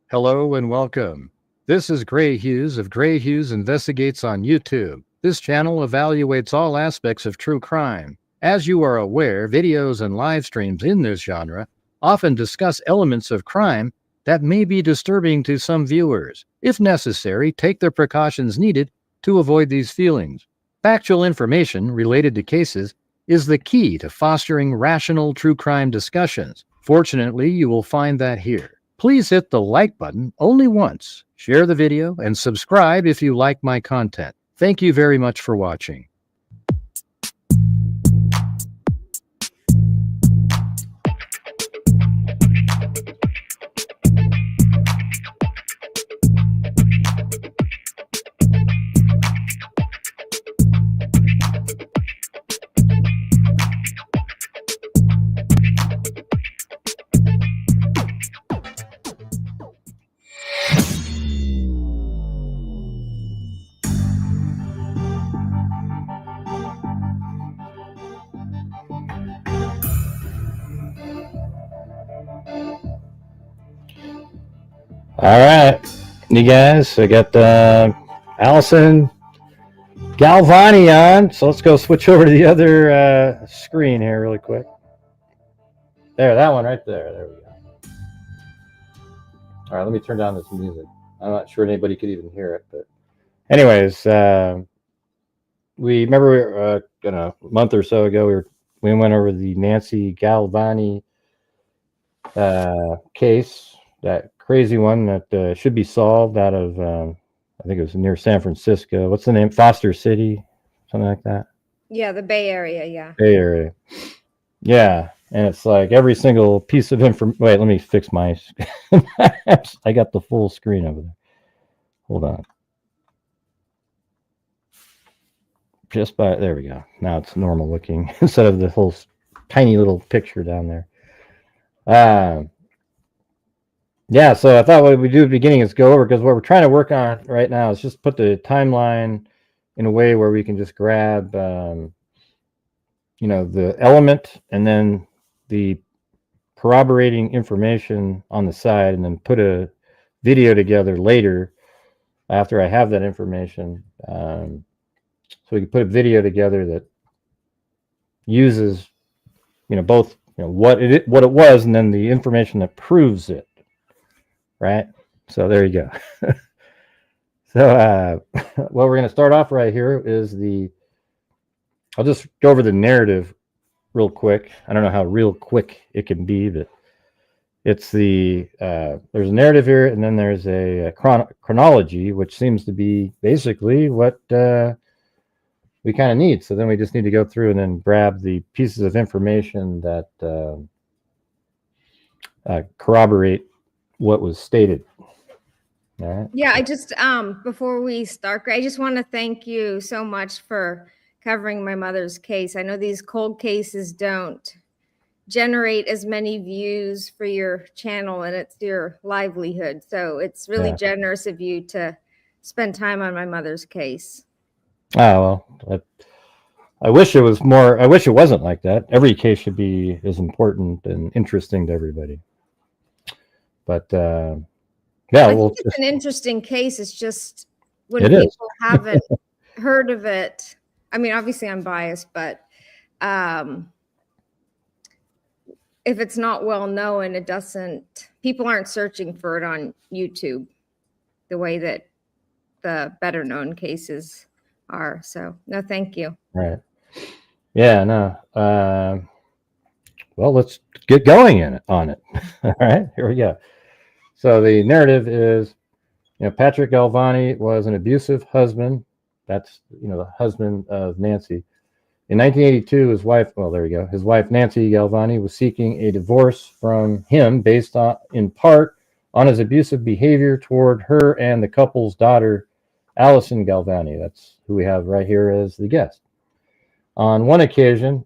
Hello and welcome. This is Gray Hughes of Gray Hughes Investigates on YouTube. This channel evaluates all aspects of true crime. As you are aware, videos and live streams in this genre often discuss elements of crime that may be disturbing to some viewers. If necessary, take the precautions needed to avoid these feelings. Factual information related to cases is the key to fostering rational true crime discussions. Fortunately, you will find that here. Please hit the like button only once, share the video, and subscribe if you like my content. Thank you very much for watching. All right, you guys, I got Alison Galvani on, so let's go switch over to the other screen here really quick. There, that one right there. There we go. All right, let me turn down this music. I'm not sure anybody could even hear it, but anyways, we remember a month or so ago we went over the Nancy Galvani case, that crazy one that should be solved out of I think it was near San Francisco. What's the name? Foster City, something like that. Yeah, the Bay Area. Yeah. Bay Area. Yeah, and it's like every single piece of information. Wait, let me fix my. I got the full screen over there. Hold on. There we go. Now it's normal looking instead of the whole tiny little picture down there. Yeah, so I thought what we do at the beginning is go over, because what we're trying to work on right now is just put the timeline in a way where we can just grab, the element and then the corroborating information on the side, and then put a video together later after I have that information. So we can put a video together that uses, both, what it was, and then the information that proves it. Right, so there you go. So what we're going to start off right here is I'll just go over the narrative real quick. I don't know how real quick it can be, but it's there's a narrative here, and then there's a chronology, which seems to be basically what we kind of need. So then we just need to go through and then grab the pieces of information that corroborate what was stated. All right. Yeah, I just before we start, I just want to thank you so much for covering my mother's case. I know these cold cases don't generate as many views for your channel, and it's your livelihood. So it's really generous of you to spend time on my mother's case. Oh, well, I wish it was more. I wish it wasn't like that. Every case should be as important and interesting to everybody. But yeah, well, it's an interesting case. It's just when people haven't heard of it. I mean, obviously I'm biased, but if it's not well known, people aren't searching for it on YouTube the way that the better known cases are. So no, thank you. Right. Yeah, no. Well, let's get going on it. All right, here we go. So the narrative is, Patrick Galvani was an abusive husband. That's, the husband of Nancy. In 1982, his wife, his wife, Nancy Galvani, was seeking a divorce from him based in part on his abusive behavior toward her and the couple's daughter, Alison Galvani. That's who we have right here as the guest. On one occasion,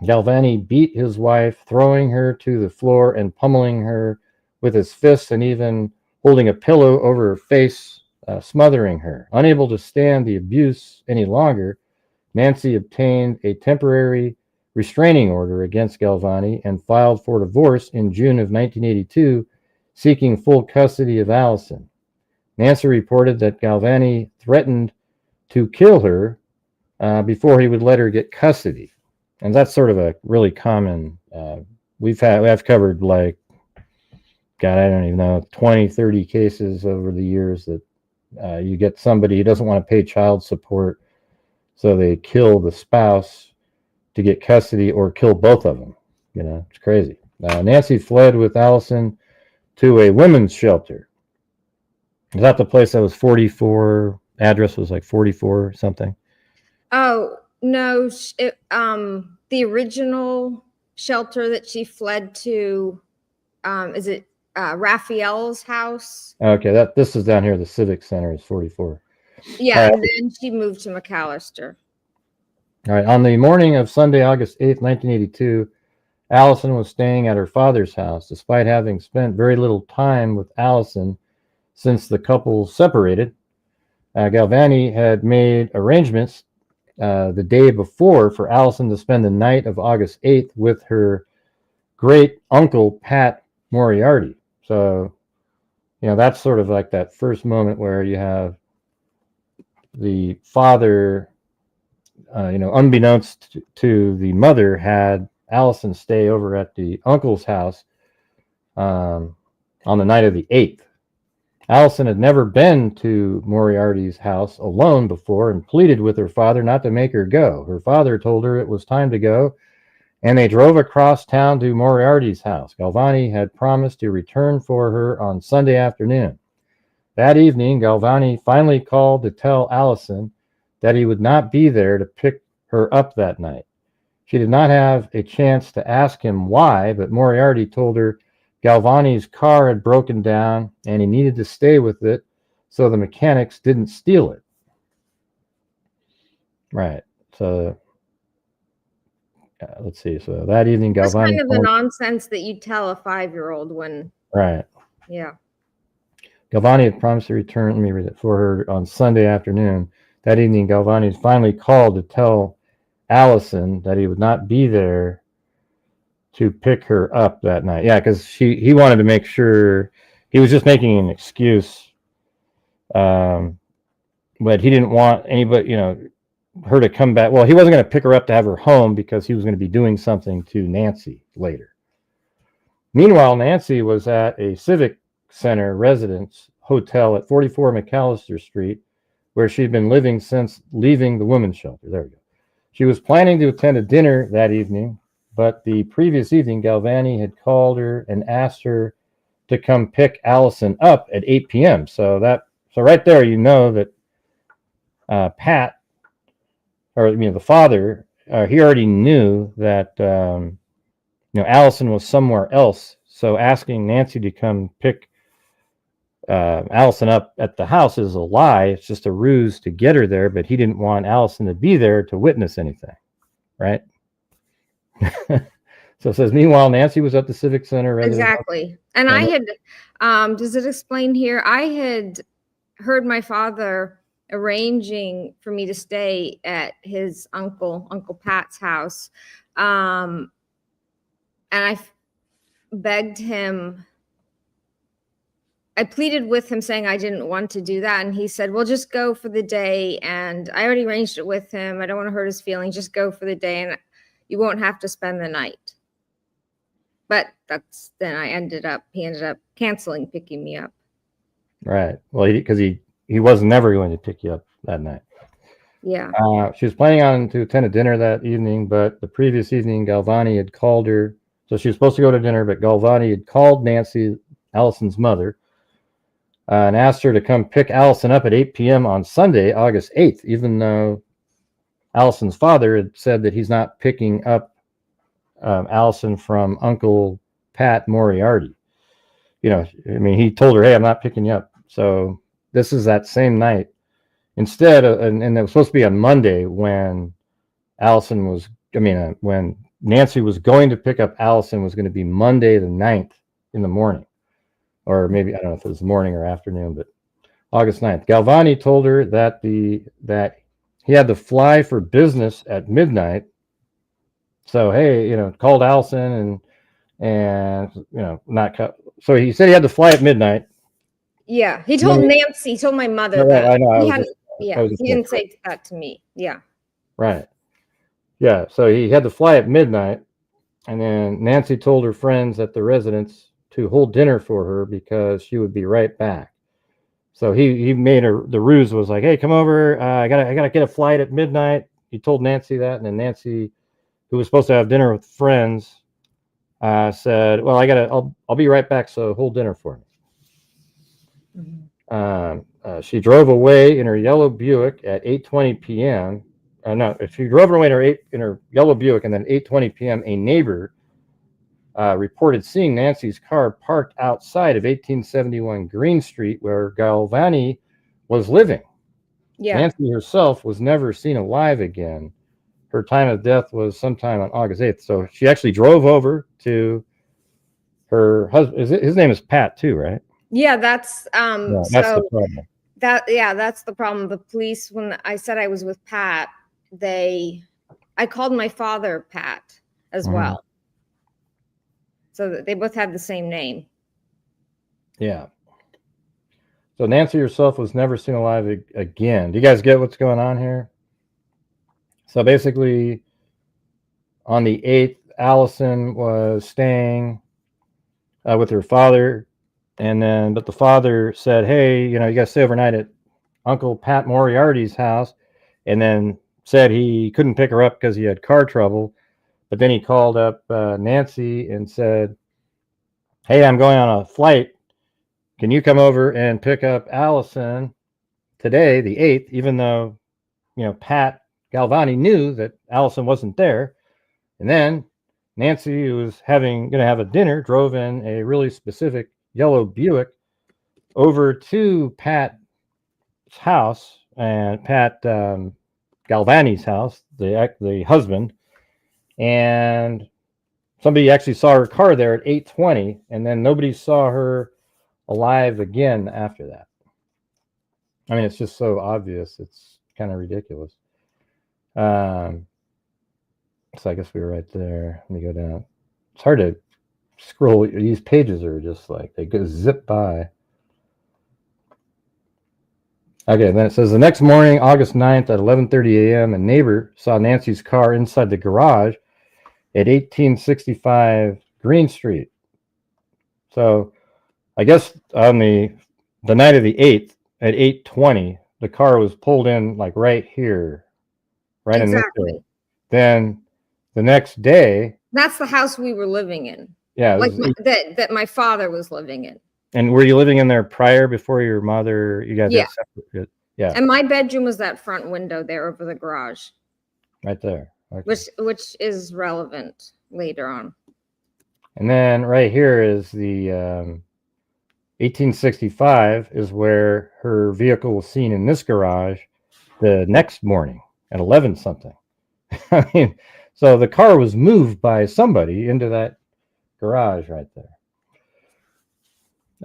Galvani beat his wife, throwing her to the floor and pummeling her with his fists, and even holding a pillow over her face, smothering her. Unable to stand the abuse any longer, Nancy obtained a temporary restraining order against Galvani and filed for divorce in June of 1982, seeking full custody of Alison. Nancy reported that Galvani threatened to kill her before he would let her get custody. And that's sort of a really common, I've covered like, God, I don't even know, 20, 30 cases over the years that you get somebody who doesn't want to pay child support, so they kill the spouse to get custody or kill both of them. You know, it's crazy. Nancy fled with Alison to a women's shelter. Is that the place that was 44? Address was like 44 or something? Oh, no. The original shelter that she fled to, is it Raphael's house? Okay, this is down here. The Civic Center is 44. Yeah, and then she moved to McAllister. All right. On the morning of Sunday, August 8th, 1982, Alison was staying at her father's house, despite having spent very little time with Alison since the couple separated. Galvani had made arrangements the day before for Alison to spend the night of August 8th with her great uncle, Pat Moriarty. So, you know, that's sort of like that first moment where you have the father, unbeknownst to the mother, had Alison stay over at the uncle's house on the night of the 8th. Alison had never been to Moriarty's house alone before and pleaded with her father not to make her go. Her father told her it was time to go, and they drove across town to Moriarty's house. Galvani had promised to return for her on Sunday afternoon. That evening, Galvani finally called to tell Alison that he would not be there to pick her up that night. She did not have a chance to ask him why, but Moriarty told her Galvani's car had broken down and he needed to stay with it so the mechanics didn't steal it. Right. So let's see. So that evening, Galvani. That's kind of the nonsense that you tell a 5-year-old when. Right. Yeah. Galvani had promised to return, let me read it, for her on Sunday afternoon. That evening, Galvani finally called to tell Alison that he would not be there to pick her up that night. Yeah, because he wanted to make sure, he was just making an excuse, but he didn't want anybody, her to come back. Well, he wasn't going to pick her up to have her home because he was going to be doing something to Nancy later. Meanwhile, Nancy was at a Civic Center residence hotel at 44 McAllister Street, where she'd been living since leaving the women's shelter. There we go. She was planning to attend a dinner that evening, but the previous evening, Galvani had called her and asked her to come pick Alison up at 8 p.m. So right there, you know that Pat, or the father, he already knew that Alison was somewhere else. So asking Nancy to come pick Alison up at the house is a lie. It's just a ruse to get her there, but he didn't want Alison to be there to witness anything, right? So it says, meanwhile, Nancy was at the Civic Center. Exactly. And I had, does it explain here? I had heard my father arranging for me to stay at his Uncle Pat's house. And I begged him, I pleaded with him saying I didn't want to do that. And he said, well, just go for the day. And I already arranged it with him. I don't want to hurt his feelings. Just go for the day and you won't have to spend the night. But then he ended up canceling picking me up. Right. Well, because he was never going to pick you up that night. Yeah. She was planning on to attend a dinner that evening, but the previous evening, Galvani had called her. So she was supposed to go to dinner, but Galvani had called Nancy, Alison's mother, and asked her to come pick Alison up at 8 p.m. on Sunday, August 8th, even though Alison's father had said that he's not picking up Alison from Uncle Pat Moriarty. He told her, hey, I'm not picking you up. So this is that same night. Instead, and it was supposed to be on Monday when when Nancy was going to pick up Alison was going to be Monday the 9th in the morning. Or maybe, I don't know if it was morning or afternoon, but August 9th. Galvani told her that he had to fly for business at midnight. So, hey, called Alison and so he said he had to fly at midnight. Yeah, he told Nancy. He told my mother No, that. I know. He hadn't. Yeah, he didn't say that to me. Yeah. Right. Yeah. So he had to fly at midnight, and then Nancy told her friends at the residence to hold dinner for her because she would be right back. So he made her, the ruse was like, hey, come over. I gotta get a flight at midnight. He told Nancy that, and then Nancy, who was supposed to have dinner with friends, said, well, I'll be right back. So hold dinner for me. Mm-hmm. She drove away in her yellow Buick at 8:20 p.m. No, she drove away in her yellow Buick, and then 8:20 p.m. a neighbor reported seeing Nancy's car parked outside of 1871 Green Street, where Galvani was living. Yeah. Nancy herself was never seen alive again. Her time of death was sometime on August 8th. So she actually drove over to her husband. His name is Pat too, right? Yeah, that's the problem. That's the problem. The police, when I said I was with Pat, I called my father Pat as well. So they both had the same name. Yeah. So Nancy herself was never seen alive again. Do you guys get what's going on here? So basically, on the 8th, Alison was staying with her father, but the father said, hey, you got to stay overnight at Uncle Pat Moriarty's house, and then said he couldn't pick her up because he had car trouble. But then he called up Nancy and said, hey, I'm going on a flight. Can you come over and pick up Alison today, the 8th, even though, Pat Galvani knew that Alison wasn't there. And then Nancy, who was going to have a dinner, drove in a really specific yellow Buick over to Pat's house, and Pat Galvani's house, the husband, and somebody actually saw her car there at 8:20, and then nobody saw her alive again after that. I mean, it's just so obvious. It's kind of ridiculous. So I guess we were right there. Let me go down. It's hard to scroll. These pages are just like, they go zip by. Okay, then it says the next morning, August 9th at 11:30 a.m., a neighbor saw Nancy's car inside the garage at 1865 Green Street. So I guess on the night of the 8th at 8:20, the car was pulled in like right here, right in this area. Then the next day, that's the house we were living in. Yeah, like that my father was living in. And were you living in there prior, before your mother? You guys had separate? Yeah. And my bedroom was that front window there over the garage. Right there. Okay. Which is relevant later on. And then right here is the 1865 is where her vehicle was seen in this garage the next morning at 11 something. I mean, so the car was moved by somebody into that garage right there.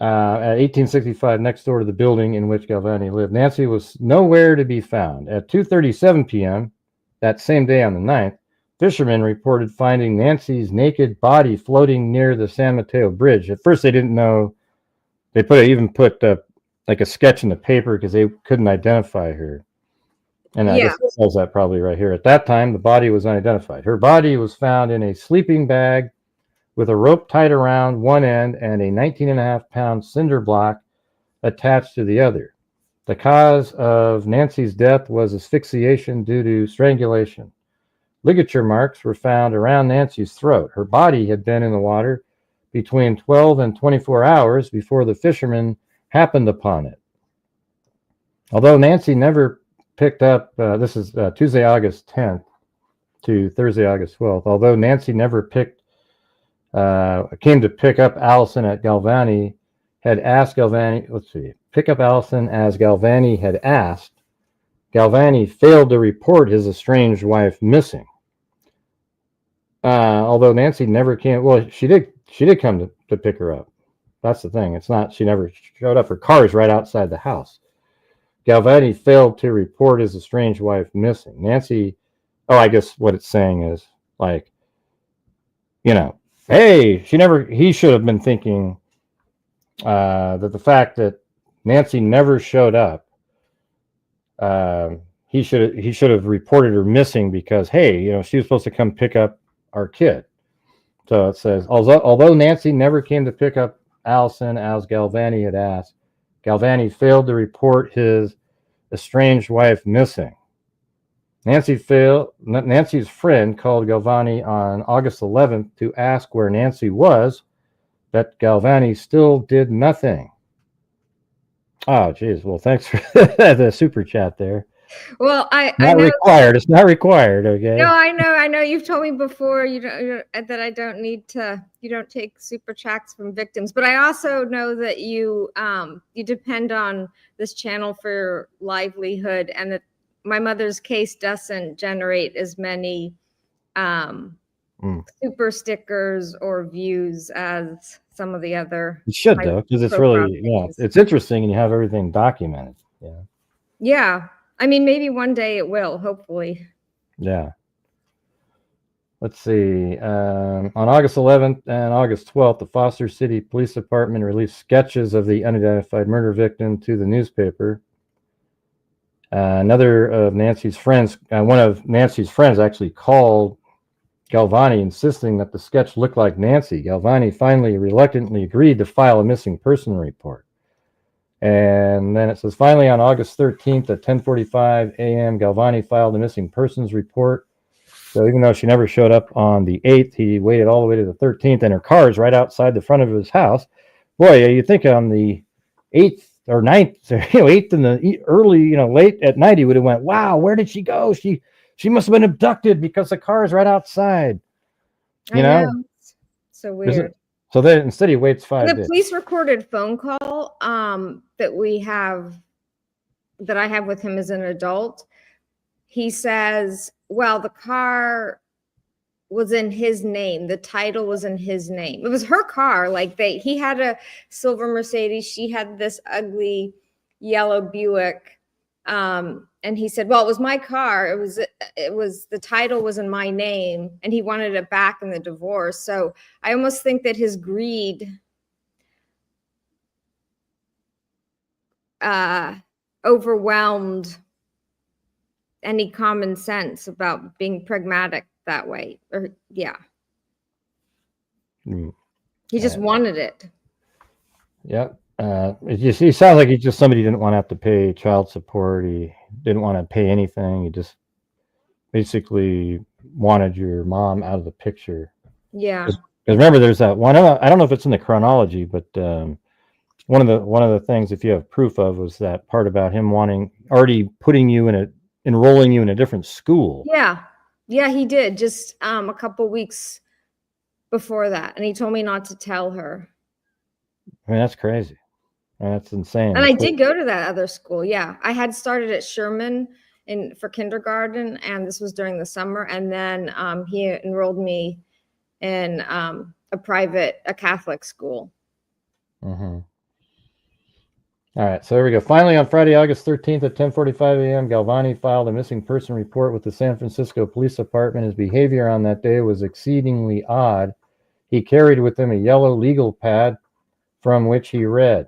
At 1865, next door to the building in which Galvani lived. Nancy was nowhere to be found. At 2:37 p.m. that same day on the 9th, fishermen reported finding Nancy's naked body floating near the San Mateo Bridge. At first, they didn't know. They even put like a sketch in the paper because they couldn't identify her. And I guess it says that probably right here. At that time, the body was unidentified. Her body was found in a sleeping bag with a rope tied around one end and a 19.5-pound cinder block attached to the other. The cause of Nancy's death was asphyxiation due to strangulation. Ligature marks were found around Nancy's throat. Her body had been in the water between 12 and 24 hours before the fishermen happened upon it. Although Nancy never picked up, this is Tuesday, August 10th to Thursday, August 12th. Although Nancy never came to pick up Alison at Galvani, had asked Galvani, pick up Alison as Galvani had asked, Galvani failed to report his estranged wife missing. Although Nancy never came, well, she did come to pick her up. That's the thing. It's not, she never showed up. Her car is right outside the house. Galvani failed to report his estranged wife missing. Nancy, I guess what it's saying is like, hey, he should have been thinking that the fact that Nancy never showed up, he should have reported her missing because, hey, she was supposed to come pick up our kid. So it says, although Nancy never came to pick up Alison as Galvani had asked, Galvani failed to report his estranged wife missing. Nancy's friend called Galvani on August 11th to ask where Nancy was, but Galvani still did nothing. Oh, geez. Well, thanks for the super chat there. Well, I Not know required. It's not required. Okay. No, I know. You've told me before that I don't need to. You don't take super chats from victims, but I also know that you depend on this channel for your livelihood, and that my mother's case doesn't generate as many super stickers or views as some of the other. It should though, because it's really it's interesting, and you have everything documented. Yeah. Yeah. I mean, maybe one day it will, hopefully. Yeah. Let's see. On August 11th and August 12th, the Foster City Police Department released sketches of the unidentified murder victim to the newspaper. Another of Nancy's friends, one of Nancy's friends actually called Galvani, insisting that the sketch looked like Nancy. Galvani finally reluctantly agreed to file a missing person report. And then it says, finally, on August 13th at 10:45 a.m., Galvani filed a missing persons report. So even though she never showed up on the 8th, he waited all the way to the 13th, and her car is right outside the front of his house. Boy, you think on the 8th or 9th, 8th in the early, late at night, he would have went, wow, where did she go? She must have been abducted because the car is right outside. I know. So weird. So then instead he waits 5 days. The police recorded phone call that I have with him as an adult. He says, well, the car was in his name. The title was in his name. It was her car. He had a silver Mercedes. She had this ugly yellow Buick. And he said, well, it was my car. It was the title was in my name, and he wanted it back in the divorce. So I almost think that his greed overwhelmed any common sense about being pragmatic that way. He just wanted it. Yep. He sounds like he's just somebody who didn't want to have to pay child support. He didn't want to pay anything. He just basically wanted your mom out of the picture. Yeah. Because remember, there's that one. I don't know if it's in the chronology, but one of the things, if you have proof of, was that part about him enrolling you in a different school. Yeah, he did just a couple weeks before that, and he told me not to tell her. I mean, that's crazy. That's insane. And I did go to that other school. Yeah, I had started at Sherman for kindergarten, and this was during the summer. And then he enrolled me in a Catholic school. Mm-hmm. All right, so there we go. Finally, on Friday, August 13th at 10:45 a.m., Galvani filed a missing person report with the San Francisco Police Department. His behavior on that day was exceedingly odd. He carried with him a yellow legal pad from which he read.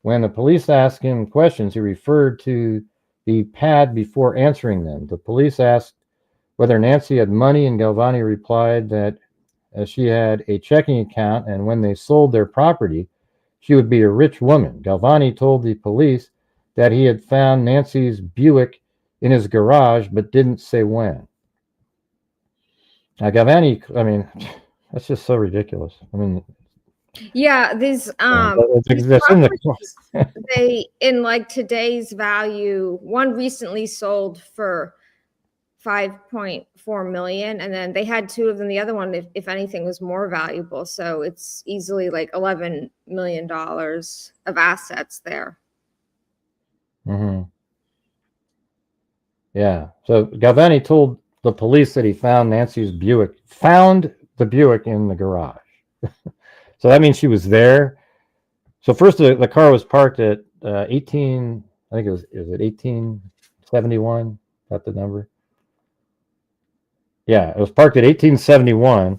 When the police asked him questions, he referred to the pad before answering them. The police asked whether Nancy had money, and Galvani replied that she had a checking account, and when they sold their property, she would be a rich woman. Galvani told the police that he had found Nancy's Buick in his garage, but didn't say when. Now, Galvani, I mean, that's just so ridiculous. I mean, yeah, these they in today's value, one recently sold for $5.4 million, and then they had two of them. The other one, if anything, was more valuable. So it's easily $11 million of assets there. Mm-hmm. Yeah. So Galvani told the police that he found Nancy's Buick, found the Buick in the garage. So that means she was there. So first, the car was parked at 18. I think is it 1871? Is that the number? Yeah, it was parked at 1871.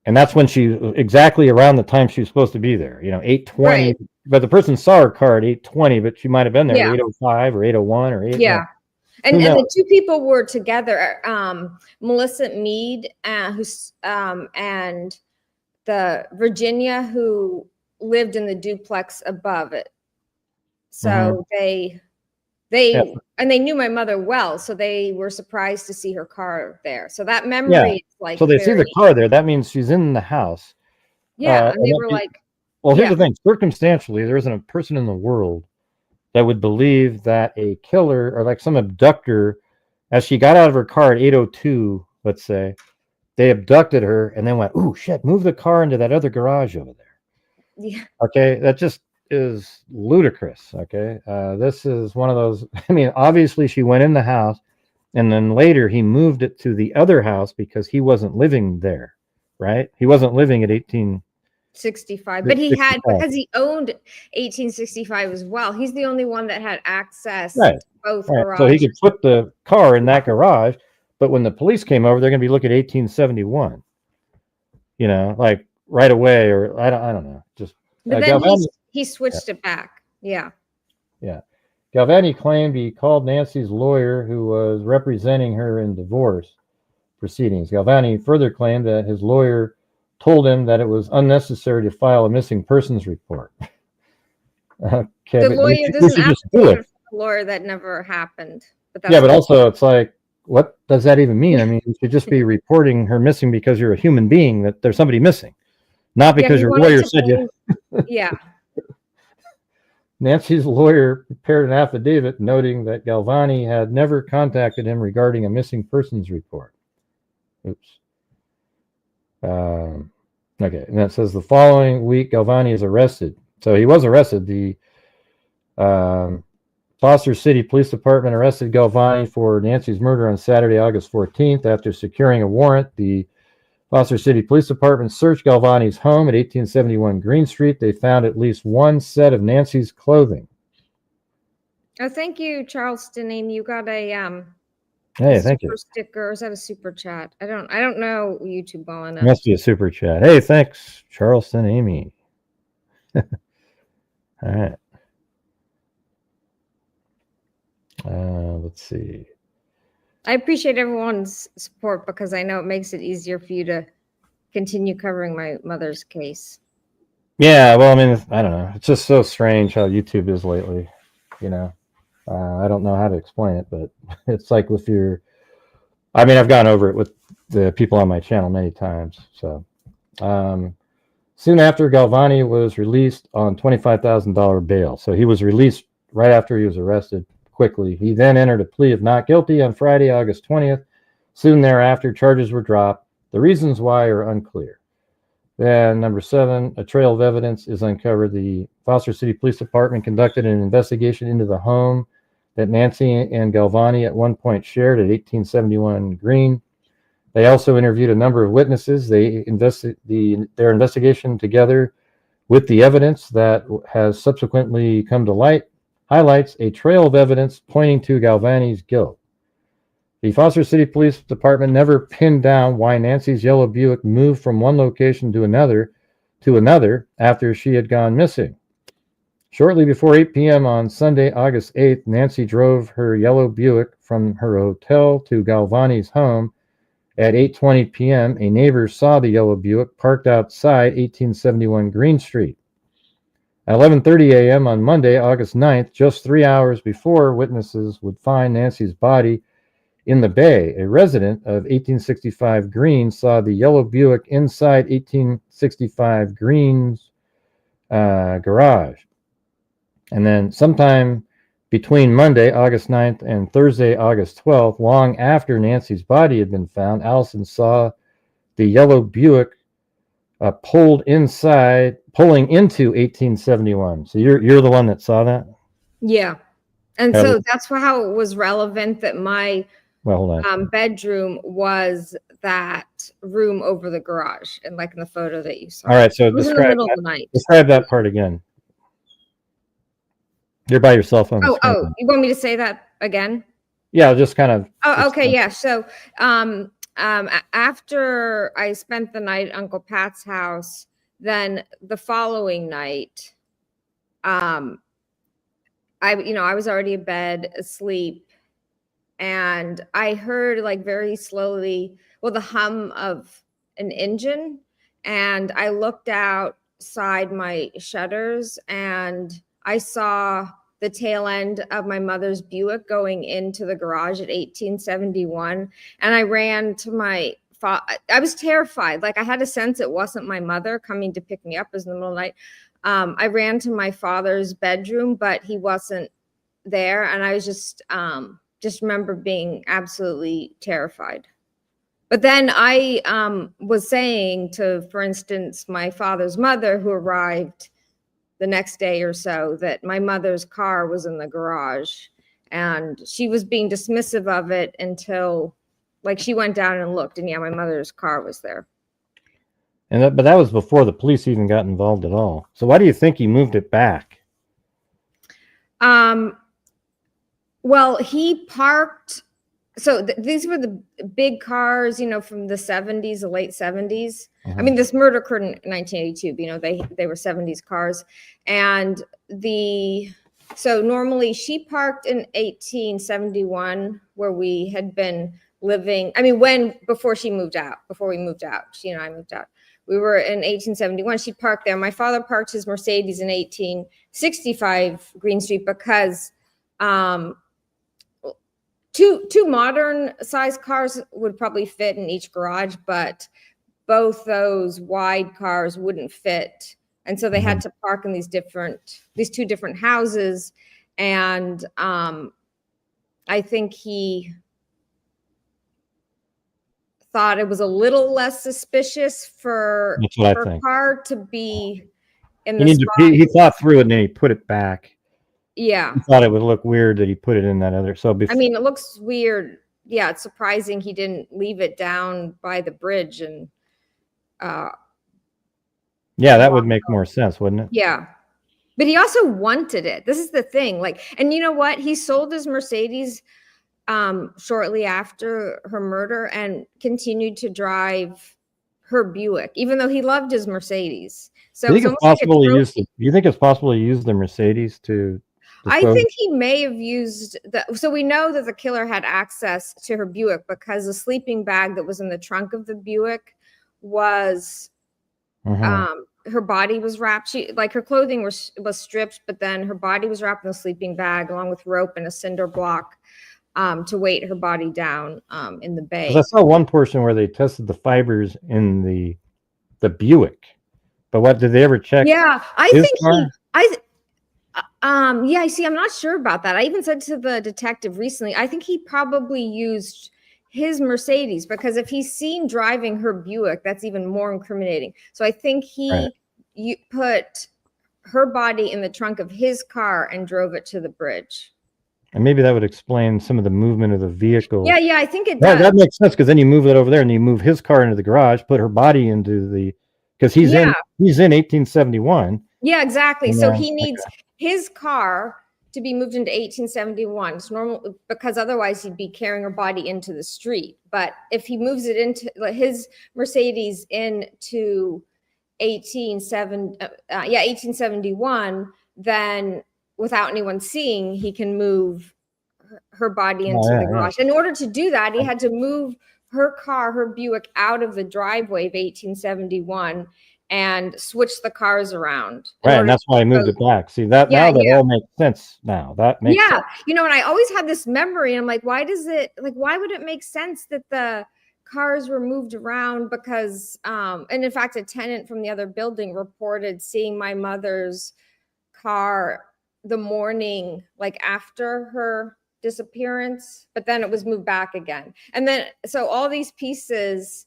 And that's when exactly around the time she was supposed to be there, 8:20. Right. But the person saw her car at 8:20, but she might have been there Yeah. at 8:05 or 8:01 or 8. Yeah. And the two people were together, Melissa Mead, who's and the Virginia, who lived in the duplex above it. So they and they knew my mother well, so they were surprised to see her car there. So that memory is like, so they see the car there. That means she's in the house. Yeah, and they were like, well, here's the thing. Circumstantially, there isn't a person in the world that would believe that a killer or like some abductor, as she got out of her car at 8:02, let's say, they abducted her and then went, "Ooh, shit, move the car into that other garage over there." Yeah. Okay, that just is ludicrous. Okay, this is one of those. I mean, obviously she went in the house, and then later he moved it to the other house because he wasn't living there, right? He wasn't living at 1865, but he had, because he owned 1865 as well. He's the only one that had access to both garages. So he could put the car in that garage, but when the police came over, they're going to be looking at 1871. Like right away, or I don't know. Just but then he switched it back. Yeah. Galvani claimed he called Nancy's lawyer, who was representing her in divorce proceedings. Galvani further claimed that his lawyer told him that it was unnecessary to file a missing persons report. Okay, the lawyer doesn't have to do it. A lawyer that never happened. But also it's like, what does that even mean? I mean, you should just be reporting her missing because you're a human being, that there's somebody missing, not because your lawyer said you. Yeah. Nancy's lawyer prepared an affidavit noting that Galvani had never contacted him regarding a missing persons report. Oops. Okay, and that says the following week Galvani is arrested. So he was arrested. The Foster City Police Department arrested Galvani for Nancy's murder on Saturday, August 14th. After securing a warrant, the Foster City Police Department searched Galvani's home at 1871 Green Street. They found at least one set of Nancy's clothing. Oh, thank you, Charleston Amy. You got a hey, thank you. Sticker, or is that a super chat? I don't know YouTube well enough. Must be a super chat. Hey, thanks, Charleston Amy. All right. Let's see. I appreciate everyone's support because I know it makes it easier for you to continue covering my mother's case. Yeah, well, I mean, I don't know. It's just so strange how YouTube is lately. I don't know how to explain it, but it's like with I mean, I've gone over it with the people on my channel many times. So soon after, Galvani was released on $25,000 bail. So he was released right after he was arrested. Quickly. He then entered a plea of not guilty on Friday, August 20th. Soon thereafter, charges were dropped. The reasons why are unclear. Then, number 7, a trail of evidence is uncovered. The Foster City Police Department conducted an investigation into the home that Nancy and Galvani at one point shared at 1871 Green. They also interviewed a number of witnesses. They their investigation, together with the evidence that has subsequently come to light, highlights a trail of evidence pointing to Galvani's guilt. The Foster City Police Department never pinned down why Nancy's yellow Buick moved from one location to another after she had gone missing. Shortly before 8 p.m. on Sunday, August 8th, Nancy drove her yellow Buick from her hotel to Galvani's home. At 8:20 p.m., a neighbor saw the yellow Buick parked outside 1871 Green Street. At 11:30 a.m. on Monday, August 9th, just 3 hours before witnesses would find Nancy's body in the bay, a resident of 1865 Green saw the yellow Buick inside 1865 Green's garage. And then sometime between Monday, August 9th, and Thursday, August 12th, long after Nancy's body had been found, Alison saw the yellow Buick pulling into 1871. So you're the one that saw that? Yeah. And so that's how it was relevant that my bedroom was that room over the garage, and like in the photo that you saw. All right, so it was in the middle of the night. Describe that part again. You're by yourself on the screen. You want me to say that again? Yeah, just kind of. Oh, okay, yeah. So after I spent the night at Uncle Pat's house, then the following night, I was already in bed asleep, and I heard like very slowly, well, the hum of an engine, and I looked outside my shutters and I saw the tail end of my mother's Buick going into the garage at 1871. And I ran to my I was terrified. Like I had a sense it wasn't my mother coming to pick me up as in the middle of the night. I ran to my father's bedroom, but he wasn't there. And I was just remember being absolutely terrified. But then I was saying to, for instance, my father's mother, who arrived the next day or so, that my mother's car was in the garage, and she was being dismissive of it until, like, she went down and looked, and yeah, my mother's car was there. And but that was before the police even got involved at all. So why do you think he moved it back? Well, he parked. So these were the big cars, from the 70s, the late 70s. I mean, this murder occurred in 1982, but, they were 70s cars. And so normally she parked in 1871 where we had been living. I mean, before we moved out, she and I moved out. We were in 1871. She parked there. My father parked his Mercedes in 1865 Green Street because two modern size cars would probably fit in each garage, but both those wide cars wouldn't fit. And so they had to park in these two different houses. And I think he thought it was a little less suspicious for her car to be in the spot. He thought through it and then he put it back. Yeah. He thought it would look weird that he put it in that other. I mean, it looks weird. Yeah, it's surprising he didn't leave it down by the bridge and yeah, that would make more sense, wouldn't it? Yeah. But he also wanted it. This is the thing. And you know what? He sold his Mercedes shortly after her murder and continued to drive her Buick, even though he loved his Mercedes. So do you think it's possible to use the Mercedes to I think he may have used so we know that the killer had access to her Buick because the sleeping bag that was in the trunk of the Buick was her body was wrapped. Her clothing was stripped, but then her body was wrapped in a sleeping bag along with rope and a cinder block to weight her body down in the bay. I saw one portion where they tested the fibers in the Buick, but what did they ever check? Yeah, I think yeah, see, I'm not sure about that. I even said to the detective recently, I think he probably used his Mercedes because if he's seen driving her Buick, that's even more incriminating. So I think you put her body in the trunk of his car and drove it to the bridge. And maybe that would explain some of the movement of the vehicle. Yeah, I think it does. That makes sense because then you move it over there and you move his car into the garage, put her body into because he's in 1871. Yeah, exactly. So he needs his car to be moved into 1871. It's normal because otherwise he'd be carrying her body into the street. But if he moves it into his Mercedes into 1871, then without anyone seeing, he can move her body into the garage. In order to do that, he had to move her car, her Buick, out of the driveway of 1871 and switch the cars around. Right, and that's why I moved it back. See, that all makes sense now. That makes sense. And I always had this memory, and I'm like, why would it make sense that the cars were moved around? Because, and in fact, a tenant from the other building reported seeing my mother's car the morning, after her disappearance, but then it was moved back again. And then, so all these pieces,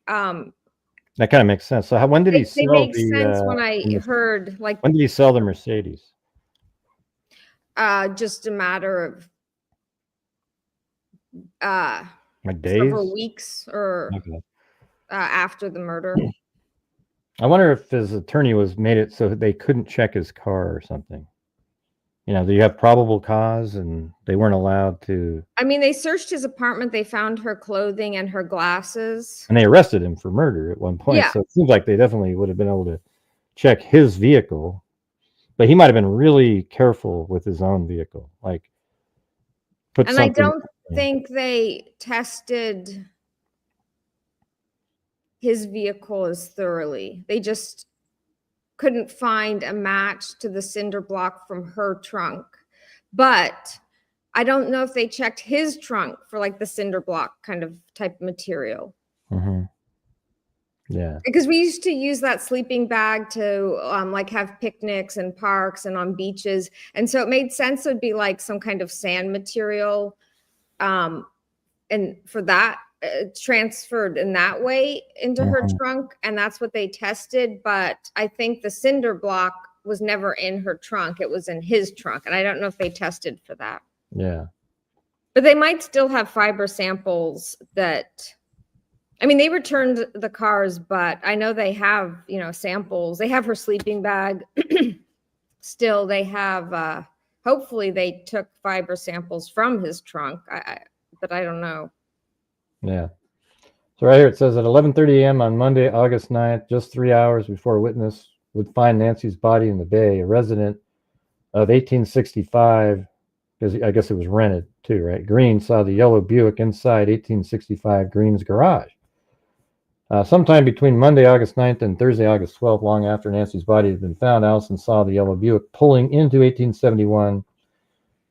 that kind of makes sense. So when did he sell they make sense when I heard when did he sell the Mercedes? Just a matter of days, several weeks or after the murder. I wonder if his attorney made it so they couldn't check his car or something. Do you have probable cause, and they weren't allowed to, I mean, they searched his apartment. They found her clothing and her glasses. and they arrested him for murder at one point. Yeah. So it seems like they definitely would have been able to check his vehicle, but he might have been really careful with his own vehicle. Like, put And I something. don't think they tested his vehicle as thoroughly. They just couldn't find a match to the cinder block from her trunk. But I don't know if they checked his trunk for like the cinder block kind of type of material. Mm-hmm. Yeah. Because we used to use that sleeping bag to like have picnics and parks and on beaches. And so it made sense it would be like some kind of sand material. And for that, transferred in that way into her trunk. And that's what they tested. But I think the cinder block was never in her trunk. It was in his trunk. And I don't know if they tested for that. Yeah. But they might still have fiber samples that, I mean, they returned the cars, but I know they have, samples. They have her sleeping bag. Still, they have, hopefully they took fiber samples from his trunk, but I don't know. Yeah. So right here it says at 11:30 a.m. on Monday, August 9th, just 3 hours before a witness would find Nancy's body in the bay, a resident of 1865, because I guess it was rented too, right? Green saw the yellow Buick inside 1865 Green's garage. Sometime between Monday, August 9th and Thursday, August 12th, long after Nancy's body had been found, Alison saw the yellow Buick pulling into 1871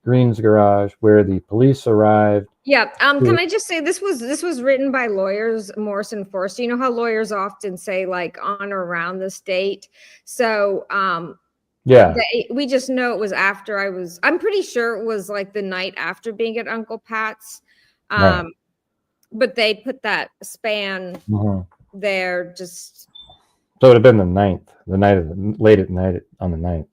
Green's garage, where the police arrived. Yeah. Can I just say this was written by lawyers, Morrison Forster. You know how lawyers often say like on or around this date. So yeah, we just know it was after I'm pretty sure it was like the night after being at Uncle Pat's. Right. But they put that span there just. So it would have been the 9th, late at night on the 9th.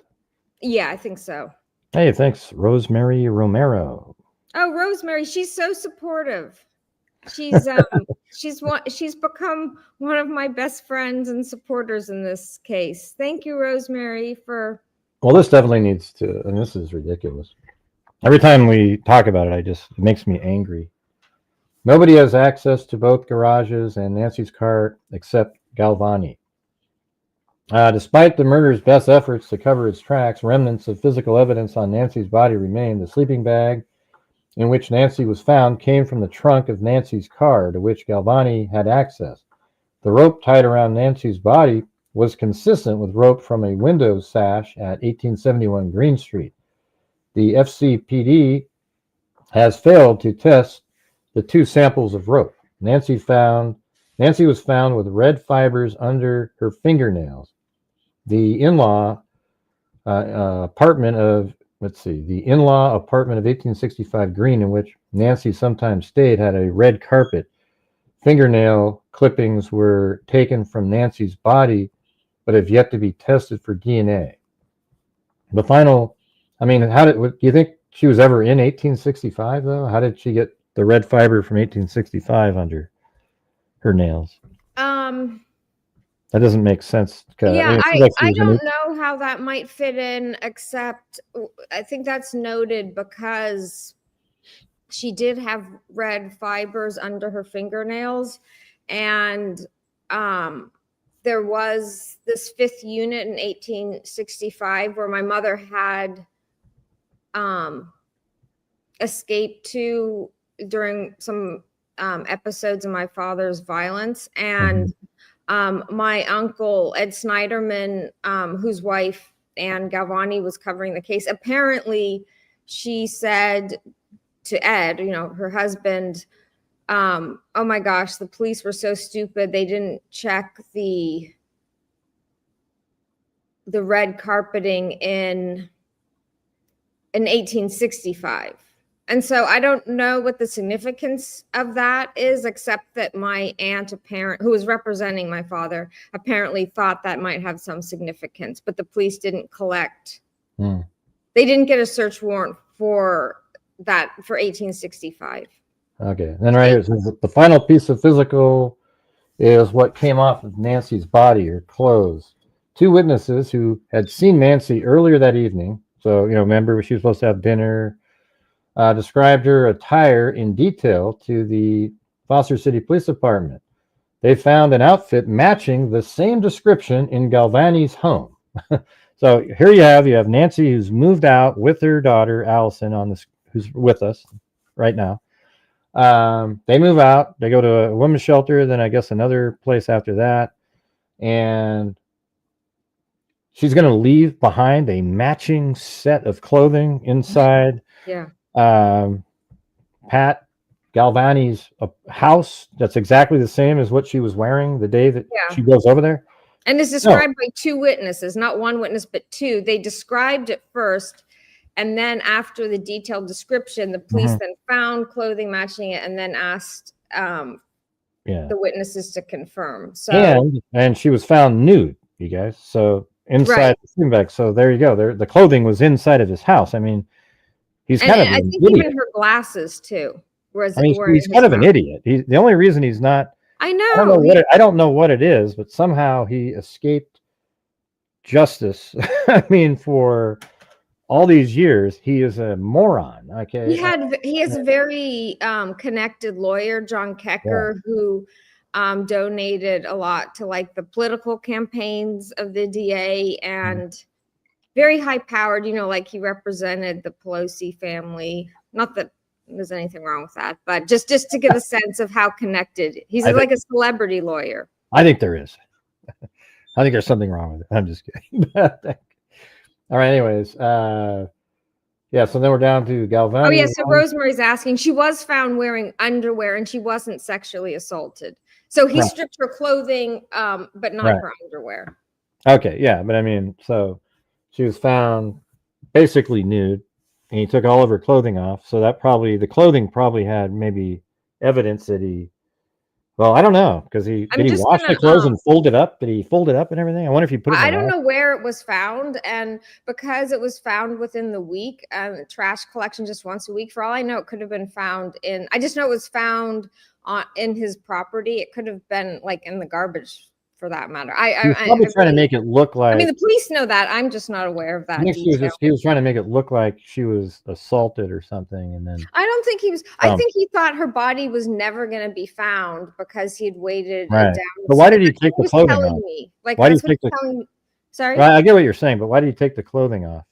Yeah, I think so. Hey, thanks, Rosemary Romero. Oh, Rosemary, she's so supportive. She's she's become one of my best friends and supporters in this case. Thank you, Rosemary, for. Well, this definitely needs to, and this is ridiculous. Every time we talk about it, it makes me angry. Nobody has access to both garages and Nancy's car except Galvani. Despite the murderer's best efforts to cover its tracks, remnants of physical evidence on Nancy's body remain. The sleeping bag in which Nancy was found came from the trunk of Nancy's car, to which Galvani had access. The rope tied around Nancy's body was consistent with rope from a window sash at 1871 Green Street. The FCPD has failed to test the 2 samples of rope. Nancy was found with red fibers under her fingernails. The in-law apartment of 1865 Green, in which Nancy sometimes stayed, had a red carpet. Fingernail clippings were taken from Nancy's body, but have yet to be tested for DNA. The final, do you think she was ever in 1865 though? How did she get the red fiber from 1865 under her nails? That doesn't make sense. Yeah, I don't know how that might fit in, except I think that's noted because she did have red fibers under her fingernails. And there was this 5th unit in 1865 where my mother had escaped to during some episodes of my father's violence. And my uncle, Ed Snyderman, whose wife, Ann Galvani, was covering the case, apparently she said to Ed, her husband, oh my gosh, the police were so stupid. They didn't check the red carpeting in 1865. And so I don't know what the significance of that is, except that my aunt, who was representing my father, apparently thought that might have some significance, but the police didn't collect. They didn't get a search warrant for that for 1865. Okay. Then right here, it says the final piece of physical is what came off of Nancy's body, her clothes. 2 witnesses who had seen Nancy earlier that evening, So, remember she was supposed to have dinner. Described her attire in detail to the Foster City Police Department. They found an outfit matching the same description in Galvani's home. So here you have Nancy, who's moved out with her daughter Alison who's with us right now. They move out. They go to a women's shelter, then I guess another place after that, and she's going to leave behind a matching set of clothing inside. Yeah. Pat Galvani's house that's exactly the same as what she was wearing the day that she goes over there. And it's described by two witnesses, not one witness, but two. They described it first, and then after the detailed description, the police then found clothing matching it and then asked the witnesses to confirm. So and she was found nude, you guys. So inside the sleeping bag. So there you go. The clothing was inside of his house. I mean, he's kind of an idiot. Even her glasses too. He's kind of an idiot. The only reason he's not. I know. I don't know what it is, but somehow he escaped justice. I mean, for all these years, he is a moron. Okay. He has a very connected lawyer, John Kecker, who donated a lot to like the political campaigns of the DA, and very high powered, like he represented the Pelosi family. Not that there's anything wrong with that, but just to give a sense of how connected he's like a celebrity lawyer. I think there is. I think there's something wrong with it. I'm just kidding. All right. Anyways, so then we're down to Galvani. Oh yeah. So Rosemary's asking. She was found wearing underwear, and she wasn't sexually assaulted. So he stripped her clothing, but not her underwear. Okay. Yeah, but I mean, so she was found basically nude. And he took all of her clothing off. So the clothing probably had maybe evidence that I don't know. Because did he wash the clothes and fold it up? Did he fold it up and everything? I wonder if he put it in I don't know where it was found. And because it was found within the week, trash collection just once a week, for all I know, it could have been found I just know it was found in his property. It could have been like in the garbage, for that matter. He was probably trying to make it look like. I mean, the police know that. I'm just not aware of that. He was trying to make it look like she was assaulted or something, and then. I don't think he was. I think he thought her body was never going to be found because he had waited down. But why did he take the clothing off? Why did he take Sorry. Right, I get what you're saying, but why did he take the clothing off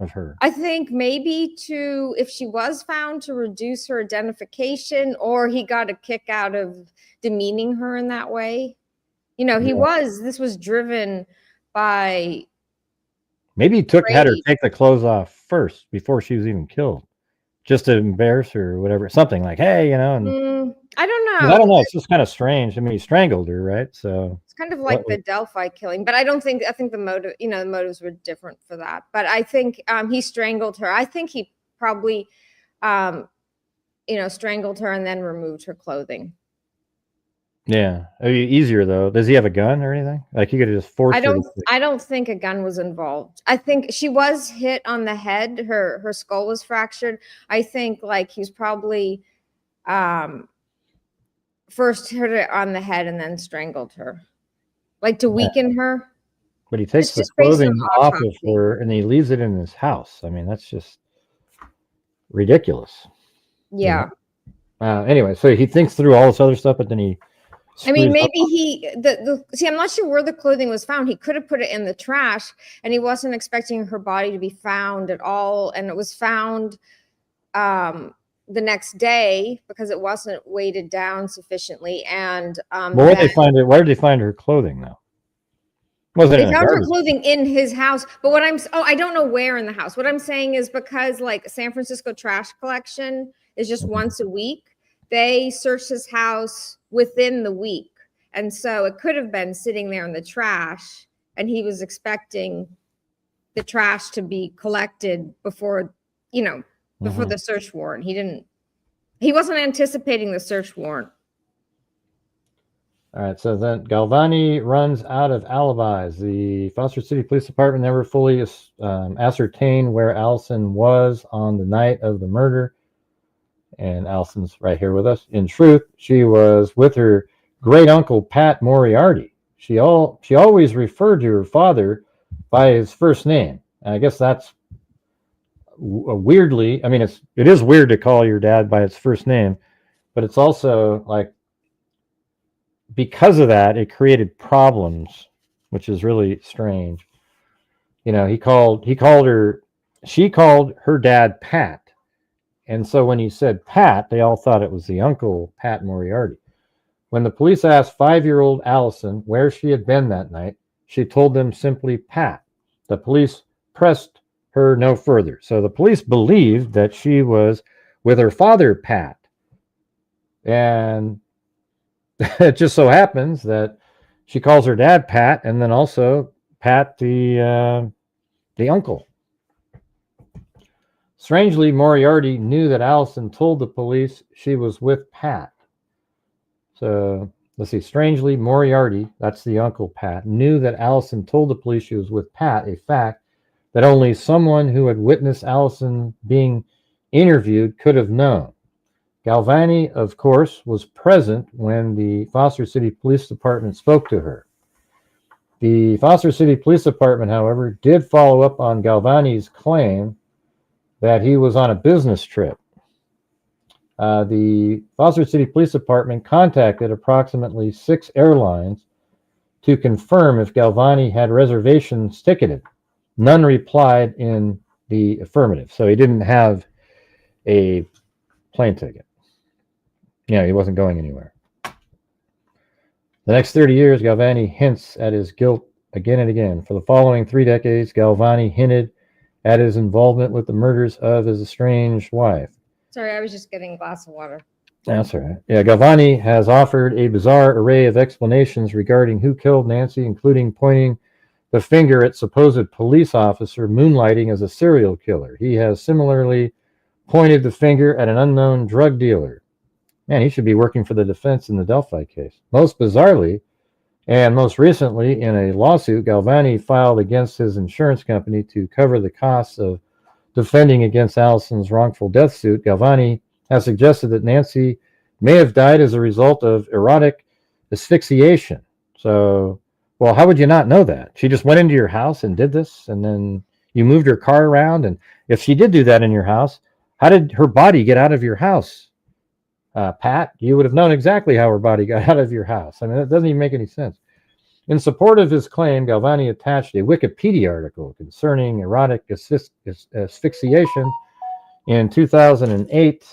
of her? I think maybe if she was found, to reduce her identification, or he got a kick out of demeaning her in that way. This was driven by. Maybe he had her take the clothes off first before she was even killed, just to embarrass her or whatever. Something like, hey, and. I don't know. I don't know. It's just kind of strange. I mean, he strangled her, right? So. It's kind of like the Delphi killing, but I think the motive, the motives were different for that. But I think he strangled her. I think he probably, strangled her and then removed her clothing. Yeah, it'd be easier though. Does he have a gun or anything? Like he could have just forced. I don't think a gun was involved. I think she was hit on the head. Her skull was fractured. I think like he's probably first hit her on the head and then strangled her, like to weaken her. But he takes the clothing off of her and he leaves it in his house. I mean, that's just ridiculous. Yeah. Anyway, so he thinks through all this other stuff, but then he. I mean, maybe I'm not sure where the clothing was found. He could have put it in the trash, and he wasn't expecting her body to be found at all. And it was found the next day because it wasn't weighted down sufficiently. And where did they find it? Where did they find her clothing though? They found her clothing in his house, but I don't know where in the house. What I'm saying is because like San Francisco trash collection is just once a week, they searched his house within the week. And so it could have been sitting there in the trash, and he was expecting the trash to be collected before the search warrant. He wasn't anticipating the search warrant. All right, so then Galvani runs out of alibis. The Foster City Police Department never fully ascertained where Alison was on the night of the murder. And Alison's right here with us. In truth, she was with her great uncle, Pat Moriarty. She always referred to her father by his first name. And I guess that's weirdly, I mean, it is weird to call your dad by its first name, but it's also like, because of that, it created problems, which is really strange. You know, she called her dad Pat. And so when he said Pat, they all thought it was the uncle, Pat Moriarty. When the police asked 5-year-old Alison where she had been that night, she told them simply Pat. The police pressed her no further. So the police believed that she was with her father, Pat. And it just so happens that she calls her dad Pat, and then also Pat, the uncle. Strangely, Moriarty knew that Alison told the police she was with Pat. So let's see. Strangely, Moriarty, that's the uncle Pat, knew that Alison told the police she was with Pat, a fact that only someone who had witnessed Alison being interviewed could have known. Galvani, of course, was present when the Foster City Police Department spoke to her. The Foster City Police Department, however, did follow up on Galvani's claim that he was on a business trip. The Foster City Police Department contacted approximately 6 airlines to confirm if Galvani had reservations ticketed. None replied in the affirmative, so he didn't have a plane ticket. Yeah, he wasn't going anywhere. The next 30 years, Galvani hints at his guilt again and again. For the following 3 decades, Galvani hinted at his involvement with the murders of his estranged wife. Sorry, I was just getting a glass of water. That's all right. Yeah, Galvani has offered a bizarre array of explanations regarding who killed Nancy, including pointing the finger at supposed police officer moonlighting as a serial killer. He has similarly pointed the finger at an unknown drug dealer. Man, he should be working for the defense in the Delphi case. Most bizarrely, and most recently, in a lawsuit Galvani filed against his insurance company to cover the costs of defending against Alison's wrongful death suit, Galvani has suggested that Nancy may have died as a result of erotic asphyxiation. So, well, how would you not know that? She just went into your house and did this, and then you moved her car around. And if she did do that in your house, how did her body get out of your house? Pat, you would have known exactly how her body got out of your house. I mean, that doesn't even make any sense. In support of his claim, Galvani attached a Wikipedia article concerning erotic asphyxiation in 2008.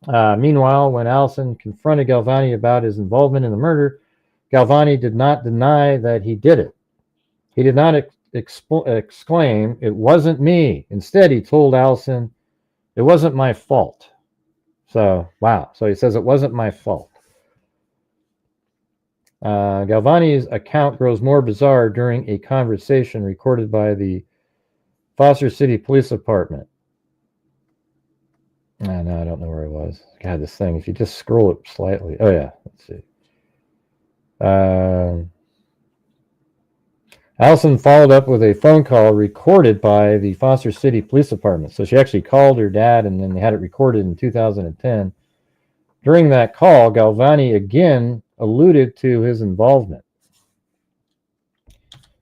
Meanwhile, when Alison confronted Galvani about his involvement in the murder, Galvani did not deny that he did it. He did not exclaim, "It wasn't me." Instead, he told Alison, "It wasn't my fault." So, wow. So he says, "It wasn't my fault." Galvani's account grows more bizarre during a conversation recorded by the Foster City Police Department. No, I don't know where I was. God, this thing, if you just scroll it slightly. Oh, yeah. Let's see. Alison followed up with a phone call recorded by the Foster City Police Department. So she actually called her dad, and then they had it recorded in 2010. During that call, Galvani again alluded to his involvement.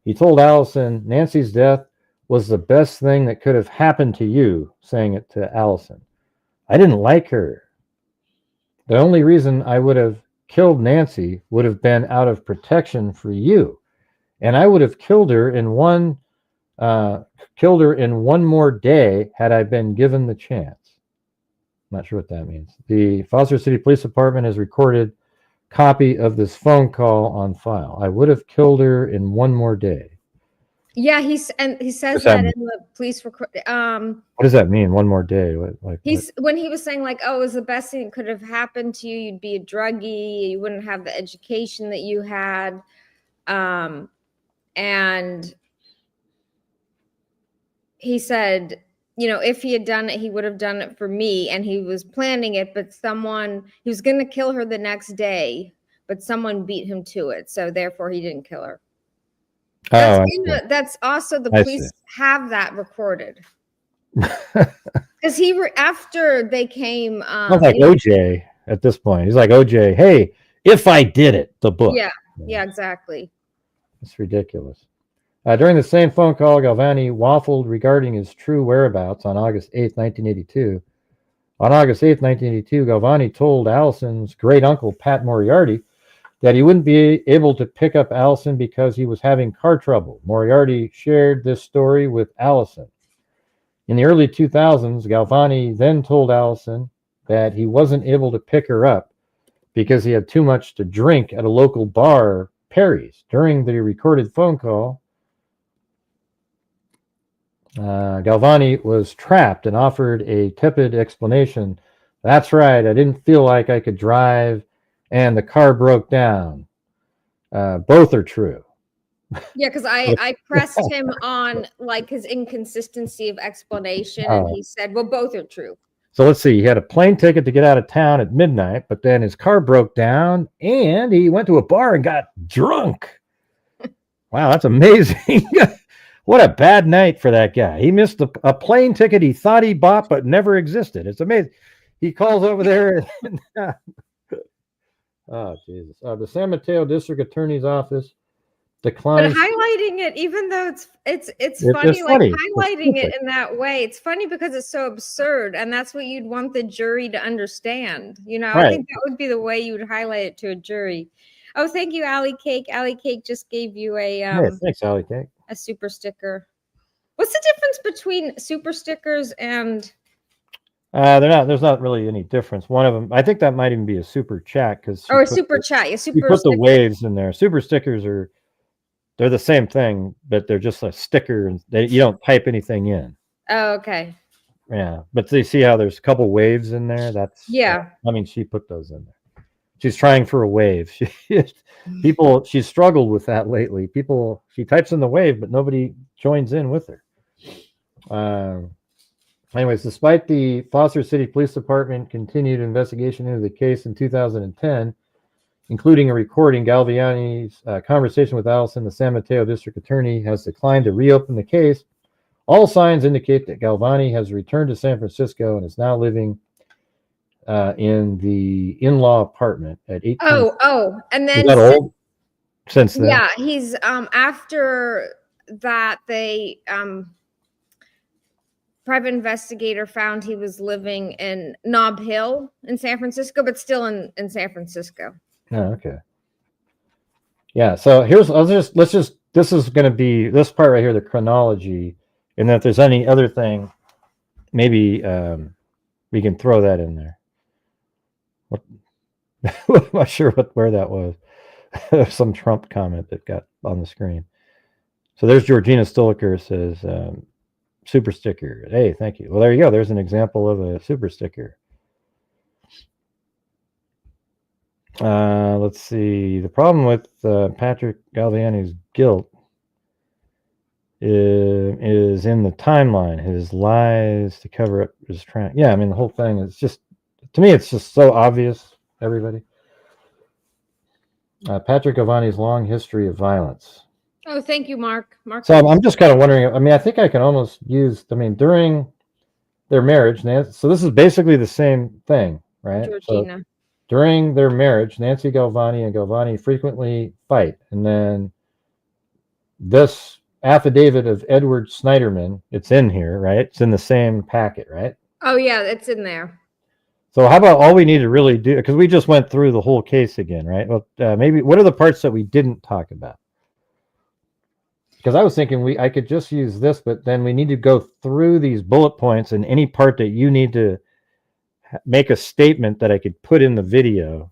He told Alison, "Nancy's death was the best thing that could have happened to you," saying it to Alison. "I didn't like her. The only reason I would have killed Nancy would have been out of protection for you. And I would have killed her in one more day had I been given the chance." I'm not sure what that means. The Foster City Police Department has recorded copy of this phone call on file. "I would have killed her in one more day." Yeah, he says that in the police record. What does that mean? One more day? When he was saying like, "Oh, it was the best thing that could have happened to you. You'd be a druggie. You wouldn't have the education that you had." And he said, you know, if he had done it, he would have done it for me. And he was planning it, but he was going to kill her the next day, but someone beat him to it. So therefore he didn't kill her. That's also the police have that recorded. Because after they came. Sounds like OJ at this point. He's like, "OJ, hey, if I did it," the book. Yeah, exactly. It's ridiculous. During the same phone call, Galvani waffled regarding his true whereabouts on August 8th, 1982. On August 8th, 1982, Galvani told Alison's great uncle, Pat Moriarty, that he wouldn't be able to pick up Alison because he was having car trouble. Moriarty shared this story with Alison. In the early 2000s, Galvani then told Alison that he wasn't able to pick her up because he had too much to drink at a local bar, Perry's. During the recorded phone call, Galvani was trapped and offered a tepid explanation. That's right, I didn't feel like I could drive, and the car broke down. Both are true. Yeah, because I pressed him on like his inconsistency of explanation, and he said, well, both are true. So let's see. He had a plane ticket to get out of town at midnight, but then his car broke down, and he went to a bar and got drunk. Wow, that's amazing. What a bad night for that guy. He missed a plane ticket he thought he bought but never existed. It's amazing. He calls over there. Oh, Jesus. The San Mateo District Attorney's Office declines. But highlighting it, even though it's funny, like highlighting it in that way, it's funny because it's so absurd, and that's what you'd want the jury to understand. You know, Right. I think that would be the way you would highlight it to a jury. Oh, thank you, Allie Cake. Allie Cake just gave you a Hey, thanks, Allie Cake. a super sticker. What's the difference between super stickers and? There's not really any difference. One of them, I think that might even be a super chat because. Or a super chat. Yeah, super. You put the waves in there. Super stickers they're the same thing, but they're just a sticker, and you don't type anything in. Oh, okay. Yeah, but you see how there's a couple waves in there. That's I mean, she put those in there. She's trying for a wave. She's struggled with that lately. She types in the wave, but nobody joins in with her. Anyways, despite the Foster City Police Department continued investigation into the case in 2010, including a recording Galvani's conversation with Alison, the San Mateo District Attorney has declined to reopen the case. All signs indicate that Galvani has returned to San Francisco and is now living in the in-law apartment at 18. And then old since then. Yeah, he's after that they private investigator found he was living in Nob Hill in San Francisco, but still in San Francisco. Oh, okay. Yeah, so this is going to be this part right here, the chronology, and then if there's any other thing, maybe we can throw that in there. I'm not sure where that was. There's some Trump comment that got on the screen. So there's Georgina Stoliker says, super sticker. Hey, thank you. Well, there you go. There's an example of a super sticker. Let's see. The problem with Patrick Galvani's guilt is in the timeline. His lies to cover up his track. Yeah, I mean, the whole thing is just, to me, it's just so obvious, everybody. Patrick Galvani's long history of violence. Oh, thank you, Mark. So I'm just kind of wondering, I mean, I think I can almost use, I mean, during their marriage, so this is basically the same thing, right? Georgina. So during their marriage, Nancy Galvani and Galvani frequently fight. And then this affidavit of Edward Snyderman, it's in here, right? It's in the same packet, right? Oh, yeah, it's in there. So how about all we need to really do, because we just went through the whole case again, right? Well, maybe what are the parts that we didn't talk about? Because I was thinking I could just use this, but then we need to go through these bullet points and any part that you need to make a statement that I could put in the video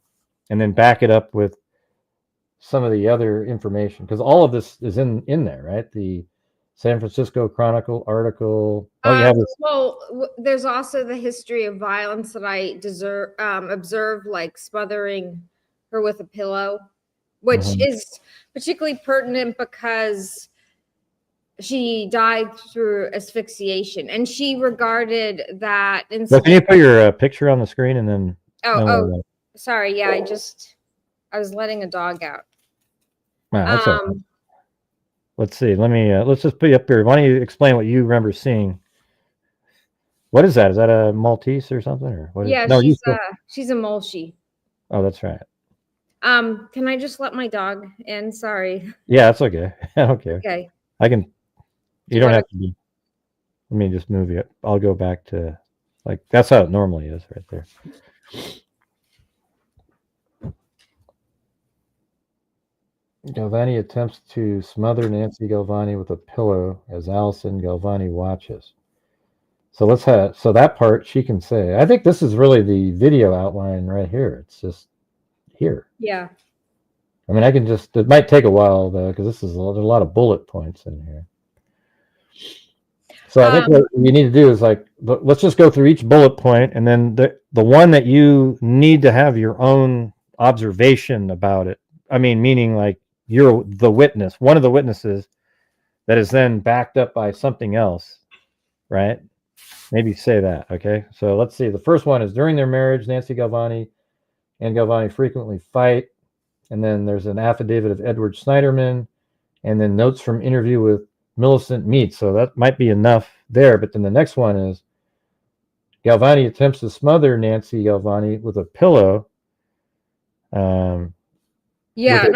and then back it up with some of the other information. Because all of this is in there, right? The San Francisco Chronicle article. Well, there's also the history of violence that I observed, like smothering her with a pillow, which is particularly pertinent because she died through asphyxiation, and she regarded that. Well, can you put your picture on the screen and then? Sorry. Yeah, I was letting a dog out. That's okay. Let's see. Let's just put you up here. Why don't you explain what you remember seeing? What is that? Is that a Maltese or something? Or what? Yeah, she's a Molschi. Oh, that's right. Can I just let my dog in? Sorry. Yeah, that's okay. I don't care. Okay. I can. You don't have to be. Let me just move you. I'll go back to like that's how it normally is right there. Galvani attempts to smother Nancy Galvani with a pillow as Alison Galvani watches. So let's have so that part she can say. I think this is really the video outline right here. It's just here. Yeah. I mean, I can just. It might take a while though because there's a lot of bullet points in here. So I think what you need to do is like let's just go through each bullet point, and then the one that you need to have your own observation about it. I mean, meaning like you're the witness, one of the witnesses that is then backed up by something else, right? Maybe say that, okay? So let's see. The first one is during their marriage, Nancy Galvani and Galvani frequently fight, and then there's an affidavit of Edward Snyderman, and then notes from interview with Millicent Mead. So that might be enough there. But then the next one is Galvani attempts to smother Nancy Galvani with a pillow. Yeah, and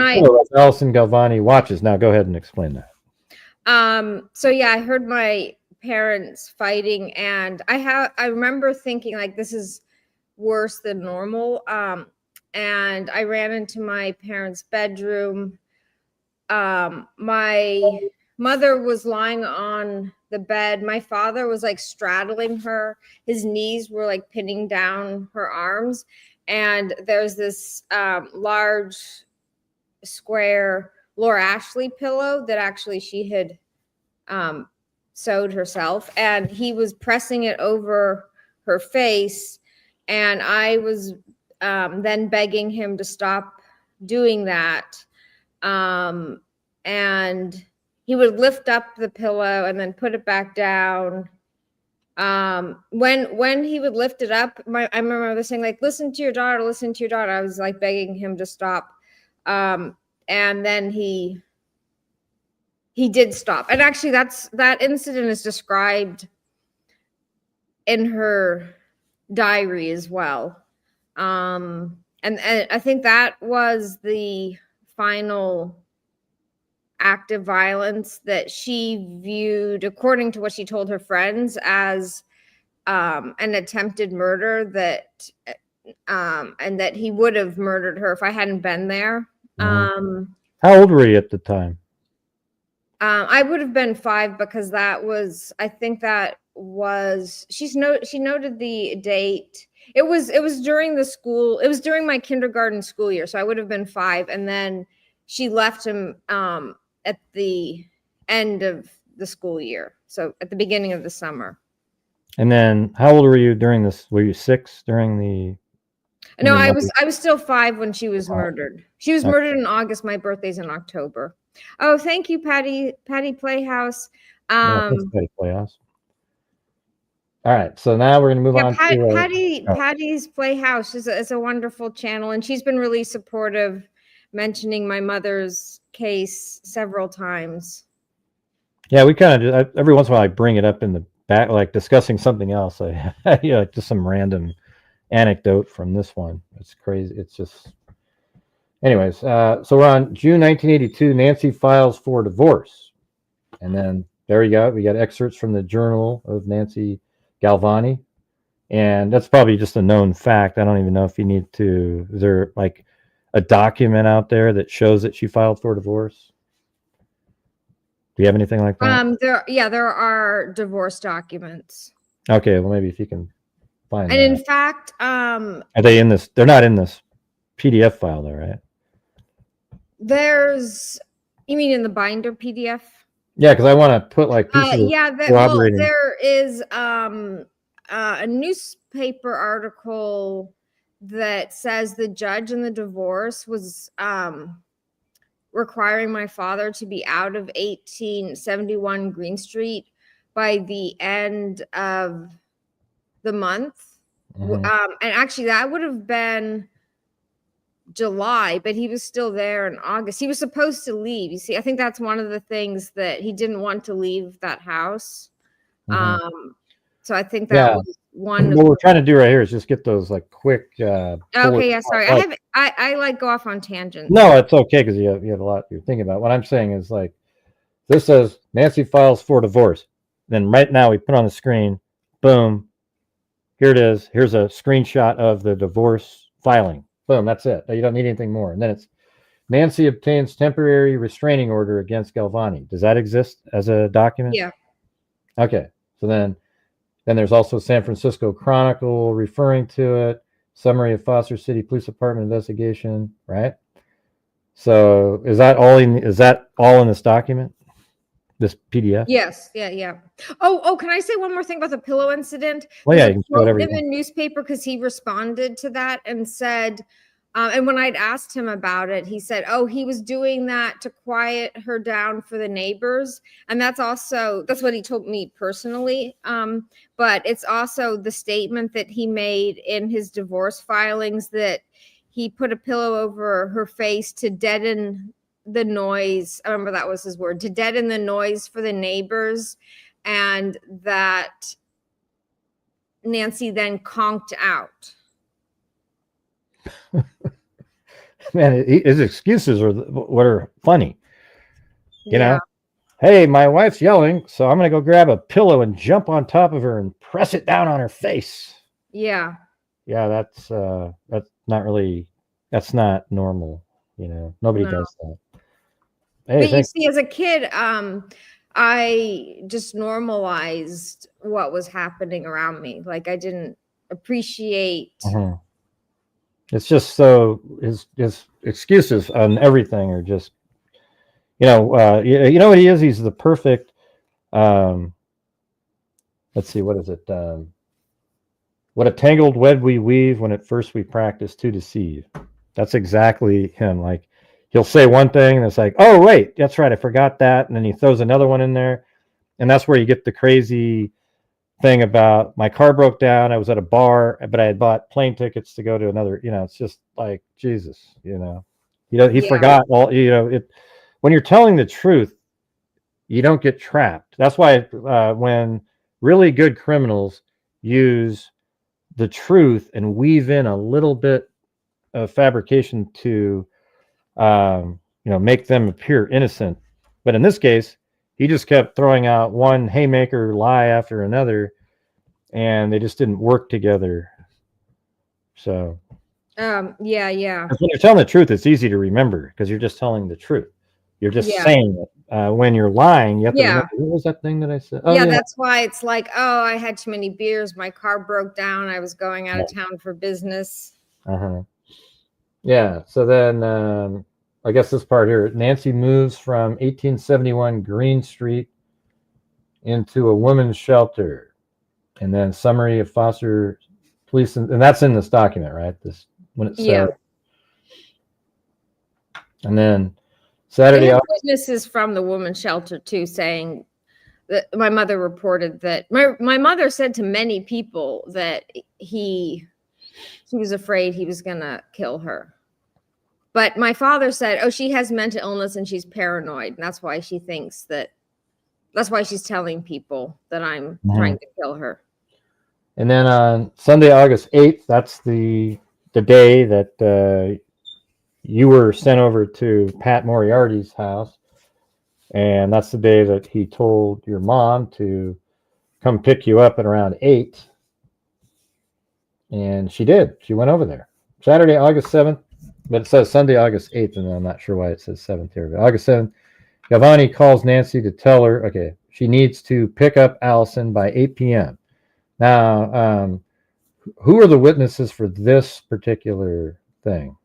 Alison Galvani watches. Now go ahead and explain that. So yeah, I heard my parents fighting, and I remember thinking like this is worse than normal. And I ran into my parents' bedroom. My mother was lying on the bed. My father was like straddling her. His knees were like pinning down her arms. And there's this large square Laura Ashley pillow that actually she had sewed herself. And he was pressing it over her face. And I was then begging him to stop doing that. And he would lift up the pillow and then put it back down. When he would lift it up, I remember saying like, listen to your daughter, listen to your daughter. I was like begging him to stop. And then he did stop. And actually that incident is described in her diary as well. And I think that was the final act of violence that she viewed, according to what she told her friends, as an attempted murder, that and that he would have murdered her if I hadn't been there. How old were you at the time? I would have been 5 because I think that was she noted the date. It was during my kindergarten school year, so I would have been 5, and then she left him at the end of the school year, so at the beginning of the summer. And then how old were you during this? Were you 6 during the? No, I was still 5 when she was murdered. She was murdered in August. My birthday's in October. Oh, thank you, Patty Playhouse. Patty Playhouse. All right, so now we're going to move on to Patty's Playhouse is a wonderful channel, and she's been really supportive, mentioning my mother's case several times. Yeah, we kind of every once in a while I bring it up in the back, like discussing something else. Just some random anecdote from this one. It's crazy. It's just, anyways. So we're on June 1982. Nancy files for divorce, and then there you go. We got excerpts from the journal of Nancy Galvani, and that's probably just a known fact. I don't even know if you need to. Is there like a document out there that shows that she filed for divorce? Do you have anything like that? There are divorce documents. Okay, well maybe if you can find. And that. In fact, are they in this? They're not in this PDF file, though, right? You mean in the binder PDF? Yeah, because I want to put like pieces. There is a newspaper article that says the judge in the divorce was requiring my father to be out of 1871 Green Street by the end of the month. Mm-hmm. And actually that would have been July, but he was still there in August. He was supposed to leave. You see, I think that's one of the things that he didn't want to leave that house. Mm-hmm. So I think that was one. What we're trying to do right here is just get those like quick. Okay, yeah, sorry. I like go off on tangents. No, it's okay because you have a lot you're thinking about. What I'm saying is like This says Nancy files for divorce. Then right now we put on the screen, boom, here it is. Here's a screenshot of the divorce filing. Boom, that's it. You don't need anything more. And then it's Nancy obtains temporary restraining order against Galvani. Does that exist as a document? Yeah. Okay. So then there's also San Francisco Chronicle referring to it. Summary of Foster City Police Department investigation, right? So is that all in this document? This PDF? Yes. Yeah. Oh, can I say one more thing about the pillow incident? Well, yeah, There's you a can say whatever quote you in the newspaper because he responded to that and said, and when I'd asked him about it, he said, oh, he was doing that to quiet her down for the neighbors. And that's what he told me personally. But it's also the statement that he made in his divorce filings that he put a pillow over her face to deaden the noise. I remember that was his word, to deaden the noise for the neighbors, and that Nancy then conked out. Man, his excuses were funny. You know, hey, my wife's yelling, so I'm going to go grab a pillow and jump on top of her and press it down on her face. Yeah. Yeah, that's not normal. You know, nobody does that. Hey, but you see, as a kid, I just normalized what was happening around me. Like I didn't appreciate. Mm-hmm. It's just so his excuses on everything are just, you know what he is? He's the perfect. Let's see, what is it? What a tangled web we weave when at first we practice to deceive. That's exactly him. Like he'll say one thing and it's like, oh wait, that's right, I forgot that, and then he throws another one in there, and that's where you get the crazy thing about my car broke down. I was at a bar, but I had bought plane tickets to go to another. You know, it's just like Jesus. You know, he forgot all. You know, when you're telling the truth, you don't get trapped. That's why when really good criminals use the truth and weave in a little bit of fabrication to, make them appear innocent. But in this case, he just kept throwing out one haymaker lie after another, and they just didn't work together. So, yeah. When you're telling the truth, it's easy to remember because you're just telling the truth. You're just saying it. When you're lying, you have to remember, what was that thing that I said? Oh, that's why it's like, oh, I had too many beers. My car broke down. I was going out of town for business. Yeah. So then, I guess this part here, Nancy moves from 1871 Green Street into a women's shelter, and then summary of foster police, and that's in this document, right? This when it said, and then Saturday. Witnesses from the women's shelter too, saying that my mother reported that my mother said to many people that he was afraid he was gonna kill her. But my father said, oh, she has mental illness and she's paranoid. And that's why she thinks that's why she's telling people that I'm trying to kill her. And then on Sunday, August 8th, that's the day that you were sent over to Pat Moriarty's house. And that's the day that he told your mom to come pick you up at around 8. And she did. She went over there. Saturday, August 7th. But it says Sunday, August 8th, and I'm not sure why it says 7th here. But August 7th, Galvani calls Nancy to tell her, she needs to pick up Alison by 8 p.m. Now, who are the witnesses for this particular thing?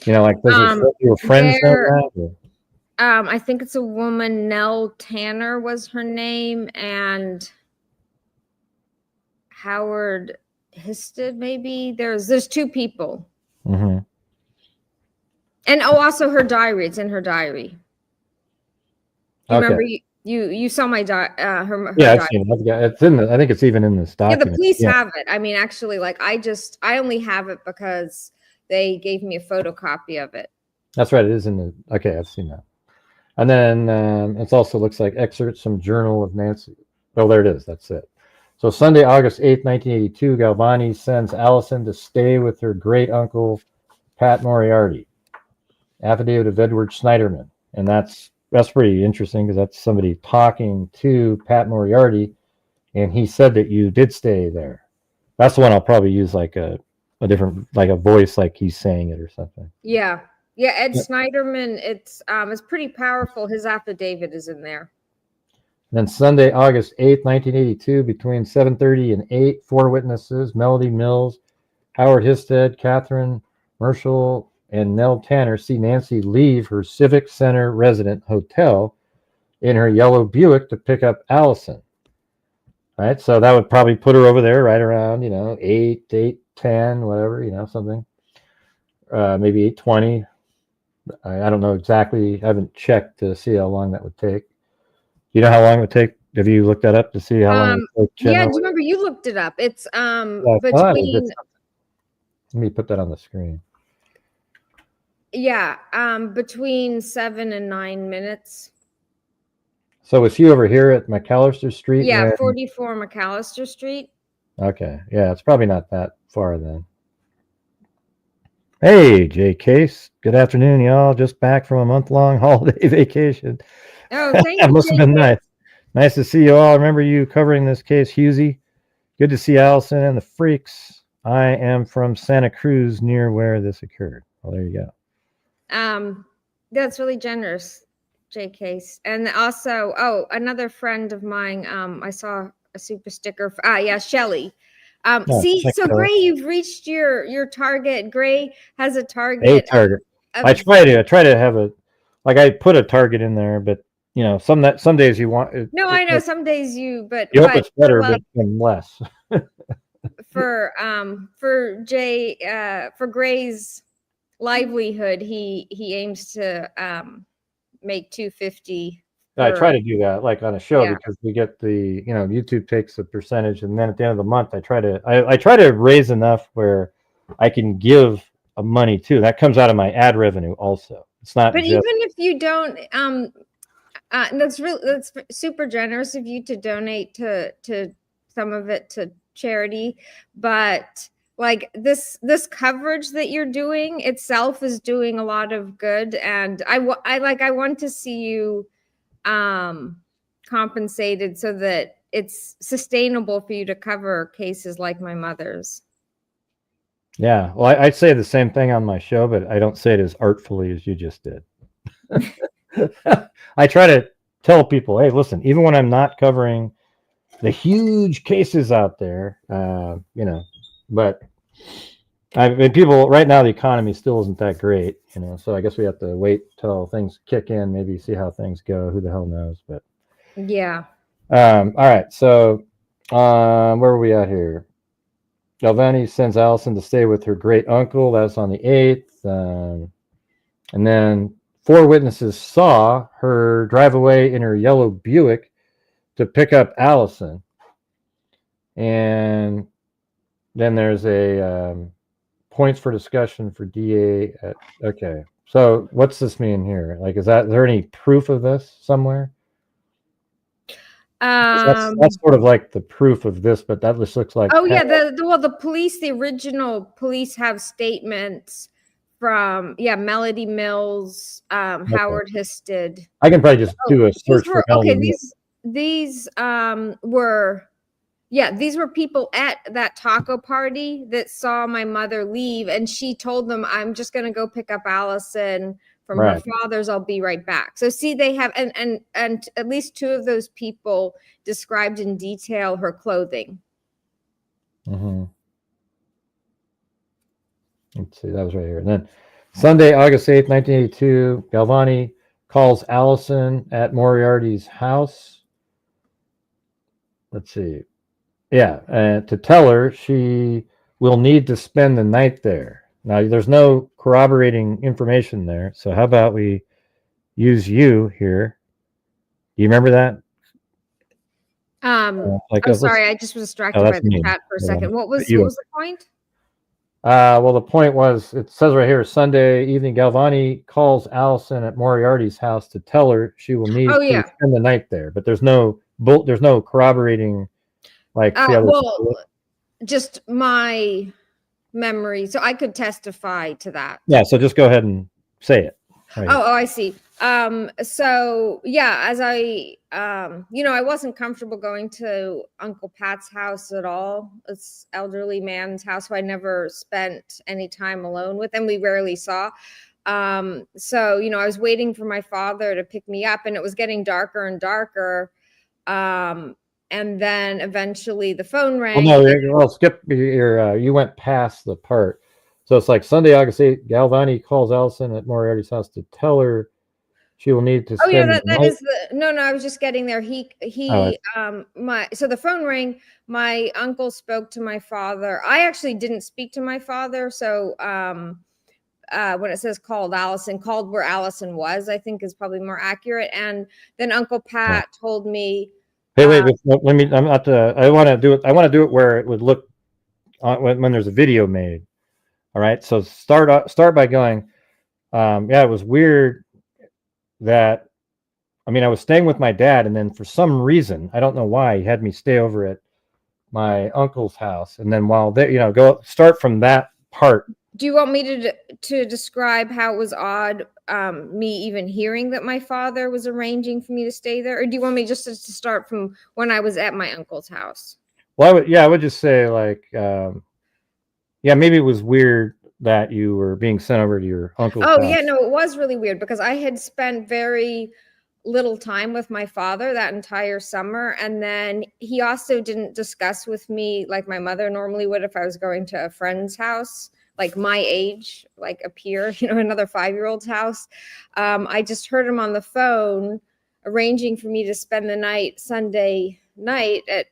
You know, like, does your friends know that? I think it's a woman, Nell Tanner was her name, and Howard Histed, maybe. There's 2 people. And also her diary. It's in her diary. Remember, you saw my her I've seen it. It's in I think it's even in this document. Yeah, the police have it. I mean, actually, like I only have it because they gave me a photocopy of it. That's right. It is in the. Okay, I've seen that. And then it also looks like excerpts from Journal of Nancy. Oh, there it is. That's it. So Sunday, August 8th, 1982, Galvani sends Alison to stay with her great uncle, Pat Moriarty. Affidavit of Edward Snyderman. And that's that's pretty interesting because that's somebody talking to Pat Moriarty, and he said that you did stay there. That's the one I'll probably use like a different, like a voice, like he's saying it or something. Yeah. Yeah, Ed Snyderman, it's pretty powerful. His affidavit is in there. Then Sunday, August 8th, 1982, between 7:30 and 8, 4 witnesses, Melody Mills, Howard Histed, Catherine Marshall, and Nell Tanner, see Nancy leave her Civic Center resident hotel in her yellow Buick to pick up Alison. Right, so that would probably put her over there right around, 8:10, whatever, something. Maybe 8:20. I don't know exactly. I haven't checked to see how long that would take. You know how long it would take? Have you looked that up to see how long it would take? Yeah, do you remember you looked it up? It's between. Let me put that on the screen. Yeah, between 7 and 9 minutes. So was he over here at McAllister Street? Yeah, 44 McAllister Street. Okay, yeah, it's probably not that far then. Hey, Jay Case. Good afternoon, y'all. Just back from a month-long holiday vacation. Oh, thank you. That must have been nice. Nice to see you all. I remember you covering this case, Husey. Good to see Alison and the freaks. I am from Santa Cruz, near where this occurred. Well, there you go. That's really generous, Jay Case. And also, another friend of mine, I saw a super sticker. Shelly. So Gray, you've reached your target. Gray has a target. A target. I try to have I put a target in there, but some days you want. I know some days you hope it's better, but less. For Jay, for Gray's livelihood, he aims to make $250. I try to do that like on a show because we get the YouTube takes a percentage, and then at the end of the month I try to raise enough where I can give a money too. That comes out of my ad revenue also. It's not. But even if you don't, that's super generous of you to donate to some of it to charity, but like this coverage that you're doing itself is doing a lot of good, and I want to see you compensated so that it's sustainable for you to cover cases like my mother's. Yeah, well, I say the same thing on my show, but I don't say it as artfully as you just did. I try to tell people, hey, listen, even when I'm not covering the huge cases out there, but people right now, the economy still isn't that great, so I guess we have to wait till things kick in, maybe see how things go. Who the hell knows? But yeah. All right. So where were we at here? Galvani sends Alison to stay with her great uncle. That's on the 8th. And then 4 witnesses saw her drive away in her yellow Buick to pick up Alison. And then there's a points for discussion for DA. Okay. So what's this mean here? Like, is there any proof of this somewhere? That's sort of like the proof of this, but that just looks like. Oh yeah, the original police have statements from Melody Mills, Howard Histed. I can probably just do a search for Melody Mills. These were people at that taco party that saw my mother leave, and she told them, "I'm just going to go pick up Alison from her father's. I'll be right back." So see, they have, and at least 2 of those people described in detail her clothing. Mm-hmm. Let's see, that was right here. And then Sunday, August 8th, 1982, Galvani calls Alison at Moriarty's house. Let's see. Yeah, to tell her she will need to spend the night there. Now, there's no corroborating information there, so how about we use you here? Do you remember that? I'm sorry, I just was distracted by the chat for a second. What was the point? Well, the point was, it says right here, Sunday evening, Galvani calls Alison at Moriarty's house to tell her she will need to spend the night there, but there's no corroborating. Just my memory, so I could testify to that. Yeah, so just go ahead and say it. Right. Oh, I see. So yeah, as I, I wasn't comfortable going to Uncle Pat's house at all. It's elderly man's house, so I never spent any time alone with him. We rarely saw. So, I was waiting for my father to pick me up, and it was getting darker and darker. And then eventually the phone rang. Well, no, well, skip your, you went past the part. So it's like Sunday, August 8th, Galvani calls Alison at Moriarty's house to tell her she will need to Oh, spend the that night. is no, I was just getting there. So the phone rang. My uncle spoke to my father. I actually didn't speak to my father. So, when it says called Alison, called where Alison was, I think is probably more accurate. And then Uncle Pat told me, Hey, wait, let me, I'm not, I want to do it. I want to do it where it would look when there's a video made. All right. So start by going, yeah, it was weird that, I mean, I was staying with my dad, and then for some reason, I don't know why, he had me stay over at my uncle's house. And then while they, go start from that part. Do you want me to describe how it was odd, me even hearing that my father was arranging for me to stay there? Or do you want me just to start from when I was at my uncle's house? Well, I would just say, like, yeah, maybe it was weird that you were being sent over to your uncle's house. Yeah, no, it was really weird because I had spent very little time with my father that entire summer. And then he also didn't discuss with me like my mother normally would if I was going to a friend's house, like my age, like a peer, another 5-year-old's house. I just heard him on the phone arranging for me to spend the night Sunday night at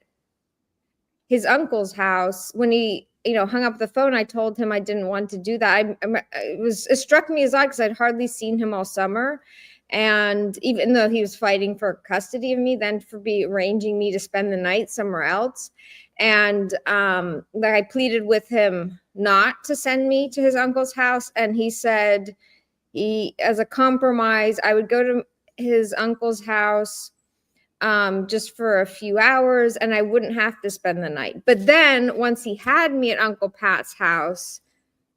his uncle's house. When he hung up the phone, I told him I didn't want to do that. It struck me as odd because I'd hardly seen him all summer. And even though he was fighting for custody of me, then for arranging me to spend the night somewhere else. And I pleaded with him not to send me to his uncle's house. And he said, as a compromise, I would go to his uncle's house just for a few hours, and I wouldn't have to spend the night. But then once he had me at Uncle Pat's house,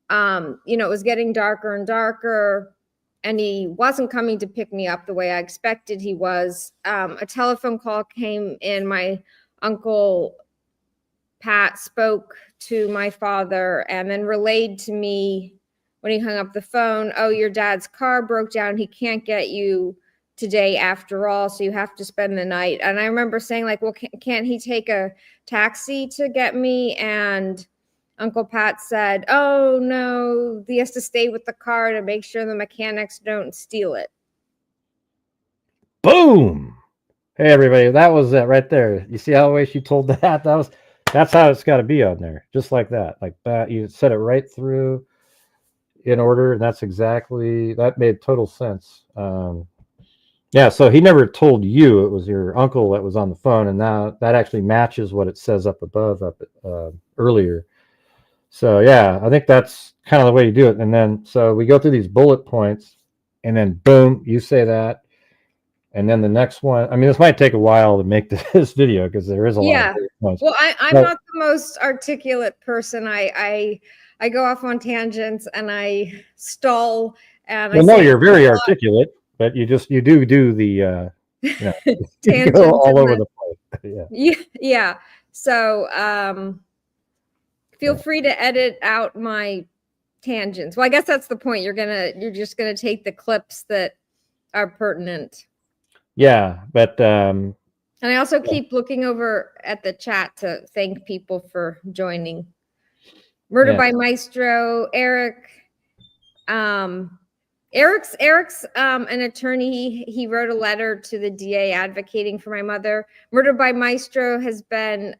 it was getting darker and darker, and he wasn't coming to pick me up the way I expected he was. A telephone call came in. My Uncle Pat spoke to my father and then relayed to me when he hung up the phone, "Oh, your dad's car broke down. He can't get you today after all, so you have to spend the night." And I remember saying, like, well, can't he take a taxi to get me? And Uncle Pat said, "Oh, no, he has to stay with the car to make sure the mechanics don't steal it." Boom. Hey, everybody, that was it right there. You see how the way she told that? That's how it's got to be on there, just like that. Like that, you said it right through in order, and that made total sense. Yeah, so he never told you, it was your uncle that was on the phone, and now that actually matches what it says up above earlier. So yeah, I think that's kind of the way you do it. And then so we go through these bullet points, and then boom, you say that. And then the next one, I mean, this might take a while to make this video because there is a lot of bullet points. Well, I'm not the most articulate person. I go off on tangents and I stall. And well, no, you're very articulate, but you do the you go all over the place. Yeah. So feel free to edit out my tangents. Well, I guess that's the point. You're just gonna take the clips that are pertinent. Yeah, but and I also keep looking over at the chat to thank people for joining. Murder by Maestro, Eric. Eric's an attorney. He wrote a letter to the DA advocating for my mother. Murder by Maestro has been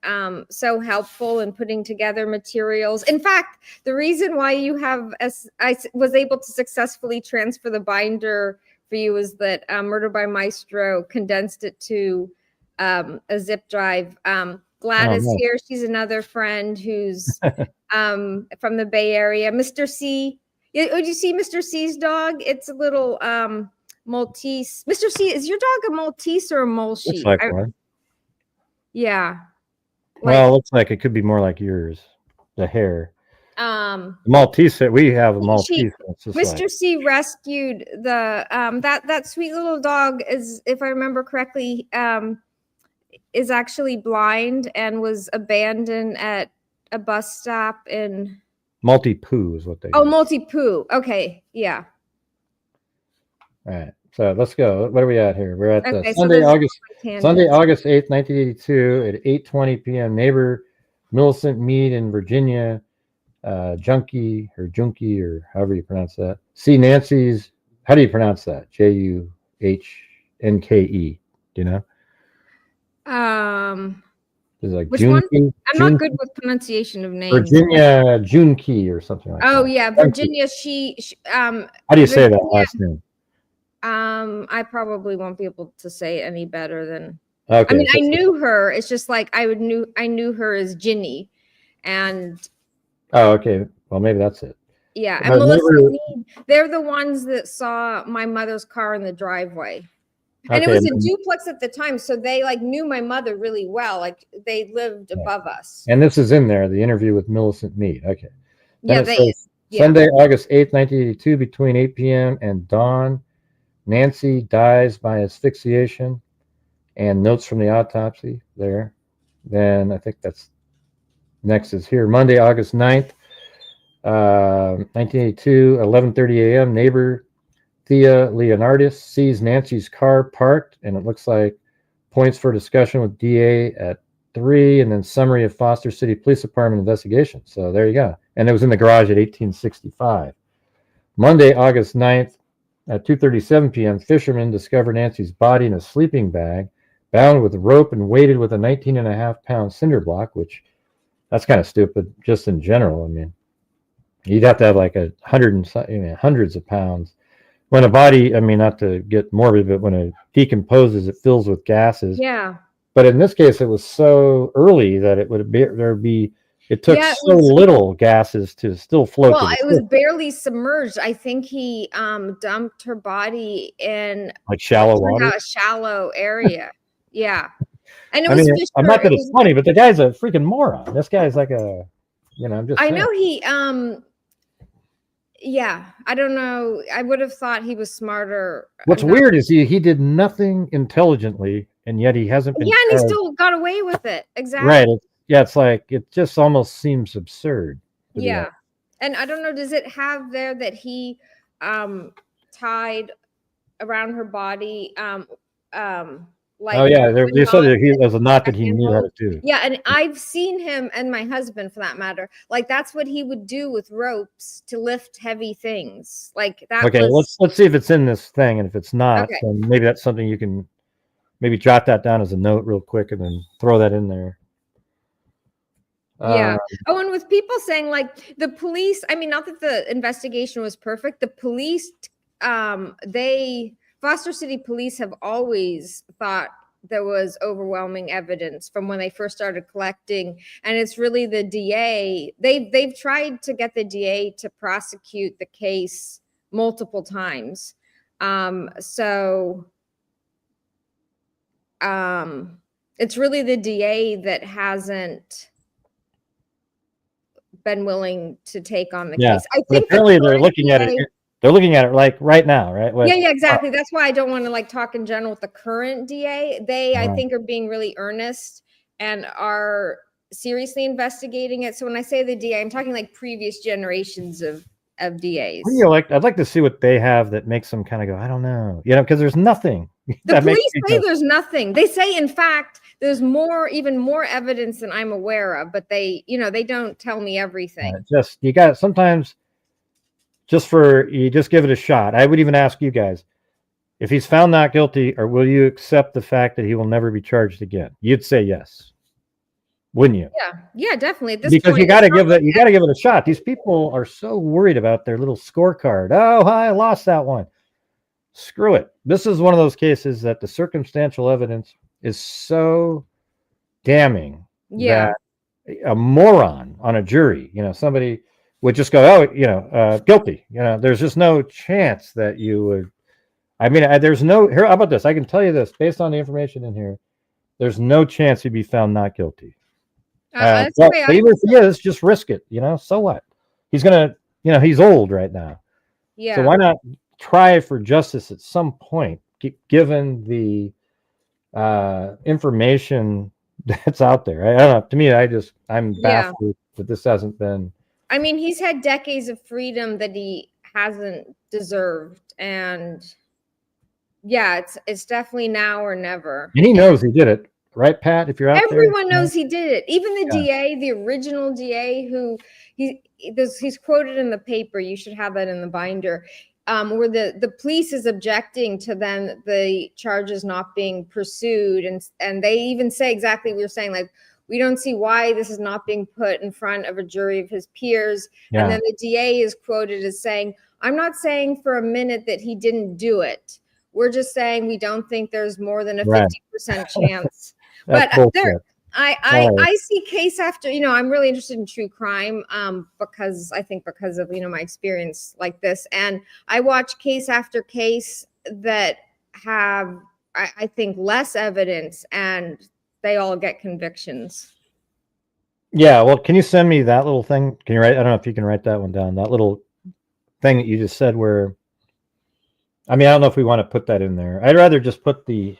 so helpful in putting together materials. In fact, the reason why I was able to successfully transfer the binder for you is that Murder by Maestro condensed it to a zip drive. Gladys here, she's another friend who's from the Bay Area. Mr. C. Did you see Mr. C's dog? It's a little Maltese. Mr. C, is your dog a Maltese or a mole sheep? Looks like one. Yeah. Well, it looks like it could be more like yours, the hair. Maltese, we have a Maltese. It's just Mr. like, C rescued the that sweet little dog is, if I remember correctly, is actually blind and was abandoned at a bus stop in multi-poo is what they Oh, do. multi-poo. Okay, yeah. All right. So let's go. What are we at here? We're at Okay, Sunday, so August tangents. 8th, 1982 at 8:20 p.m. Neighbor Millicent Mead in Virginia, Junkie or however you pronounce that. See Nancy's. How do you pronounce that? Juhnke. Do you know? Is it like Which one? Junkie? I'm not good with pronunciation of names. Virginia Junkie or something like that. Oh yeah, Virginia. How do you say that last name? I probably won't be able to say it any better than. Okay. I mean, I knew her. It's just like I knew her as Ginny, and. Oh, okay. Well, maybe that's it. Yeah, and Melissa Mead, they're the ones that saw my mother's car in the driveway. And okay, it was a duplex at the time, so they like knew my mother really well. Like they lived above us. And this is in there, the interview with Millicent Mead. Okay. Then Sunday, August 8th, 1982, between 8 p.m. and dawn, Nancy dies by asphyxiation, and notes from the autopsy there. Then I think that's next is here. Monday, August 9th, 1982, 11:30 a.m. Neighbor Thea Leonardis sees Nancy's car parked, and it looks like points for discussion with DA at 3, and then summary of Foster City Police Department investigation. So there you go. And it was in the garage at 1865. Monday, August 9th, at 2:37 p.m., fishermen discover Nancy's body in a sleeping bag, bound with rope and weighted with a 19.5-pound cinder block, which that's kind of stupid just in general. I mean, you'd have to have like hundreds of pounds. When a body, I mean, not to get morbid, but when it decomposes, it fills with gases. Yeah. But in this case, it was so early that it took little gases to still float. Well, it was barely submerged. I think he dumped her body in like shallow water, a shallow area. Yeah. And I'm not that it's funny, but the guy's a freaking moron. This guy's like a, I'm just saying. I know he, yeah, I don't know. I would have thought he was smarter. What's weird is he did nothing intelligently, and yet he hasn't been. Yeah, and he still got away with it. Exactly. Right. It's like it just almost seems absurd. Yeah, and I don't know. Does it have there that he tied around her body? Like, oh yeah, they said that he was a knot that he knew how to do. Yeah, and I've seen him, and my husband for that matter, like that's what he would do with ropes to lift heavy things. Like that. Okay, let's see if it's in this thing, and if it's not, then maybe that's something you can maybe jot that down as a note real quick, and then throw that in there. Yeah. Oh, and with people saying like the police, I mean, not that the investigation was perfect. The police, Foster City Police have always thought there was overwhelming evidence from when they first started collecting, and it's really the DA. They've tried to get the DA to prosecute the case multiple times. It's really the DA that hasn't been willing to take on the case. I think apparently they're looking at it. They're looking at it like right now, right? Yeah, exactly. That's why I don't want to like talk in general with the current DA. They, I think, are being really earnest and are seriously investigating it. So when I say the DA, I'm talking like previous generations of DAs. What do you like? I'd like to see what they have that makes them kind of go, I don't know, because there's nothing. The police say there's nothing. They say, in fact, there's even more evidence than I'm aware of, but they don't tell me everything. You got sometimes. You just give it a shot. I would even ask you guys, if he's found not guilty, or will you accept the fact that he will never be charged again? You'd say yes, wouldn't you? Yeah, definitely. At this because point, you got to give it a shot. These people are so worried about their little scorecard. Oh, I lost that one. Screw it. This is one of those cases that the circumstantial evidence is so damning that a moron on a jury, somebody would just go, guilty. There's just no chance that you would. I mean, there's no. Here, how about this? I can tell you this based on the information in here. There's no chance he'd be found not guilty. But even if he is, just risk it. So what? he's gonna, he's old right now. Yeah. So why not try for justice at some point, given the information that's out there? I don't know. To me, I'm baffled that this hasn't been. I mean, he's had decades of freedom that he hasn't deserved, and yeah, it's definitely now or never. And he knows he did it, right, Pat? If you're out there, everyone knows he did it. Even the DA, the original DA, who he's quoted in the paper. You should have that in the binder. Where the police is objecting to then the charges not being pursued, and they even say exactly what you're saying, like, we don't see why this is not being put in front of a jury of his peers. And then the DA is quoted as saying, I'm not saying for a minute that he didn't do it. We're just saying we don't think there's more than a 50% chance. But I see case after, I'm really interested in true crime because of, my experience like this. And I watch case after case that have, I think, less evidence, and they all get convictions. Yeah. Well, can you send me that little thing? Can you write? I don't know if you can write that one down. That little thing that you just said where, I don't know if we want to put that in there. I'd rather just put the,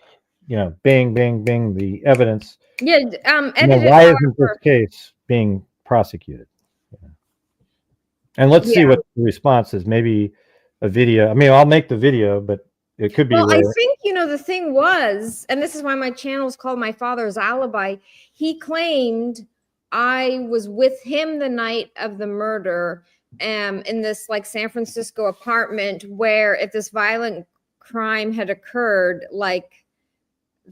bing, bing, bing, the evidence. Yeah. Why isn't this case being prosecuted? Yeah. And let's see what the response is. Maybe a video. I'll make the video, but it could be. Well, I think, the thing was, and this is why my channel is called My Father's Alibi. He claimed I was with him the night of the murder in this like San Francisco apartment, where if this violent crime had occurred, like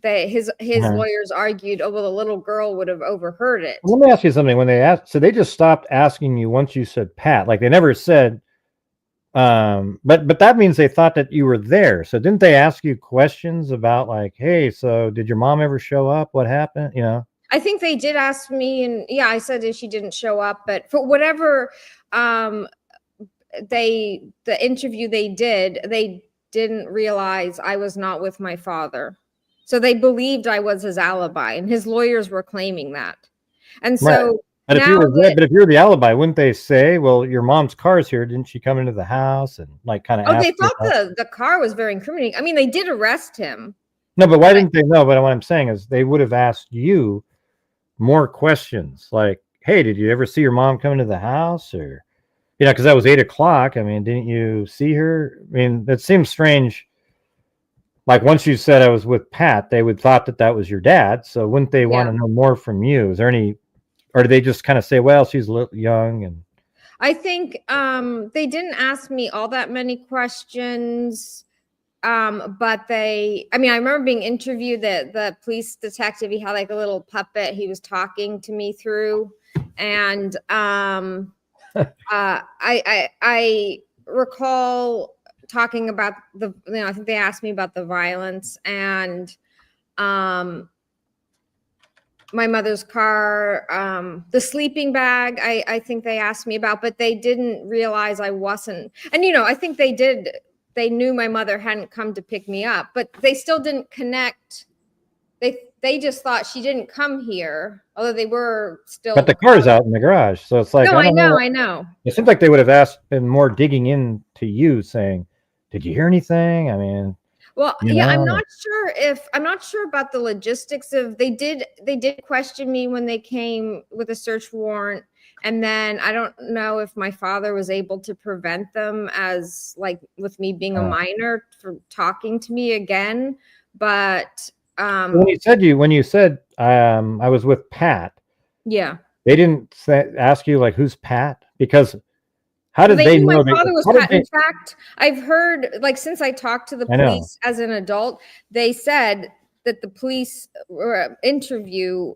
his lawyers argued, oh, well, the little girl would have overheard it. Let me ask you something. When they asked, so they just stopped asking you once you said Pat, like they never said, but that means they thought that you were there. So didn't they ask you questions about like, hey, so did your mom ever show up? What happened? I think they did ask me, and I said that she didn't show up, but for whatever, the interview they didn't realize I was not with my father. So they believed I was his alibi, and his lawyers were claiming that. And so, but if you're the alibi, wouldn't they say, well, your mom's car's here, didn't she come into the house and like kind of? Oh, they thought the car was very incriminating. They did arrest him. No, but why didn't they know? But what I'm saying is they would have asked you more questions, like, hey, did you ever see your mom come into the house? Or, because that was 8 o'clock. Didn't you see her? That seems strange. Like once you said I was with Pat, they would thought that was your dad. So wouldn't they want to know more from you? Is there any, or do they just kind of say, well, she's a little young? And I think they didn't ask me all that many questions. But I remember being interviewed, the police detective, he had like a little puppet he was talking to me through. And I recall talking about I think they asked me about the violence and my mother's car, the sleeping bag, I think they asked me about, but they didn't realize I wasn't. And, I think they knew my mother hadn't come to pick me up, but they still didn't connect. They just thought she didn't come here, although they were still. But the car's out in the garage, so it's like. No, I know. It seems like they would have been more digging into you, saying, "Did you hear anything?" Well, I'm not sure about the logistics of. They did question me when they came with a search warrant. And then I don't know if my father was able to prevent them, as like with me being a minor, from talking to me again. But when you said I was with Pat, they didn't ask you like who's Pat, because how did they know my father was Pat? In fact, I've heard, like, since I talked to the police as an adult, they said that the police interview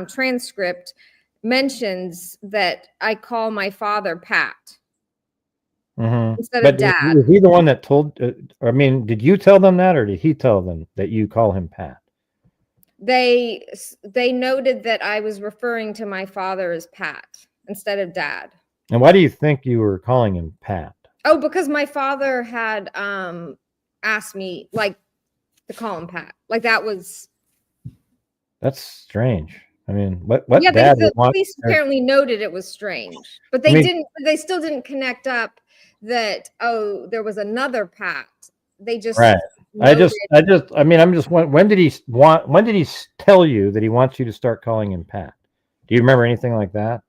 transcript mentions that I call my father Pat instead of Dad. Was he the one that told? Did you tell them that, or did he tell them that you call him Pat? They noted that I was referring to my father as Pat instead of Dad. And why do you think you were calling him Pat? Oh, because my father had asked me like to call him Pat. Like that's strange. I mean, what Yeah, dad the would want? police apparently noted it was strange, but I mean, they still didn't connect up that, oh, there was another Pat. They just right. noted. I mean, I'm just when did he tell you that he wants you to start calling him Pat? Do you remember anything like that?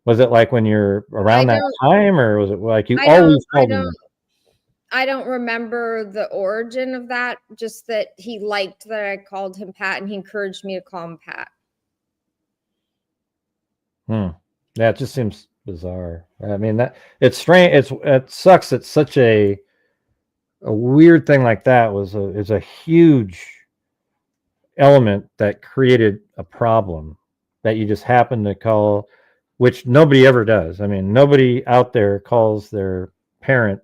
Was it like when you're I around that don't, time, or was it like you I always don't, I called him don't, I don't remember the origin of that, just that he liked that I called him Pat and he encouraged me to call him Pat. that? Yeah, it just seems bizarre. I mean, that it's strange. It sucks that such a weird thing like that is a huge element that created a problem that you just happen to call, which nobody ever does. I mean, nobody out there calls their parent,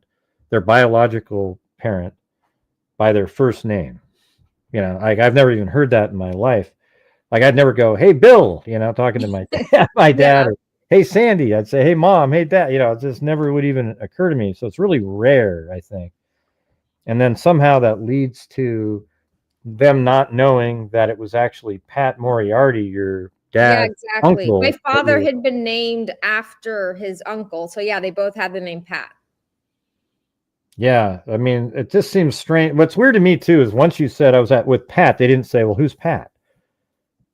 their biological parent, by their first name. You know, like I've never even heard that in my life. Like I'd never go, "Hey, Bill," you know, talking to my my dad, Yeah. or "Hey, Sandy." I'd say, "Hey, Mom," "Hey, Dad." You know, it just never would even occur to me. So it's really rare, I think. And then somehow that leads to them not knowing that it was actually Pat Moriarty, your Yeah, dad's exactly. My uncle. father had been named after his uncle. So yeah, they both had the name Pat. Yeah, I mean, it just seems strange. What's weird to me too is once you said I was with Pat, they didn't say, "Well, who's Pat?"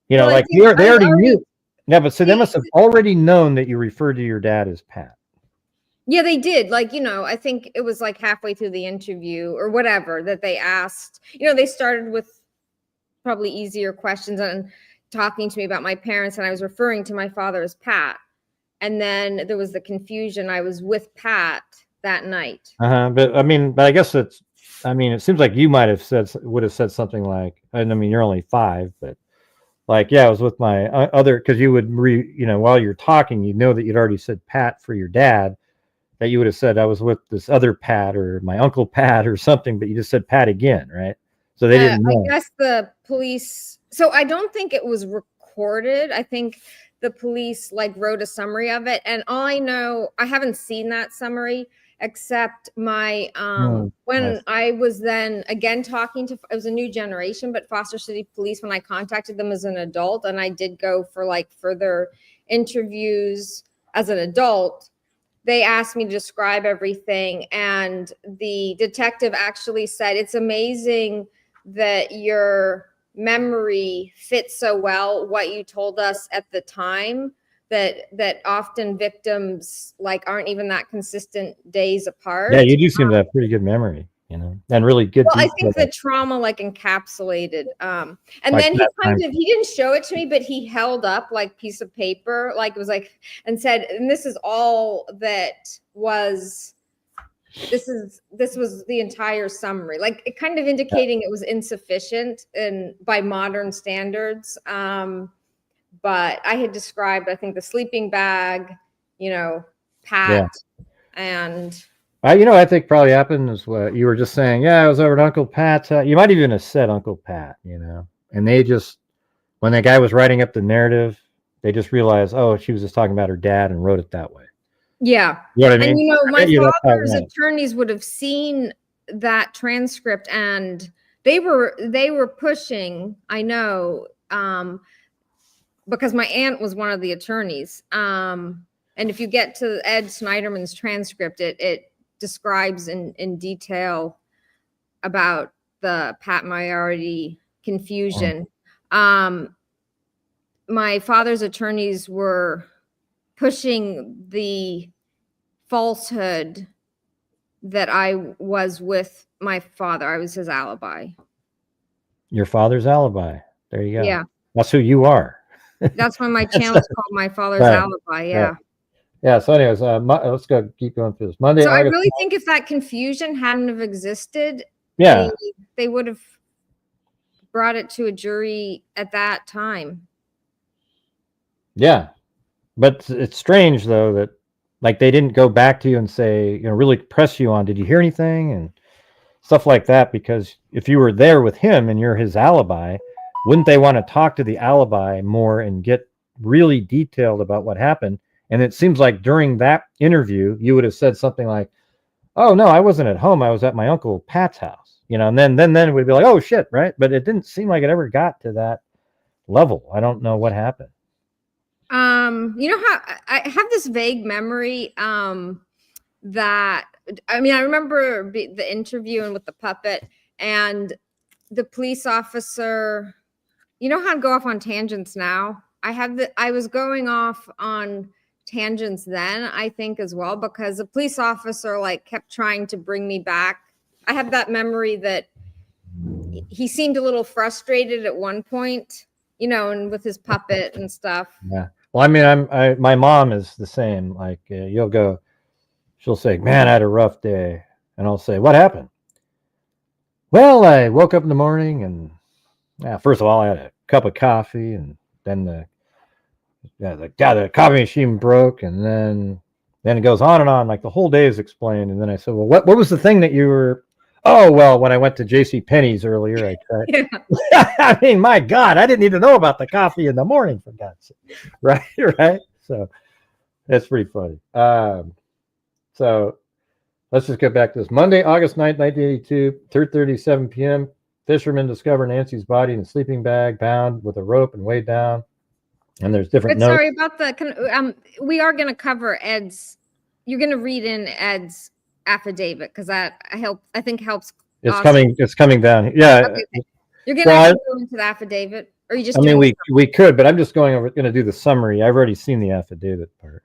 You know, Well, I like think they I already already, knew. Yeah, but so they must have already known that you referred to your dad as Pat. yeah, they did. Like, I think it was like halfway through the interview or whatever that they asked, they started with probably easier questions and talking to me about my parents. And I was referring to my father as Pat. And then there was the confusion. I was with Pat that night. But I mean, but I guess I mean, it seems like you would have said something like, I mean, you're only 5, but like, yeah, I was with my other, because you would while you're talking, you know that you'd already said Pat for your dad, that you would have said I was with this other Pat or my uncle Pat or something, but you just said Pat again, right? So they didn't know. I guess the police. So I don't think it was recorded. I think the police wrote a summary of it. And all I know, I haven't seen that summary except my when I was then again talking to, it was a new generation, but Foster City Police, when I contacted them as an adult, and I did go for further interviews as an adult, they asked me to describe everything. And the detective actually said, "It's amazing that your memory fits so well what you told us at the time, that often victims aren't even that consistent days apart." Yeah, you do seem to have pretty good memory, and really good Well, I detail. think the trauma encapsulated. And Like then that he didn't show it to me, but he held up piece of paper, it was and said, "And this is all that was, this was the entire summary," it kind of indicating it was insufficient and by modern standards. But I had described, I think, the sleeping bag, Pat, and I think probably happened is what you were just saying. Yeah, I was over at Uncle Pat's. You might even have said Uncle Pat, and they just, when that guy was writing up the narrative, they just realized, oh, she was just talking about her dad and wrote it that way. Yeah. You know what I mean? And my father's attorneys would have seen that transcript, and they were pushing, I know, because my aunt was one of the attorneys. And if you get to Ed Snyderman's transcript, it describes in detail about the Pat Moriarty confusion. My father's attorneys were pushing the falsehood that I was with my father. I was his alibi. Your father's alibi. There you go. Yeah. That's who you are. That's why my channel is called My Father's Alibi. Yeah. Yeah. So anyways, let's keep going through this. Monday, So I August really think if that confusion hadn't have existed, yeah, they would have brought it to a jury at that time. Yeah. But it's strange though that they didn't go back to you and say, really press you on, did you hear anything and stuff like that? Because if you were there with him and you're his alibi, wouldn't they want to talk to the alibi more and get really detailed about what happened? And it seems like during that interview, you would have said something like, "Oh no, I wasn't at home. I was at my Uncle Pat's house." And then it would be like, "Oh shit," right? But it didn't seem like it ever got to that level. I don't know what happened. You know how I have this vague memory that I remember the interview and with the puppet and the police officer. You know how to go off on tangents now? I was going off on tangents then, I think, as well, because the police officer like kept trying to bring me back. I have that memory that he seemed a little frustrated at one point, and with his puppet and stuff. Yeah. Well, my mom is the same. Like she'll say, "Man, I had a rough day," and I'll say, "What happened?" Well, I woke up in the morning and first of all, I had a cup of coffee, and then the coffee machine broke, and then it goes on and on. Like the whole day is explained, and then I said, "Well, what was the thing that you were?" Oh, well, when I went to J.C. Penney's earlier, I tried. Yeah. I mean, my God, I didn't need to know about the coffee in the morning, for God's sake. Right. So that's pretty funny. So let's just get back to this. Monday, August 9th, 1982, 3:37 p.m. Fishermen discover Nancy's body in a sleeping bag, bound with a rope and weighed down. And there's different notes. Sorry about we are going to cover Ed's. You're going to read in Ed's affidavit because I think helps. It's coming. It's coming down. Yeah. Okay. You're going to go into the affidavit, or you just? We could, but I'm just going to do the summary. I've already seen the affidavit part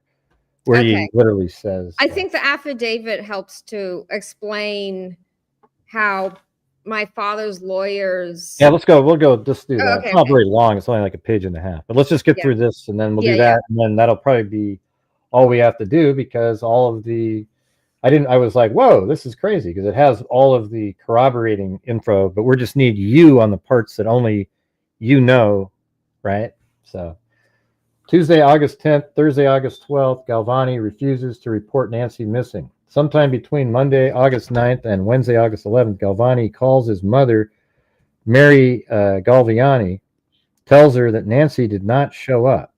where he literally says. I think the affidavit helps to explain how my father's lawyers. Yeah, let's go. We'll just do that. It's not very long. It's only like a page and a half. But let's just get through this, and then we'll do that, and then that'll probably be all we have to do because all of the. I was like, whoa, this is crazy because it has all of the corroborating info, but we just need you on the parts that only you know, right? So Tuesday, August 10th, Thursday, August 12th, Galvani refuses to report Nancy missing. Sometime between Monday, August 9th and Wednesday, August 11th, Galvani calls his mother, Mary Galvani, tells her that Nancy did not show up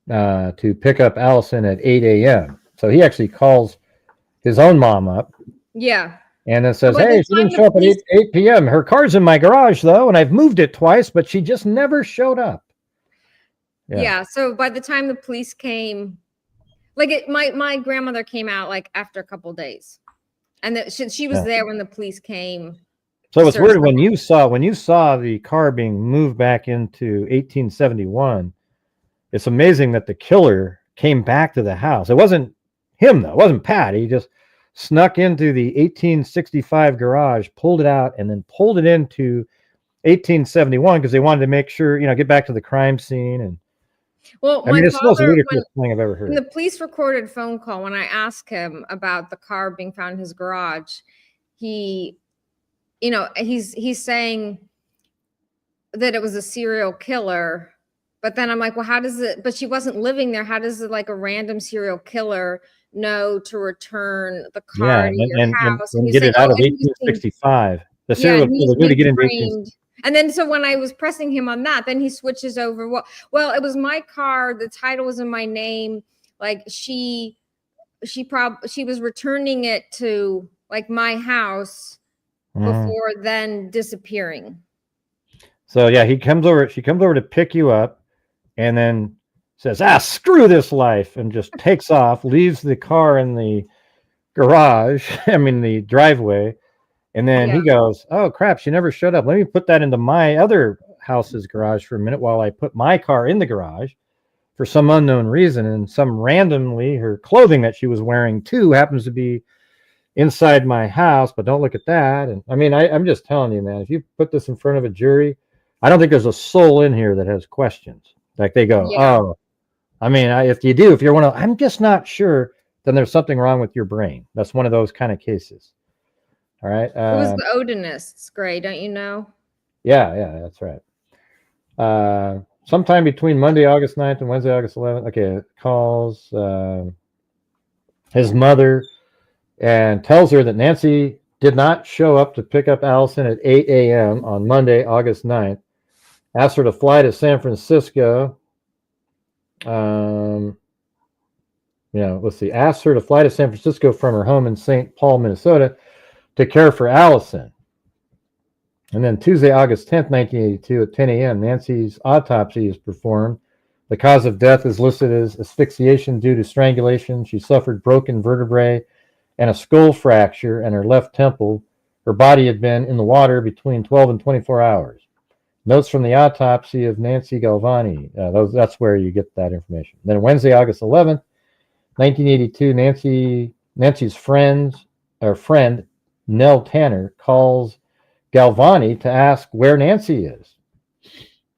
to pick up Alison at 8 a.m. So he actually calls his own mom up. Yeah. And then says, hey, she didn't show up at 8 p.m. Her car's in my garage, though, and I've moved it twice, but she just never showed up. Yeah. So by the time the police came, my grandmother came out like after a couple of days, and she was there when the police came. So it's weird when you saw the car being moved back into 1871. It's amazing that the killer came back to the house. It wasn't him though. It wasn't Pat. He just snuck into the 1865 garage, pulled it out, and then pulled it into 1871 because they wanted to make sure, get back to the crime scene. And well, it's the most ludicrous thing I've ever heard. When the police recorded phone call, when I asked him about the car being found in his garage, he's saying that it was a serial killer. But then I'm like, well, how does it? But she wasn't living there. How does it, like a random serial killer, know to return the car to your house and get it out of 1865? The serial killer knew to get into 1865. And then, so when I was pressing him on that, then he switches over. Well, it was my car. The title was in my name. Like she was returning it to like my house before then disappearing. So yeah, she comes over to pick you up, and then says, screw this life, and just takes off, leaves the car in the garage, the driveway. And then he goes, oh, crap, she never showed up. Let me put that into my other house's garage for a minute while I put my car in the garage for some unknown reason. And randomly, her clothing that she was wearing, too, happens to be inside my house. But don't look at that. And I'm just telling you, man, if you put this in front of a jury, I don't think there's a soul in here that has questions. Like they go, if you're one of, I'm just not sure, then there's something wrong with your brain. That's one of those kind of cases. All right. It was the Odinists, Gray, don't you know? Yeah, that's right. Sometime between Monday, August 9th and Wednesday, August 11th. Okay, calls his mother and tells her that Nancy did not show up to pick up Alison at 8 a.m. on Monday, August 9th. Asked her to fly to San Francisco. Let's see. Asked her to fly to San Francisco from her home in St. Paul, Minnesota, to care for Alison. And then Tuesday, August 10th, 1982 at 10 a.m., Nancy's autopsy is performed. The cause of death is listed as asphyxiation due to strangulation. She suffered broken vertebrae and a skull fracture in her left temple. Her body had been in the water between 12 and 24 hours. Notes from the autopsy of Nancy Galvani. That's where you get that information. Then Wednesday, August 11th, 1982, Nancy's friend, Nell Tanner, calls Galvani to ask where Nancy is.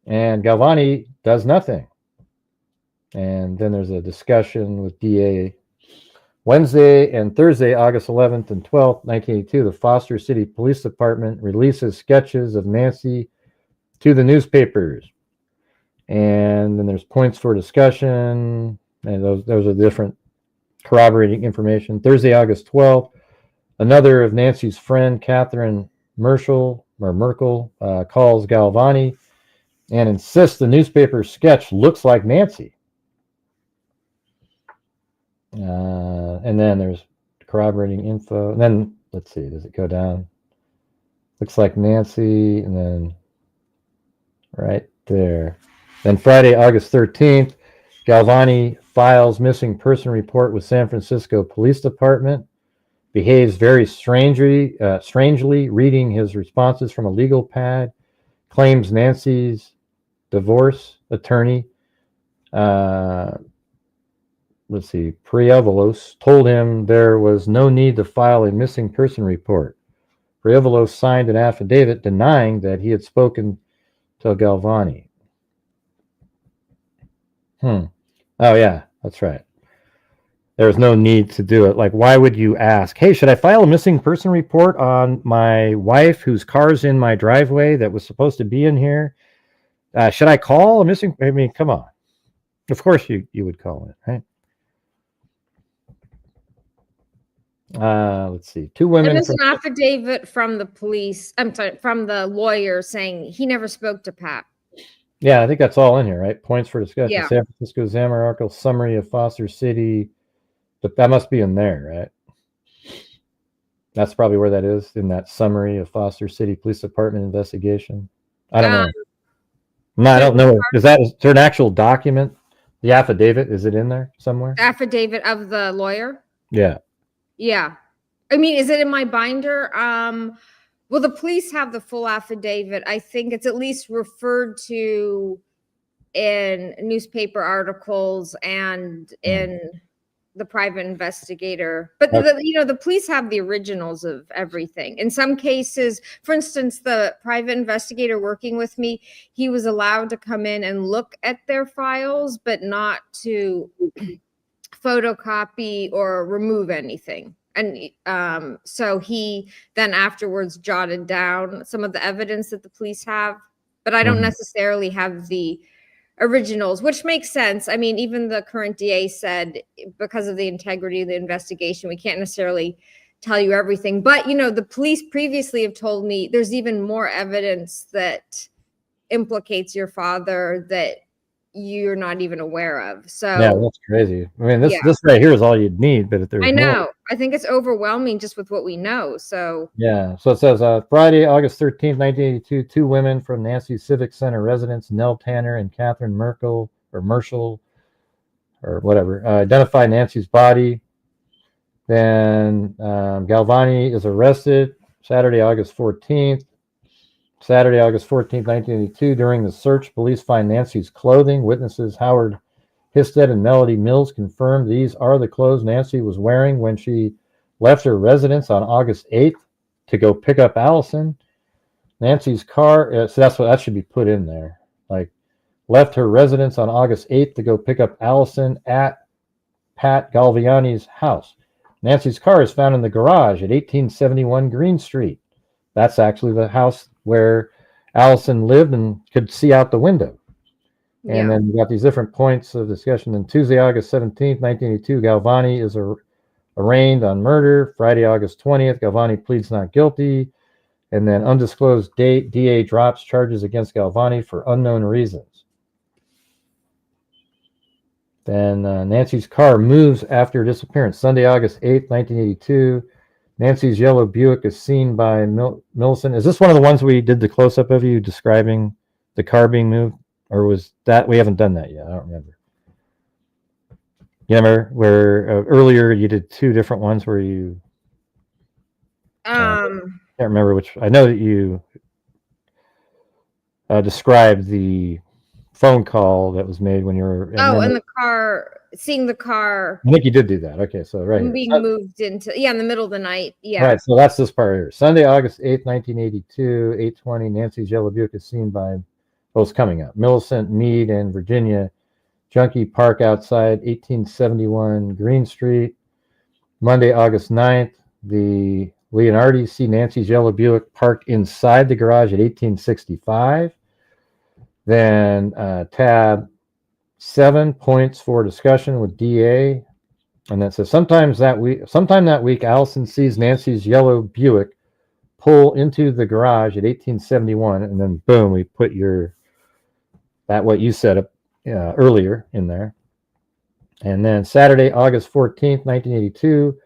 And Galvani does nothing. And then there's a discussion with DA. Wednesday and Thursday, August 11th and 12th, 1982, the Foster City Police Department releases sketches of Nancy to the newspapers. And then there's points for discussion. And those are different corroborating information. Thursday, August 12th, another of Nancy's friend, Catherine Merkel, calls Galvani and insists the newspaper sketch looks like Nancy. And then there's corroborating info. And then, let's see, does it go down? Looks like Nancy, and then right there. Then Friday, August 13th, Galvani files missing person report with San Francisco Police Department. Behaves very strangely, reading his responses from a legal pad. Claims Nancy's divorce attorney, Preovalos, told him there was no need to file a missing person report. Preovalos signed an affidavit denying that he had spoken to Galvani. Oh, yeah, that's right. There was no need to do it. Like, why would you ask, hey, should I file a missing person report on my wife whose car's in my driveway that was supposed to be in here? Should I call a missing? I mean, come on. Of course you would call it, right? Let's see. Two women. There's an affidavit from the police. I'm sorry, from the lawyer saying he never spoke to Pat. Yeah, I think that's all in here, right? Points for discussion. Yeah. San Francisco Examiner summary of Foster City. But that must be in there, right? That's probably where that is, in that summary of Foster City Police Department investigation. I don't know. No, I don't know. Is there an actual document? The affidavit, is it in there somewhere? Affidavit of the lawyer? Yeah. Yeah. I mean, is it in my binder? Well, the police have the full affidavit. I think it's at least referred to in newspaper articles and in the private investigator. But the police have the originals of everything. In some cases, for instance, the private investigator working with me, he was allowed to come in and look at their files, but not to photocopy or remove anything. And so he then afterwards jotted down some of the evidence that the police have, but I don't necessarily have the originals, which makes sense. I mean, even the current DA said because of the integrity of the investigation, we can't necessarily tell you everything. But, the police previously have told me there's even more evidence that implicates your father that you're not even aware of. So yeah, that's crazy. I mean, this right here is all you'd need, but if there's I know. more. I think it's overwhelming just with what we know. So yeah. So it says Friday, August 13th, 1982, two women from Nancy's Civic Center residence, Nell Tanner and Catherine Merkel or whatever, identified Nancy's body. Then Galvani is arrested Saturday, August 14th. Saturday, August 14th, 1982. During the search, police find Nancy's clothing. Witnesses Howard Histed and Melody Mills confirmed these are the clothes Nancy was wearing when she left her residence on August 8th to go pick up Alison. Nancy's car, so that should be put in there. Like, left her residence on August 8th to go pick up Alison at Pat Galvani's house. Nancy's car is found in the garage at 1871 Green Street. That's actually the house where Alison lived and could see out the window. And then we got these different points of discussion. And Tuesday, August 17th, 1982, Galvani is arraigned on murder. Friday, August 20th, Galvani pleads not guilty. And then undisclosed date, DA drops charges against Galvani for unknown reasons. Then Nancy's car moves after disappearance. Sunday, August 8th, 1982. Nancy's yellow Buick is seen by Millicent. Is this one of the ones we did the close-up of you describing the car being moved? Or was that, we haven't done that yet? I don't remember. You remember where earlier you did two different ones where you... can't remember which. I know that you described the phone call that was made when you were... in the car, seeing the car... I think you did do that. Okay, so right being moved into, in the middle of the night. Yeah. Right, so that's this part here. Sunday, August 8th, 1982, 8:20, Nancy's yellow Buick is seen by... Well, it's coming up. Millicent, Meade, and Virginia Junkie park outside 1871 Green Street. Monday, August 9th, the Leonardi see Nancy's yellow Buick parked inside the garage at 1865. Then tab 7, points for discussion with DA. And that says sometime that week, Alison sees Nancy's yellow Buick pull into the garage at 1871. And then boom, we put what you said up earlier in there. And then Saturday, August 14th, 1982,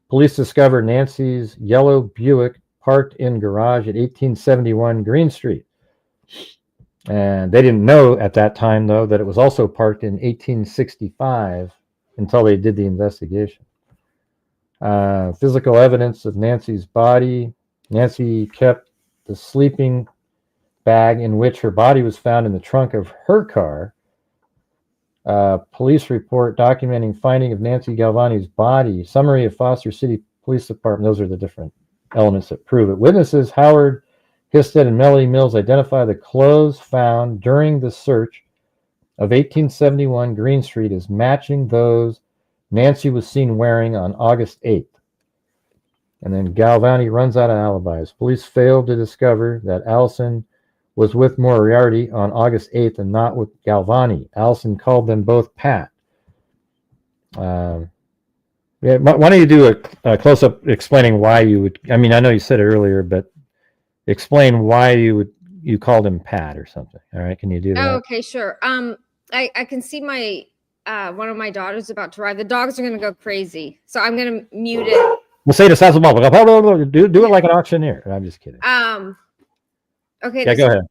police discovered Nancy's yellow Buick parked in garage at 1871 Green Street. And they didn't know at that time, though, that it was also parked in 1865 until they did the investigation. Physical evidence of Nancy's body. Nancy kept the sleeping bag in which her body was found in the trunk of her car. Police report documenting finding of Nancy Galvani's body. Summary of Foster City Police Department. Those are the different elements that prove it. Witnesses Howard Histed and Melody Mills identify the clothes found during the search of 1871 Green Street as matching those Nancy was seen wearing on August 8th. And then Galvani runs out of alibis. Police failed to discover that Alison was with Moriarty on August 8th and not with Galvani. Alison called them both Pat. Why don't you do a close-up explaining why you would... I mean, I know you said it earlier, but explain why you called him Pat or something. All right, can you do that? Oh, okay, sure. I can see my one of my daughters about to arrive. The dogs are going to go crazy, so I'm going to mute it. We'll say this as a bubble. Do it like an auctioneer. I'm just kidding. Okay. Yeah, go ahead.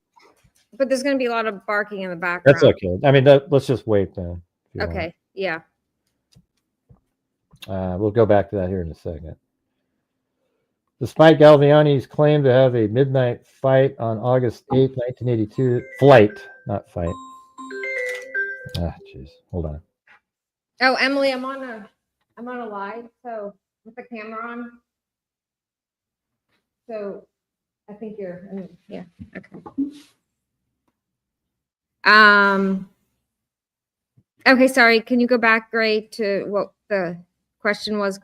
But there's going to be a lot of barking in the background. That's okay. I mean, let's just wait then. Okay. Yeah. We'll go back to that here in a second. Despite Galvani's claim to have a midnight fight on August 8th, 1982, flight, not fight. Jeez, hold on. Oh, Emily, I'm on a live, so with the camera on. So I think yeah, okay. Okay, sorry. Can you go back, Gray, to what the question was?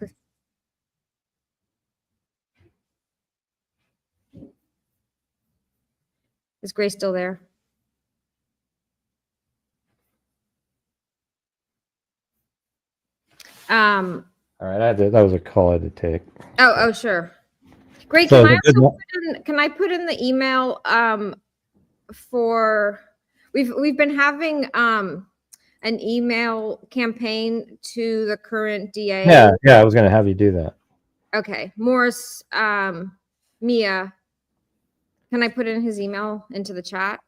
Is Gray still there? All right, that was a call I had to take. Oh, sure. Great. So Can I put in the email for we've been having an email campaign to the current DA. Yeah, I was going to have you do that. Okay, Morris, Mia. Can I put in his email into the chat?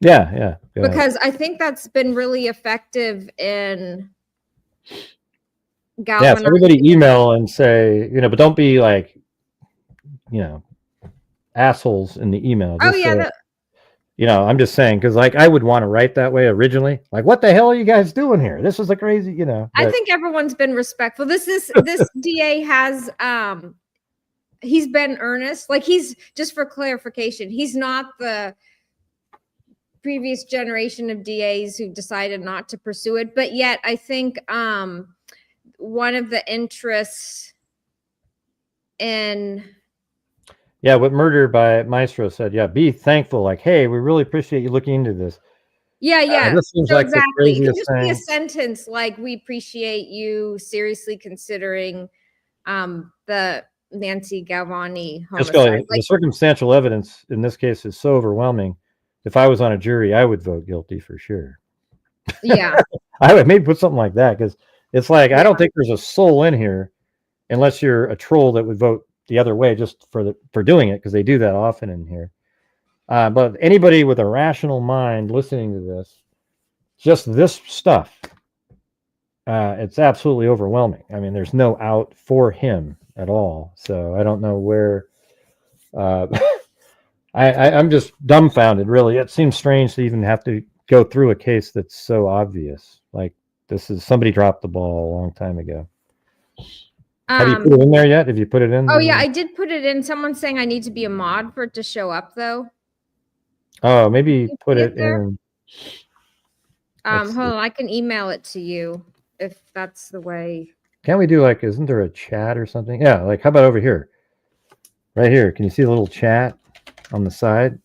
Yeah. Because I think that's been really effective in galvanizing. Yeah, so everybody email and say, but don't be like, assholes in the email. Just yeah. I'm just saying, because like I would want to write that way originally. Like, what the hell are you guys doing here? This is a crazy, But... I think everyone's been respectful. This DA has he's been earnest. Like, he's, just for clarification, he's not the previous generation of DAs who decided not to pursue it. But yet I think one of the interests in... Yeah, what Murder by Maestro said, be thankful. Like, hey, we really appreciate you looking into this. Yeah. This seems like exactly. the It can just thing. be a sentence like, we appreciate you seriously considering the Nancy Galvani homicide. The circumstantial evidence in this case is so overwhelming. If I was on a jury, I would vote guilty for sure. Yeah. I would maybe put something like that, because it's like, I don't think there's a soul in here unless you're a troll that would vote the other way just for doing it, because they do that often in here. But anybody with a rational mind listening to this, just this stuff, it's absolutely overwhelming. I mean, there's no out for him at all. So I don't know where. I'm just dumbfounded, really. It seems strange to even have to go through a case that's so obvious. Like, this is somebody dropped the ball a long time ago. Have you put it in there yet? Have you put it in? Oh, yeah, I did put it in. Someone's saying I need to be a mod for it to show up, though. Oh, maybe put it in. Hold on, I can email it to you if that's the way. Can't we do, like, isn't there a chat or something? Yeah, like, how about over here? Right here. Can you see the little chat on the side?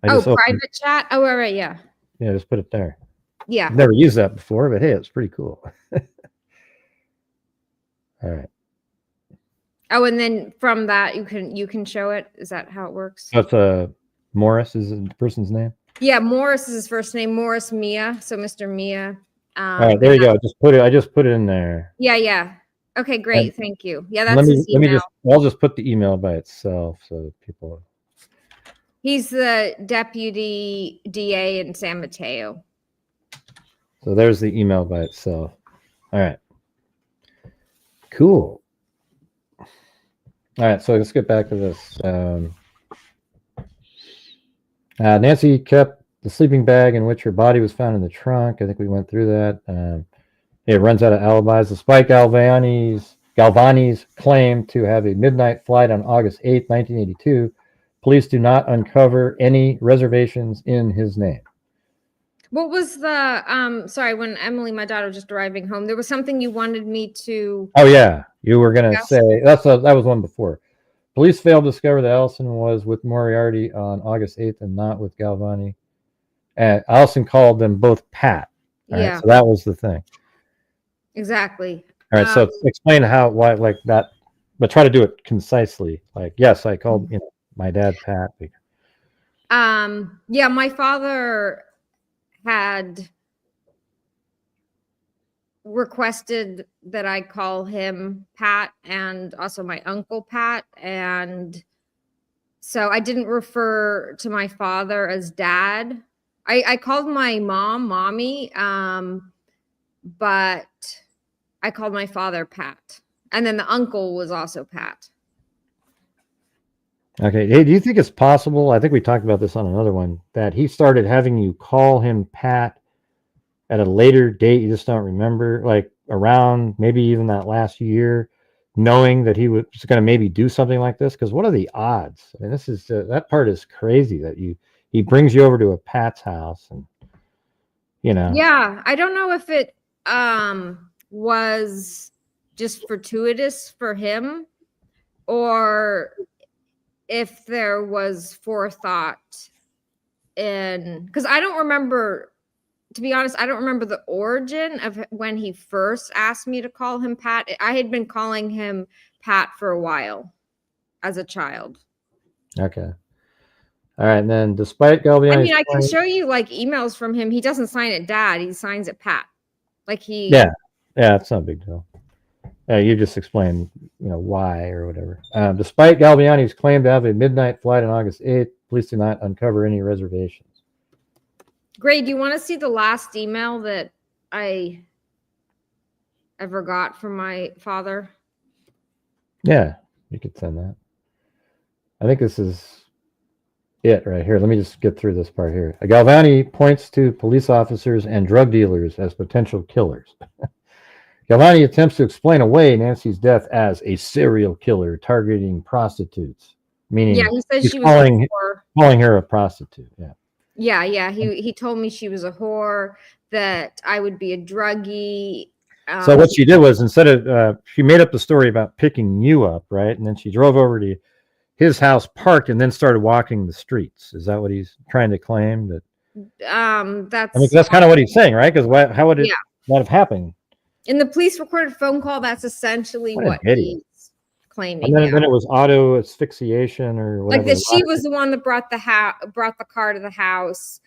Private chat? Oh, right, yeah. Yeah, just put it there. Yeah. I've never used that before, but hey, it's pretty cool. All right. Oh, and then from that you can show it. Is that how it works? That's Morris is the person's name. Yeah, Morris is his first name. Morris Mia. So Mr. Mia. All right, there you go. I just put it in there. Yeah. Okay, great. Thank you. Yeah, that's his email. I'll just put the email by itself so that people. He's the deputy DA in San Mateo. So there's the email by itself. All right. Cool. All right, so let's get back to this. Nancy kept the sleeping bag in which her body was found in the trunk. I think we went through that. It runs out of alibis. Despite Galvani's claim to have a midnight flight on August 8, 1982, police do not uncover any reservations in his name. What was the sorry, when Emily, my daughter, was just arriving home, there was something you wanted me to. Oh yeah, you were gonna say that was one before. Police failed to discover that Alison was with Moriarty on August 8th and not with Galvani. And Alison called them both Pat. Yeah. Right? So that was the thing. Exactly. All right. So explain why like that, but try to do it concisely. Like, yes, I called my dad Pat. Yeah, my father had requested that I call him Pat and also my uncle Pat. And so I didn't refer to my father as dad. I called my mom Mommy, but I called my father Pat. And then the uncle was also Pat. Okay. Hey, do you think it's possible? I think we talked about this on another one, that he started having you call him Pat at a later date, you just don't remember, like around maybe even that last year, knowing that he was going to maybe do something like this? Because what are the odds? I mean, this is that part is crazy that he brings you over to a Pat's house and Yeah, I don't know if it was just fortuitous for him or if there was forethought in, because I don't remember. To be honest, I don't remember the origin of when he first asked me to call him Pat. I had been calling him Pat for a while as a child. Okay. All right. And then despite Galvani, I mean, I can show you like emails from him. He doesn't sign it Dad. He signs it Pat. Like he. Yeah. Yeah. It's not a big deal. You just explained, why or whatever. Despite Galvani's claim to have a midnight flight on August 8th, police did not uncover any reservations. Great. Do you want to see the last email that I ever got from my father? Yeah, you could send that. I think this is it right here. Let me just get through this part here. Galvani points to police officers and drug dealers as potential killers. Galvani attempts to explain away Nancy's death as a serial killer targeting prostitutes, meaning he says he's she was calling her a prostitute. Yeah. Yeah. He told me she was a whore, that I would be a druggie. So what she did was, instead of she made up the story about picking you up, right? And then she drove over to his house, parked, and then started walking the streets. Is that what he's trying to claim? That's kind of what he's saying, right? Because how would it not have happened? In the police recorded phone call, that's essentially what he's claiming. And then it was auto asphyxiation or whatever. Like that she was the one that brought the car to the house,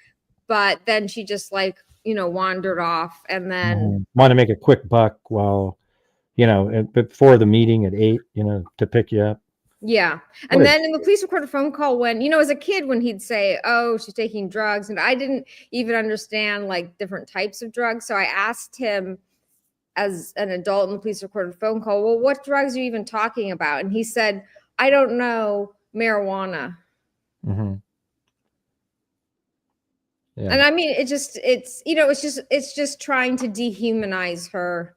but then she just wandered off and then wanted to make a quick buck while before the meeting at 8, to pick you up. Yeah. And then in the police recorded phone call when, as a kid, when he'd say, oh, she's taking drugs. And I didn't even understand like different types of drugs. So I asked him as an adult in the police recorded phone call, well, what drugs are you even talking about? And he said, I don't know, marijuana. Mm-hmm. Yeah. And I mean, it's just trying to dehumanize her.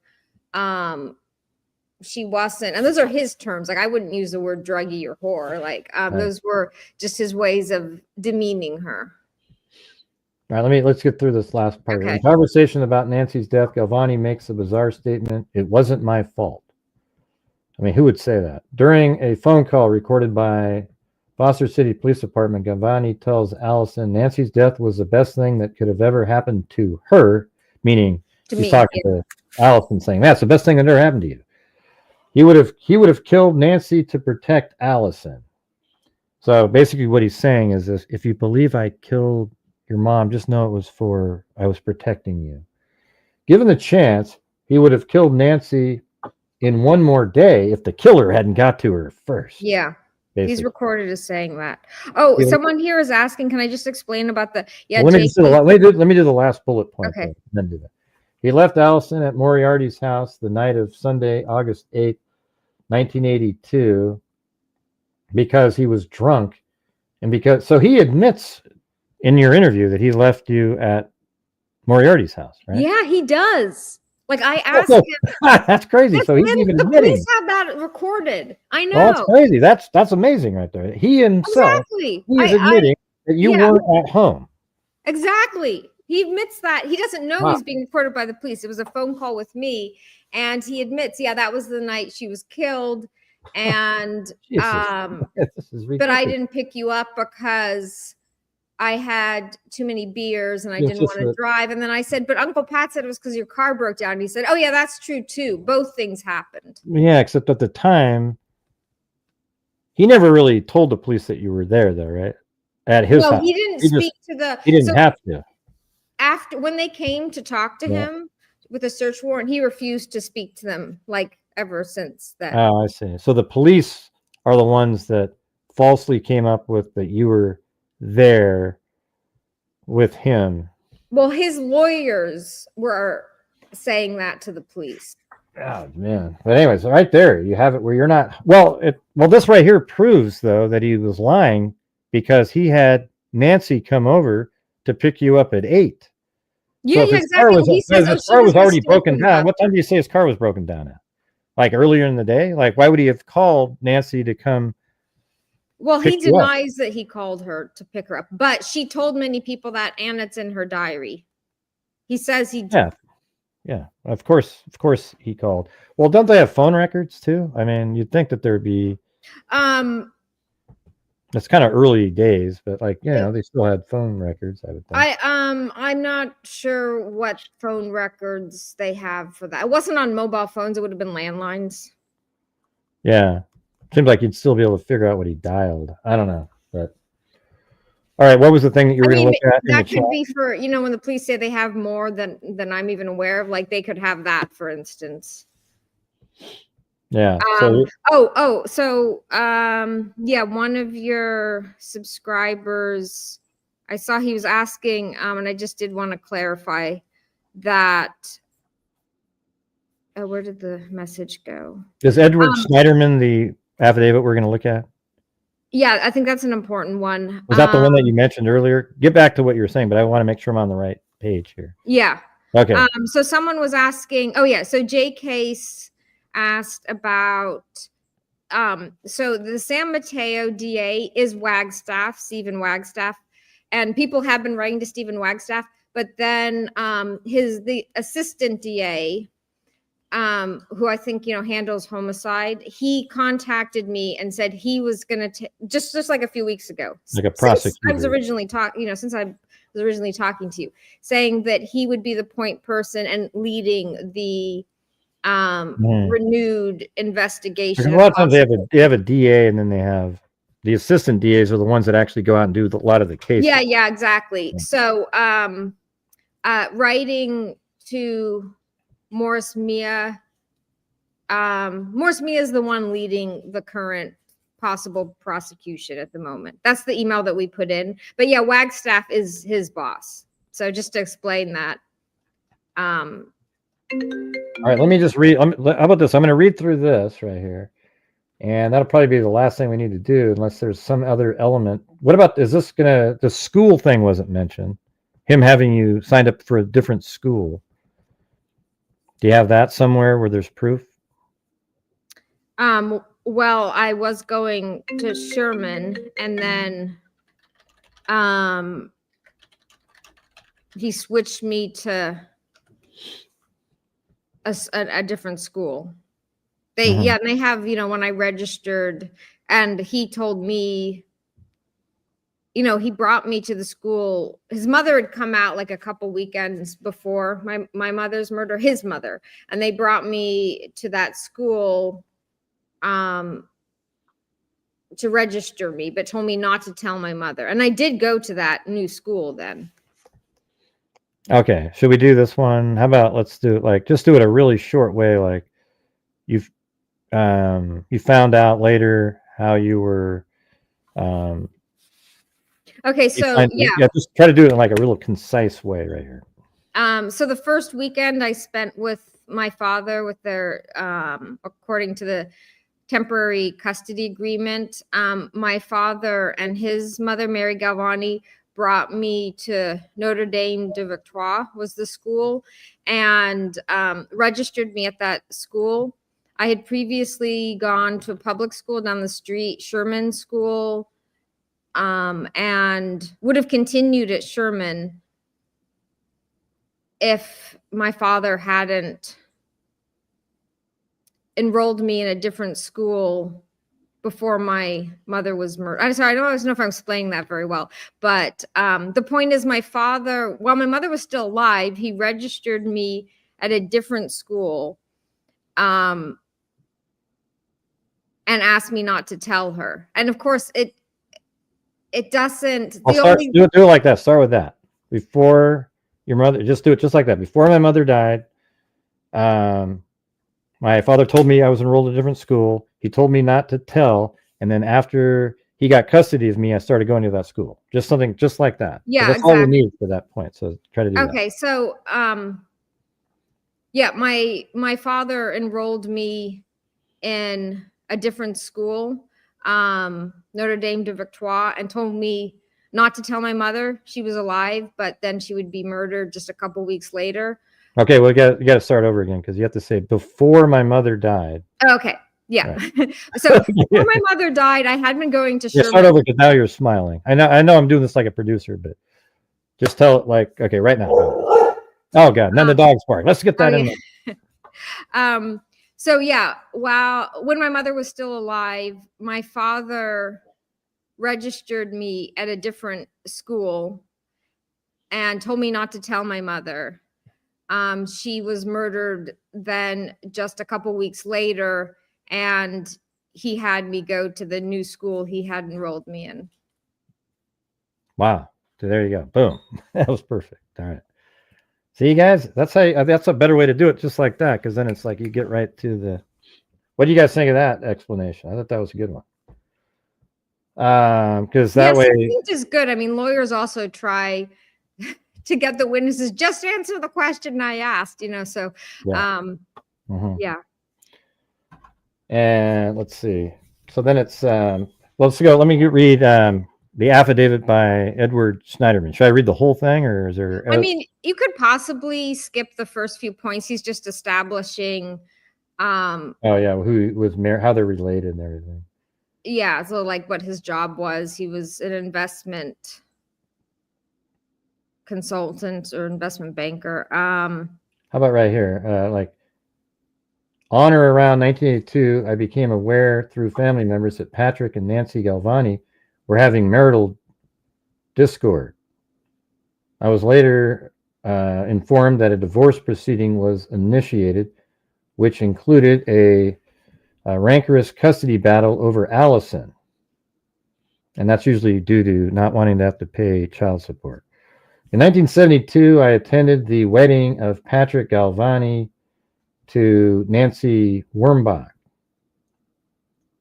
She wasn't, and those are his terms. Like I wouldn't use the word druggie or whore. Like Right. Those were just his ways of demeaning her. All right, let's get through this last part. Okay. In conversation about Nancy's death, Galvani makes a bizarre statement. It wasn't my fault. I mean, who would say that? During a phone call recorded by Foster City Police Department, Galvani tells Alison Nancy's death was the best thing that could have ever happened to her, meaning she's talking to Alison, saying that's the best thing that ever happened to you. He would have killed Nancy to protect Alison. So basically what he's saying is this: if you believe I killed your mom, just know I was protecting you. Given the chance, he would have killed Nancy in one more day if the killer hadn't got to her first. Yeah. Basically. He's recorded as saying that. Oh, yeah. Someone here is asking, can I just explain about the let me do the last bullet point. Okay. Then do that. He left Alison at Moriarty's house the night of Sunday, August 8th, 1982, because he was drunk. And so he admits in your interview that he left you at Moriarty's house, right? Yeah, he does. Like I asked him. That's crazy. So he's even admitting. Police have that recorded. I know. Well, that's crazy. That's amazing right there. He himself, he's admitting that you weren't at home. Exactly. He admits that. He doesn't know he's being recorded by the police. It was a phone call with me, and he admits, that was the night she was killed. And but I didn't pick you up because I had too many beers and I didn't want to drive. And then I said, but Uncle Pat said it was because your car broke down. And he said, oh yeah, that's true too. Both things happened. Yeah, except at the time, he never really told the police that you were there, though, right? At his house. He didn't speak to the. He didn't have to. After when they came to talk to him with a search warrant, he refused to speak to them. Like ever since then. Oh, I see. So the police are the ones that falsely came up with that you were there with him. Well, his lawyers were saying that to the police. Oh man. But anyways, right there you have it where you're not this right here proves though that he was lying, because he had Nancy come over to pick you up at 8. Yeah, so exactly. His car was already broken down. What time do you say his car was broken down at? Like earlier in the day? Like why would he have called Nancy to come? Well, he denies that he called her to pick her up, but she told many people that, and it's in her diary. He says he did. Yeah. Of course he called. Well, don't they have phone records too? I mean, you'd think that there'd be. It's kind of early days, but they still had phone records, I would think. I'm not sure what phone records they have for that. It wasn't on mobile phones. It would have been landlines. Yeah. Seems like you'd still be able to figure out what he dialed. I don't know, but all right. What was the thing that you were going to look at? That could be for, when the police say they have more than I'm even aware of, like they could have that, for instance. Yeah. One of your subscribers, I saw he was asking, and I just did want to clarify that. Where did the message go? Is Edward Schneiderman the affidavit we're going to look at? Yeah, I think that's an important one. Was that the one that you mentioned earlier? Get back to what you were saying, but I want to make sure I'm on the right page here. Yeah. Okay. So someone was asking, so Jay Case asked about, so the San Mateo DA is Wagstaff, Stephen Wagstaff, and people have been writing to Stephen Wagstaff, but then the assistant DA, who I think, handles homicide, he contacted me and said he was going to just like a few weeks ago. Like a prosecutor. I was originally since I was originally talking to you, saying that he would be the point person and leading the renewed investigation. Because a lot of times they have a DA, and then they have the assistant DAs are the ones that actually go out and do a lot of the cases. Yeah, exactly. Yeah. So writing to Morris Mia, Morse Me is the one leading the current possible prosecution at the moment. That's the email that we put in. But yeah, Wagstaff is his boss. So just to explain that. All right, let me just read. How about this? I'm going to read through this right here. And that'll probably be the last thing we need to do unless there's some other element. What about, is this going to, the school thing wasn't mentioned. Him having you signed up for a different school. Do you have that somewhere where there's proof? Well, I was going to Sherman, and then he switched me to a different school. Yeah, and they have, when I registered, and he told me, he brought me to the school. His mother had come out like a couple weekends before my mother's murder, his mother, and they brought me to that school to register me, but told me not to tell my mother. And I did go to that new school then. Okay, should we do this one? How about let's do it just do it a really short way, like you found out later how you were okay, so yeah, just try to do it in like a real concise way right here. So the first weekend I spent with my father with their according to the temporary custody agreement, my father and his mother, Mary Galvani, brought me to Notre-Dame-de-Victoire was the school, and registered me at that school. I had previously gone to a public school down the street, Sherman School, and would have continued at Sherman if my father hadn't enrolled me in a different school before my mother was murdered. I'm sorry, I don't always know if I'm explaining that very well, but the point is my father, while my mother was still alive, he registered me at a different school and asked me not to tell her. And of course, it doesn't. Do it like that. Start with that. Before your mother, just do it just like that. Before my mother died, my father told me I was enrolled in a different school. He told me not to tell. And then after he got custody of me, I started going to that school. Just something just like that. Yeah, that's exactly. all we need for that point. So try to do that. Okay, so yeah, my father enrolled me in a different school, Notre-Dame-de-Victoire, and told me not to tell my mother she was alive, but then she would be murdered just a couple weeks later. Okay, well, you got to start over again because you have to say before my mother died. Okay, yeah. Right. So before my mother died, I had been going to Sherman. Start over because now you're smiling. I know I'm doing this like a producer, but just tell it like, okay, right now. Oh God, then the dog's bark. Let's get that in there. So yeah, when my mother was still alive, my father registered me at a different school and told me not to tell my mother. She was murdered then just a couple weeks later, and he had me go to the new school he had enrolled me in. Wow. So there you go. Boom. That was perfect. All right. See, you guys, that's a better way to do it, just like that, because then it's like you get right to the. What do you guys think of that explanation? I thought that was a good one. Because that way, it is good. I mean, lawyers also try to get the witnesses just answer the question I asked. So yeah. Yeah. And let's see. So then it's let's go. Let me read the affidavit by Edward Schneiderman. Should I read the whole thing, or is there? I mean, you could possibly skip the first few points. He's just establishing. Oh yeah, who was married, how they're related, and everything. Yeah, so like what his job was. He was an investment consultant or investment banker. How about right here? Like on or around 1982, I became aware through family members that Patrick and Nancy Galvani were having marital discord. I was later informed that a divorce proceeding was initiated, which included a rancorous custody battle over Alison. And that's usually due to not wanting to have to pay child support. In 1972, I attended the wedding of Patrick Galvani to Nancy Wormbach.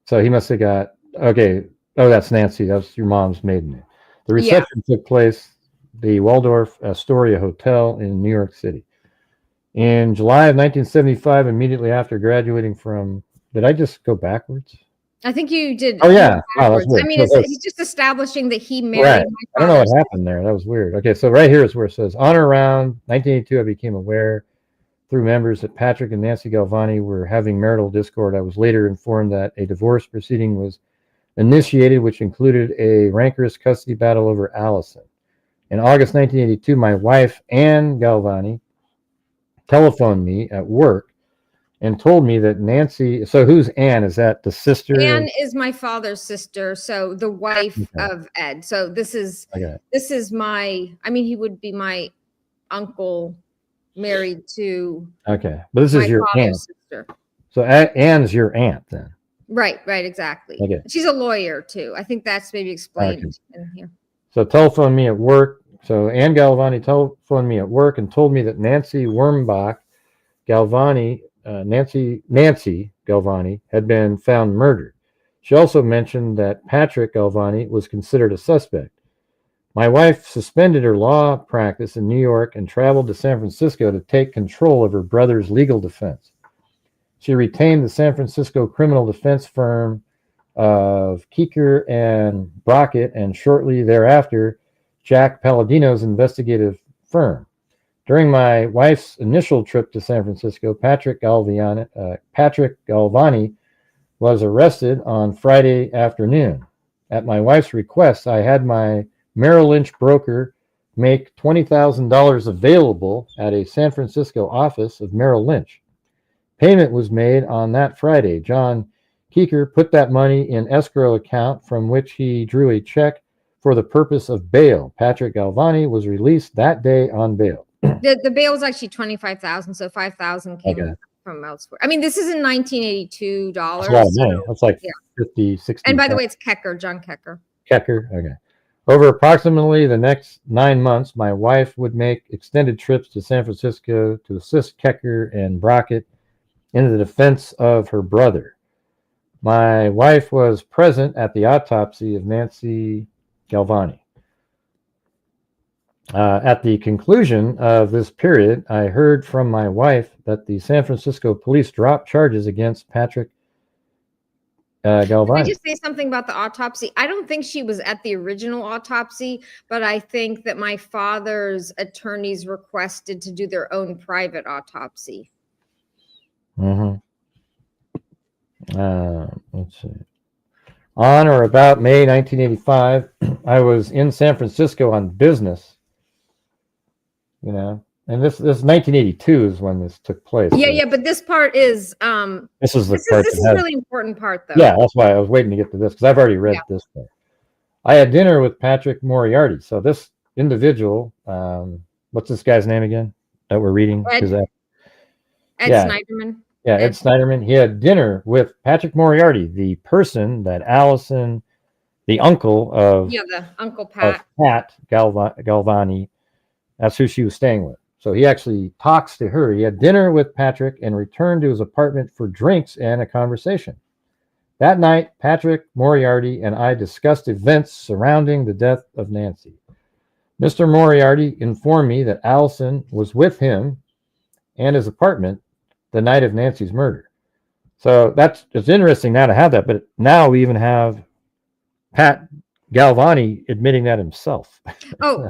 So he must have got, okay. Oh, that's Nancy. That's your mom's maiden name. The reception took place the Waldorf Astoria Hotel in New York City. In July of 1975, immediately after graduating from, did I just go backwards? I think you did. Oh, yeah. Wow, that's weird. I mean, he's just establishing that he married Right. my I don't know what father's happened there. That was weird. Okay, so right here is where it says, on or around 1982, I became aware through members that Patrick and Nancy Galvani were having marital discord. I was later informed that a divorce proceeding was initiated, which included a rancorous custody battle over Alison. In August 1982, my wife, Ann Galvani, telephoned me at work and told me that Nancy, so who's Ann? Is that the sister? Ann is my father's sister, so the wife of Ed. So this is my, I mean, he would be my uncle married to but this is your aunt. Sister. So Ann's your aunt then? Right, exactly. She's a lawyer too. I think that's maybe explained in here. So telephoned me at work. So Ann Galvani telephoned me at work and told me that Nancy Wormbach Galvani, Nancy Galvani, had been found murdered. She also mentioned that Patrick Galvani was considered a suspect. My wife suspended her law practice in New York and traveled to San Francisco to take control of her brother's legal defense. She retained the San Francisco criminal defense firm of Keeker and Brockett, and shortly thereafter, Jack Palladino's investigative firm. During my wife's initial trip to San Francisco, Patrick Galvani was arrested on Friday afternoon. At my wife's request, I had my Merrill Lynch broker make $20,000 available at a San Francisco office of Merrill Lynch. Payment was made on that Friday. John Keeker put that money in escrow account from which he drew a check for the purpose of bail. Patrick Galvani was released that day on bail. The bail was actually $25,000, so $5,000 came from elsewhere. I mean, this is in 1982 dollars. That's a lot of money. That's like 50, 60. And by the way, it's Kecker, John Kecker. Kecker, okay. Over approximately the next 9 months, my wife would make extended trips to San Francisco to assist Kecker and Brockett in the defense of her brother. My wife was present at the autopsy of Nancy Galvani. At the conclusion of this period, I heard from my wife that the San Francisco police dropped charges against Patrick Galvani. Can I just say something about the autopsy? I don't think she was at the original autopsy, but I think that my father's attorneys requested to do their own private autopsy. Let's see. On or about May 1985, I was in San Francisco on business. You know, and this 1982 is when this took place. Yeah, but this part is this is the part. This is a really important part, though. Yeah, that's why I was waiting to get to this because I've already read this part. I had dinner with Patrick Moriarty. So this individual, what's this guy's name again that we're reading? Ed Snyderman. Yeah, Ed Snyderman. He had dinner with Patrick Moriarty, the person that Alison, the uncle of the Uncle Pat, Pat Galvani. That's who she was staying with. So he actually talks to her. He had dinner with Patrick and returned to his apartment for drinks and a conversation. That night, Patrick Moriarty and I discussed events surrounding the death of Nancy. Mr. Moriarty informed me that Alison was with him and his apartment the night of Nancy's murder. So it's interesting now to have that, but now we even have Pat Galvani admitting that himself. Oh,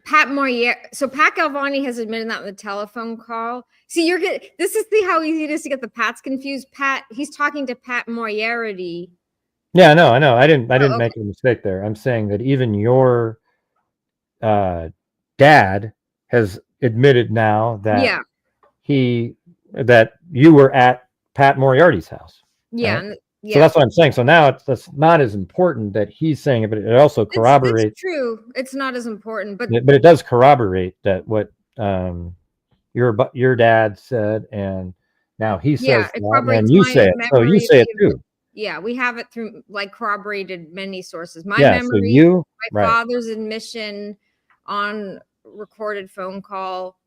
Pat Moriarty. So Pat Galvani has admitted that in the telephone call. See, this is how easy it is to get the Pats confused. He's talking to Pat Moriarty. Yeah, I know. I didn't make a mistake there. I'm saying that even your dad has admitted now that that you were at Pat Moriarty's house. Yeah. Right? So that's what I'm saying. So now that's not as important that he's saying it, but it also corroborates. It's true. It's not as important, but it does corroborate that what your dad said, and now he says that, and you say it. So you say it too. Yeah, we have it through corroborated many sources. My memory, my father's admission on recorded phone call.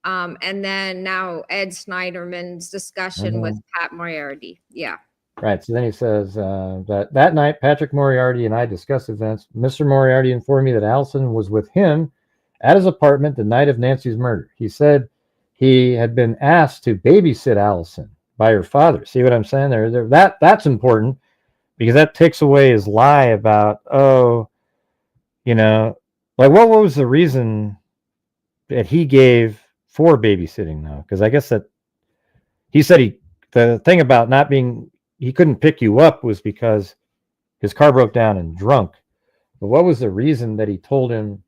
And then now Ed Snyderman's discussion with Pat Moriarty. Yeah. Right. So then he says that night, Patrick Moriarty and I discussed events. Mr. Moriarty informed me that Alison was with him at his apartment the night of Nancy's murder. He said he had been asked to babysit Alison by her father. See what I'm saying there? That's important because that takes away his lie about, like what was the reason that he gave for babysitting though? Because I guess that he said the thing about not being, he couldn't pick you up was because his car broke down and drunk. But what was the reason that he told him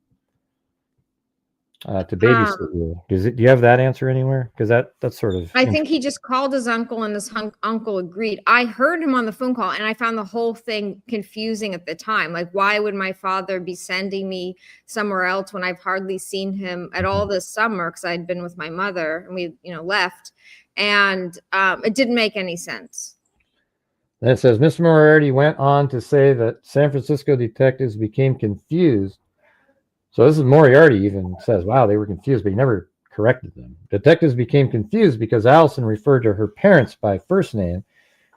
to babysit you? Do you have that answer anywhere? Because that's sort of. I think he just called his uncle and his uncle agreed. I heard him on the phone call and I found the whole thing confusing at the time. Like, why would my father be sending me somewhere else when I've hardly seen him at all this summer? Because I'd been with my mother and we, left. And it didn't make any sense. And it says, Mr. Moriarty went on to say that San Francisco detectives became confused. So this is Moriarty even says, wow, they were confused, but he never corrected them. Detectives became confused because Alison referred to her parents by first name.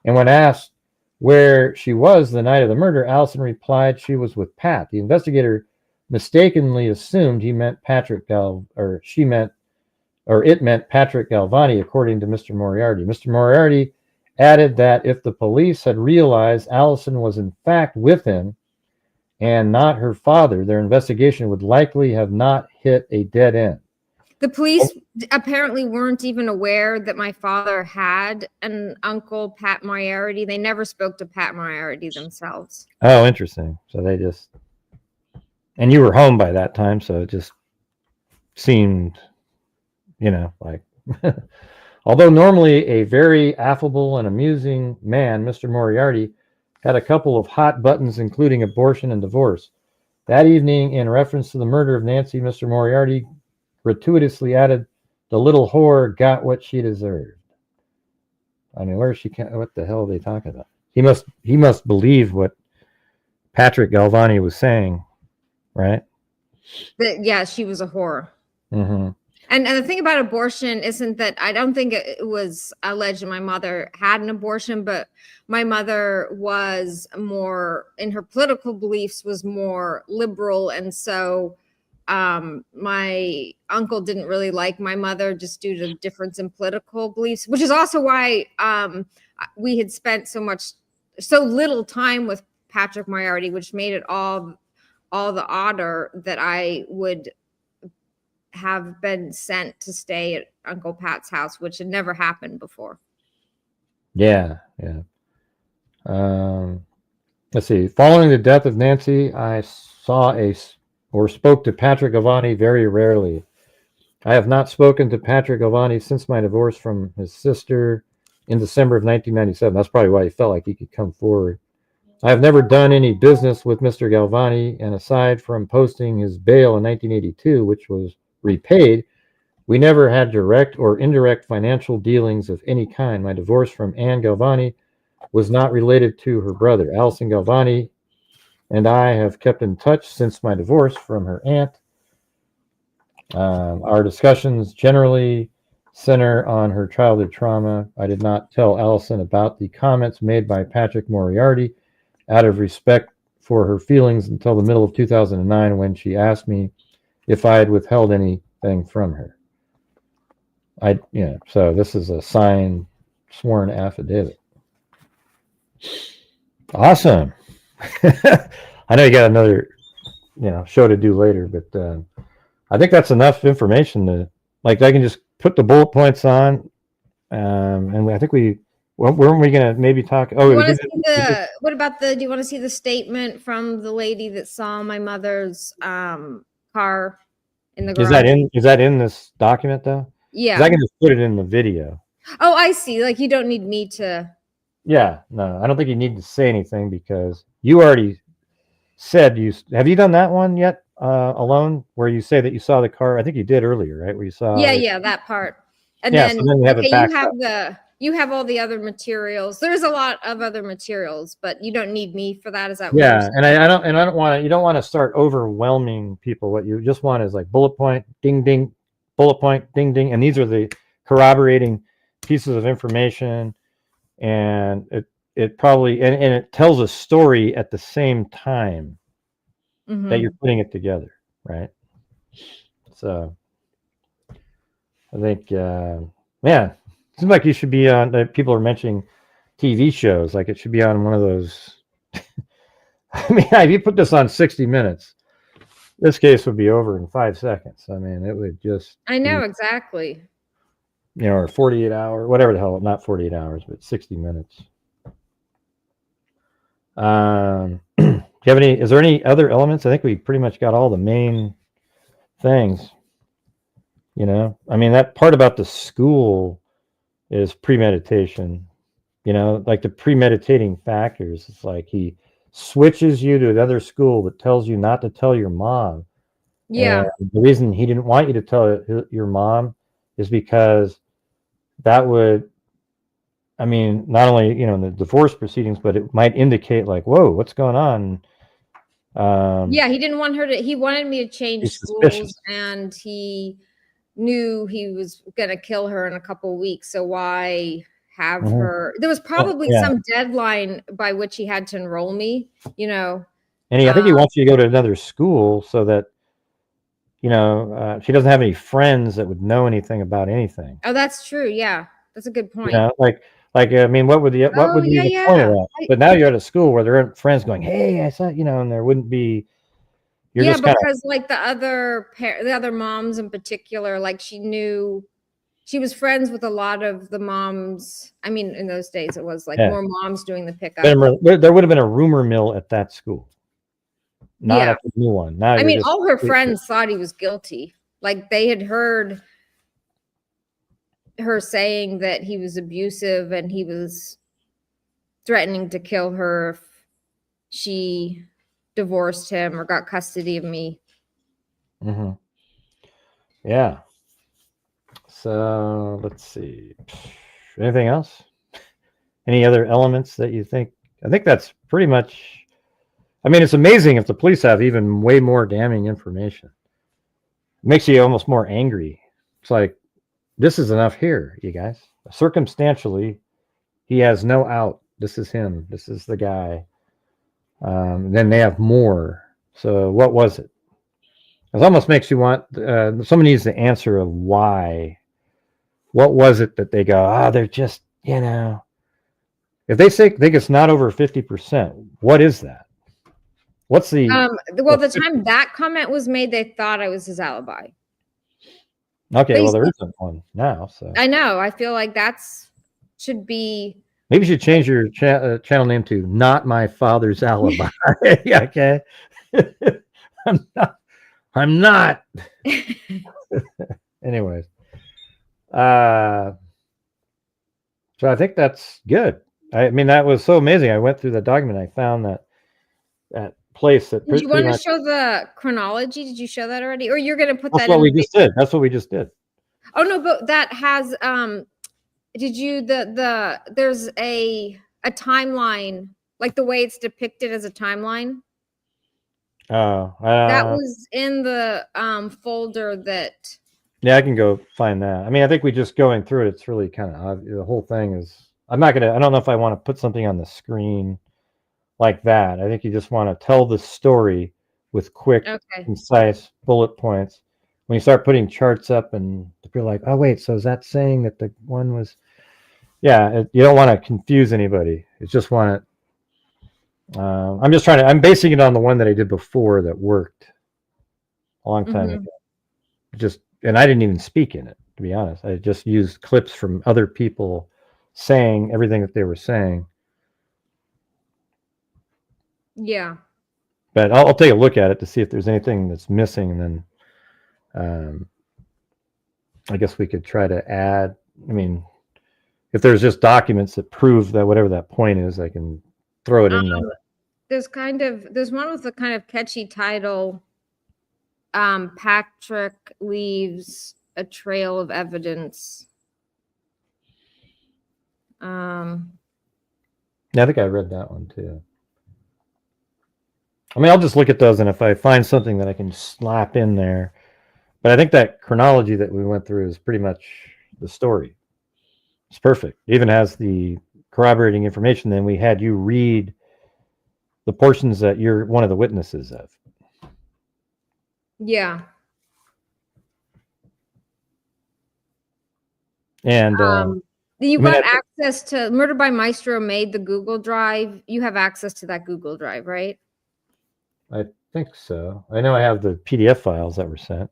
And when asked where she was the night of the murder, Alison replied she was with Pat. The investigator mistakenly assumed it meant Patrick Galvani, according to Mr. Moriarty. Mr. Moriarty added that if the police had realized Alison was in fact with him and not her father, their investigation would likely have not hit a dead end. The police apparently weren't even aware that my father had an uncle, Pat Moriarty. They never spoke to Pat Moriarty themselves. Oh, interesting. So they just, and you were home by that time, so it just seemed, like... Although normally a very affable and amusing man, Mr. Moriarty had a couple of hot buttons, including abortion and divorce. That evening, in reference to the murder of Nancy, Mr. Moriarty gratuitously added, "The little whore got what she deserved." I mean, what the hell are they talking about? He must believe what Patrick Galvani was saying, right? Yeah, she was a whore. Mm-hmm. And the thing about abortion isn't that I don't think it was alleged that my mother had an abortion, but my mother was more, in her political beliefs, was more liberal. And so my uncle didn't really like my mother just due to difference in political beliefs, which is also why we had spent so little time with Patrick Moriarty, which made it all the odder that I would have been sent to stay at Uncle Pat's house, which had never happened before. Yeah. Let's see. Following the death of Nancy, I saw spoke to Patrick Galvani very rarely. I have not spoken to Patrick Galvani since my divorce from his sister in December of 1997. That's probably why he felt like he could come forward. I have never done any business with Mr. Galvani, and aside from posting his bail in 1982, which was repaid, we never had direct or indirect financial dealings of any kind. My divorce from Anne Galvani was not related to her brother. Alison Galvani and I have kept in touch since my divorce from her aunt. Our discussions generally center on her childhood trauma. I did not tell Alison about the comments made by Patrick Moriarty out of respect for her feelings until the middle of 2009 when she asked me if I had withheld anything from her. So this is a signed, sworn affidavit. Awesome. I know you got another, show to do later, but I think that's enough information to, I can just put the bullet points on, and I think weren't we going to maybe talk? Oh, what about do you want to see the statement from the lady that saw my mother's car in the garage? Is that in this document though? Yeah. I can just put it in the video. Oh, I see. You don't need me to. Yeah, no, I don't think you need to say anything because you already said have you done that one yet alone where you say that you saw the car? I think you did earlier, right? Where you saw. Yeah, that part. And then you have you have all the other materials. There's a lot of other materials, but you don't need me for that. Is that yeah? And I don't want to. You don't want to start overwhelming people. What you just want is bullet point, ding ding, bullet point, ding, ding. And these are the corroborating pieces of information. And it probably, and it tells a story at the same time that you're putting it together, right? So I think, yeah, seems like you should be on, people are mentioning TV shows, like it should be on one of those. I mean, if you put this on 60 Minutes, this case would be over in 5 seconds. I mean, it would just. I know, exactly. You know, or 48 hours, whatever the hell, not 48 hours, but 60 minutes. Do you have any, is there any other elements? I think we pretty much got all the main things. You know, I mean, that part about the school is premeditation. You know, like the premeditating factors. It's like he switches you to another school that tells you not to tell your mom. Yeah. And the reason he didn't want you to tell your mom is because that would, I mean, not only, you know, in the divorce proceedings, but it might indicate like, whoa, what's going on? Yeah, he didn't want her to, he wanted me to change schools, and he knew he was going to kill her in a couple of weeks. So why have her? There was probably some deadline by which he had to enroll me, you know. And I think he wants you to go to another school so that, you know, she doesn't have any friends that would know anything about anything. Oh, that's true. Yeah, that's a good point. You know, like I mean, what would the point of that? But now you're at a school where there aren't friends going, hey, I saw, you know, and there wouldn't be. You're just because like the other moms in particular, like she knew, she was friends with a lot of the moms. I mean, in those days, it was like more moms doing the pickup. There would have been a rumor mill at that school. Not at the new one. Now, I mean, all her friends thought he was guilty. Like they had heard her saying that he was abusive and he was threatening to kill her if she divorced him or got custody of me. Yeah. So let's see. Anything else? Any other elements that you think? I think that's pretty much. I mean, it's amazing if the police have even way more damning information. It makes you almost more angry. It's like, this is enough here, you guys. Circumstantially, he has no out. This is him. This is the guy. Then they have more. So what was it? It almost makes you want, someone needs to answer a why. What was it that they go, they're just, you know. If they think it's not over 50%, what is that? What's the well, the time that comment was made, they thought I was his alibi. Okay, well, there isn't one now. So I know. I feel like should be. Maybe you should change your channel name to "Not My Father's Alibi." Yeah, okay. I'm not. Anyways, so I think that's good. I mean, that was so amazing. I went through the document. I found that place that. Did you want to show the chronology? Did you show that already, or you're going to put that? That's what we just did. That's what we just did. Oh no, but that has. Did you there's a timeline, like the way it's depicted as a timeline? Oh, that was in the folder that. Yeah, I can go find that. I mean, I think we just going through it. It's really kind of the whole thing is. I don't know if I want to put something on the screen like that. I think you just want to tell the story with quick, concise bullet points. When you start putting charts up and people are like, oh, wait, so is that saying that the one was, you don't want to confuse anybody. You just want to, I'm basing it on the one that I did before that worked a long time ago. And I didn't even speak in it, to be honest. I just used clips from other people saying everything that they were saying. Yeah. But I'll take a look at it to see if there's anything that's missing, and then I guess we could try to add. I mean, if there's just documents that prove that whatever that point is, I can throw it in there. There's one with a kind of catchy title. Patrick leaves a trail of evidence. Yeah, I think I read that one too. I mean, I'll just look at those, and if I find something that I can slap in there, But I think that chronology that we went through is pretty much the story. It's perfect. It even has the corroborating information. Then we had you read the portions that you're one of the witnesses of. Yeah. And You I mean, got access to Murder by Maestro made the Google Drive. You have access to that Google Drive, right? I think so. I know I have the PDF files that were sent.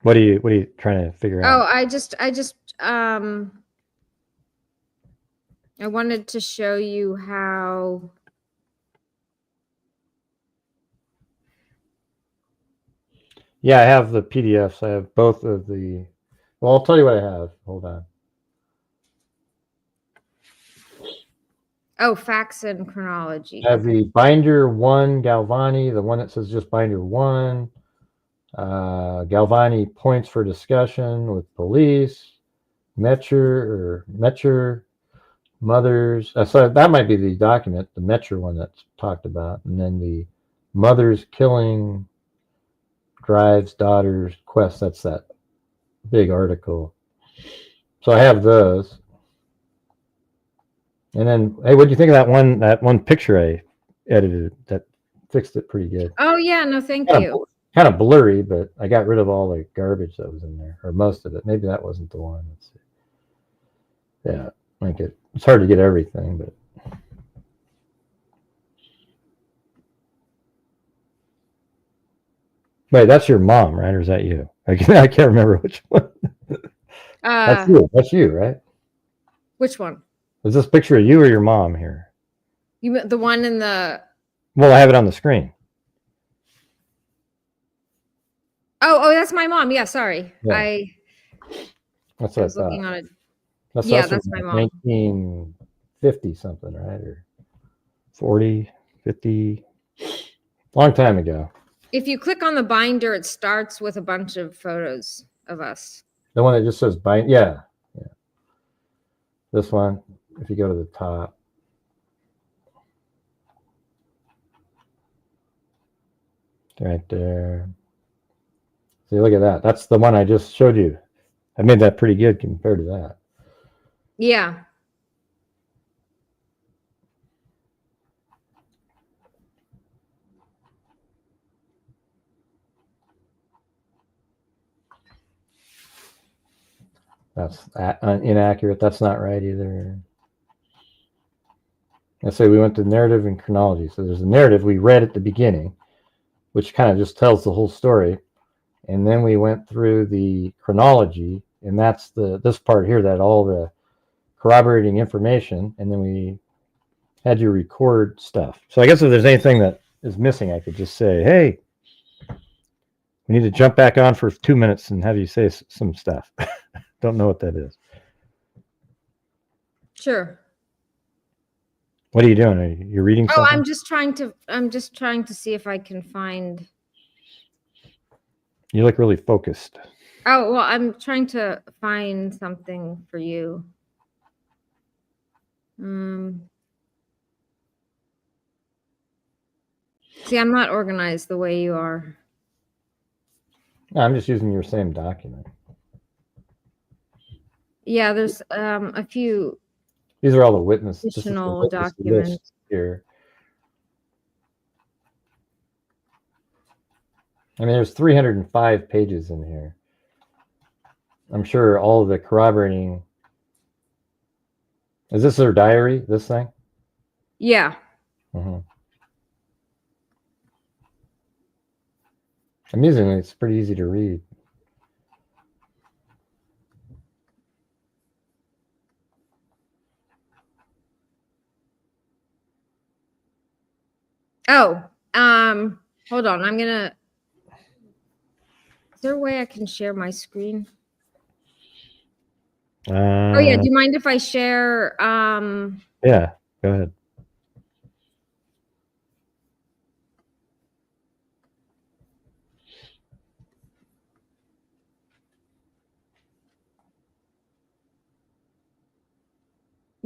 What are you trying to figure out? Oh, I wanted to show you how. Yeah, I have the PDFs. I have both of the. Well, I'll tell you what I have. Hold on. Oh, facts and chronology. I have the binder 1 Galvani, the one that says just binder 1. Galvani points for discussion with police. Metcher mothers. So that might be the document, the Metcher one that's talked about, and then the mothers killing drives daughters quest. That's that big article. So I have those. And then, hey, what do you think of that one picture I edited that fixed it pretty good? Oh yeah, no, thank you. Kind of blurry, but I got rid of all the garbage that was in there, or most of it. Maybe that wasn't the one. Let's see. Yeah, like it's hard to get everything, but wait, that's your mom, right? Or is that you? I can't remember which one. That's you. That's you, right? Which one? Is this picture of you or your mom here? You the one in the. Well, I have it on the screen. Oh, that's my mom. Yeah, sorry. Yeah. That's what I was looking on it. That's my mom. 1950 something, right? Or 40, 50. Long time ago. If you click on the binder, it starts with a bunch of photos of us. The one that just says bind. Yeah. This one, if you go to the top. Right there. See, look at that. That's the one I just showed you. I made that pretty good compared to that. Yeah. That's inaccurate. That's not right either. Let's say we went to narrative and chronology. So there's a narrative we read at the beginning, which kind of just tells the whole story. And then we went through the chronology, and that's this part here, that all the corroborating information, and then we had you record stuff. So I guess if there's anything that is missing, I could just say, hey, we need to jump back on for 2 minutes and have you say some stuff. Don't know what that is. Sure. What are you doing? Are you reading something? I'm just trying to see if I can find. You look really focused. Oh, well, I'm trying to find something for you. See, I'm not organized the way you are. No, I'm just using your same document. Yeah, there's a few. These are all the witnesses. Additional documents here. I mean, there's 305 pages in here. I'm sure all of the corroborating. Is this their diary, this thing? Yeah. Amusingly, it's pretty easy to read. Oh, hold on. Is there a way I can share my screen? Oh yeah. Do you mind if I share? Yeah, go ahead.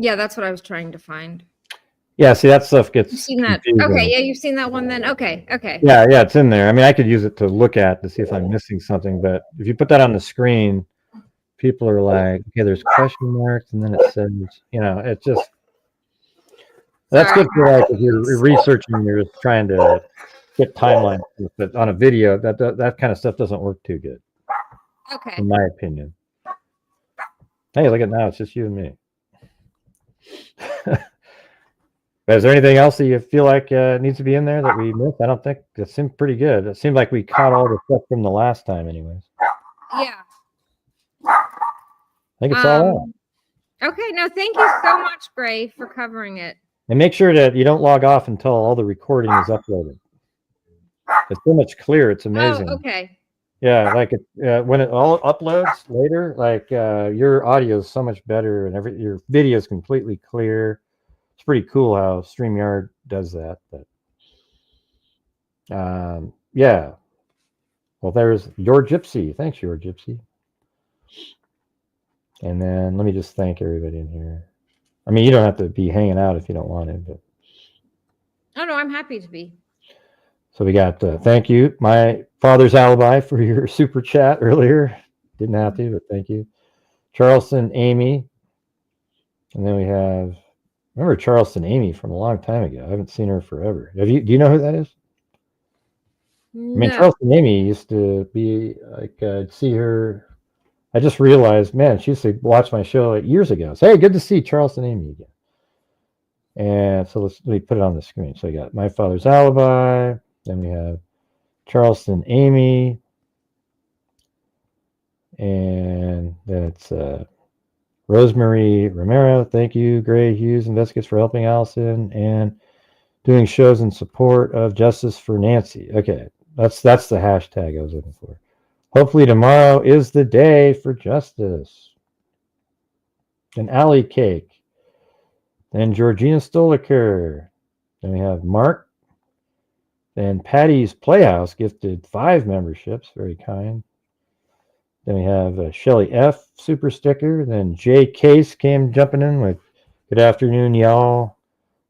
Yeah, that's what I was trying to find. Yeah, see, that stuff gets You've seen that? confusing. Okay, yeah, you've seen that one then. Okay. Yeah, it's in there. I mean, I could use it to look at to see if I'm missing something, but if you put that on the screen, people are like, okay, there's question marks, and then it says, it's just that's Sorry. good for like if you're researching, you're just trying to get timelines, but on a video, that kind of stuff doesn't work too good, Okay. in my opinion. Hey, look at now, it's just you and me. Is there anything else that you feel like needs to be in there that we missed? I don't think it seemed pretty good. It seemed like we caught all the stuff from the last time, anyways. Yeah. I think it's all out. Okay, no, thank you so much, Gray, for covering it. And make sure that you don't log off until all the recording is uploaded. It's so much clearer. It's amazing. Oh, okay. Yeah, like when it all uploads later, like your audio is so much better, and your video is completely clear. It's pretty cool how StreamYard does that. But yeah. Well, there's Your Gypsy. Thanks, Your Gypsy. And then let me just thank everybody in here. I mean, you don't have to be hanging out if you don't want to, but. Oh, no, I'm happy to be. So we got thank you, my father's alibi, for your super chat earlier. Didn't have to, but thank you. Charleston Amy. And then we have, remember Charleston Amy from a long time ago. I haven't seen her forever. Do you know who that is? No. I mean, Charleston Amy used to be like, I'd see her. I just realized, man, she used to watch my show like years ago. So, hey, good to see Charleston Amy again. And so let me put it on the screen. So I got my father's alibi. Then we have Charleston Amy. And then it's Rosemary Romero. Thank you. Gray Hughes investigates for helping Alison and doing shows in support of Justice for Nancy. Okay, that's the hashtag I was looking for. Hopefully tomorrow is the day for justice. An alley cake. Then Georgina Stoliker. Then we have Mark. Then Patty's Playhouse gifted 5 memberships. Very kind. Then we have Shelly F. super sticker. Then Jay Case came jumping in with, good afternoon, y'all.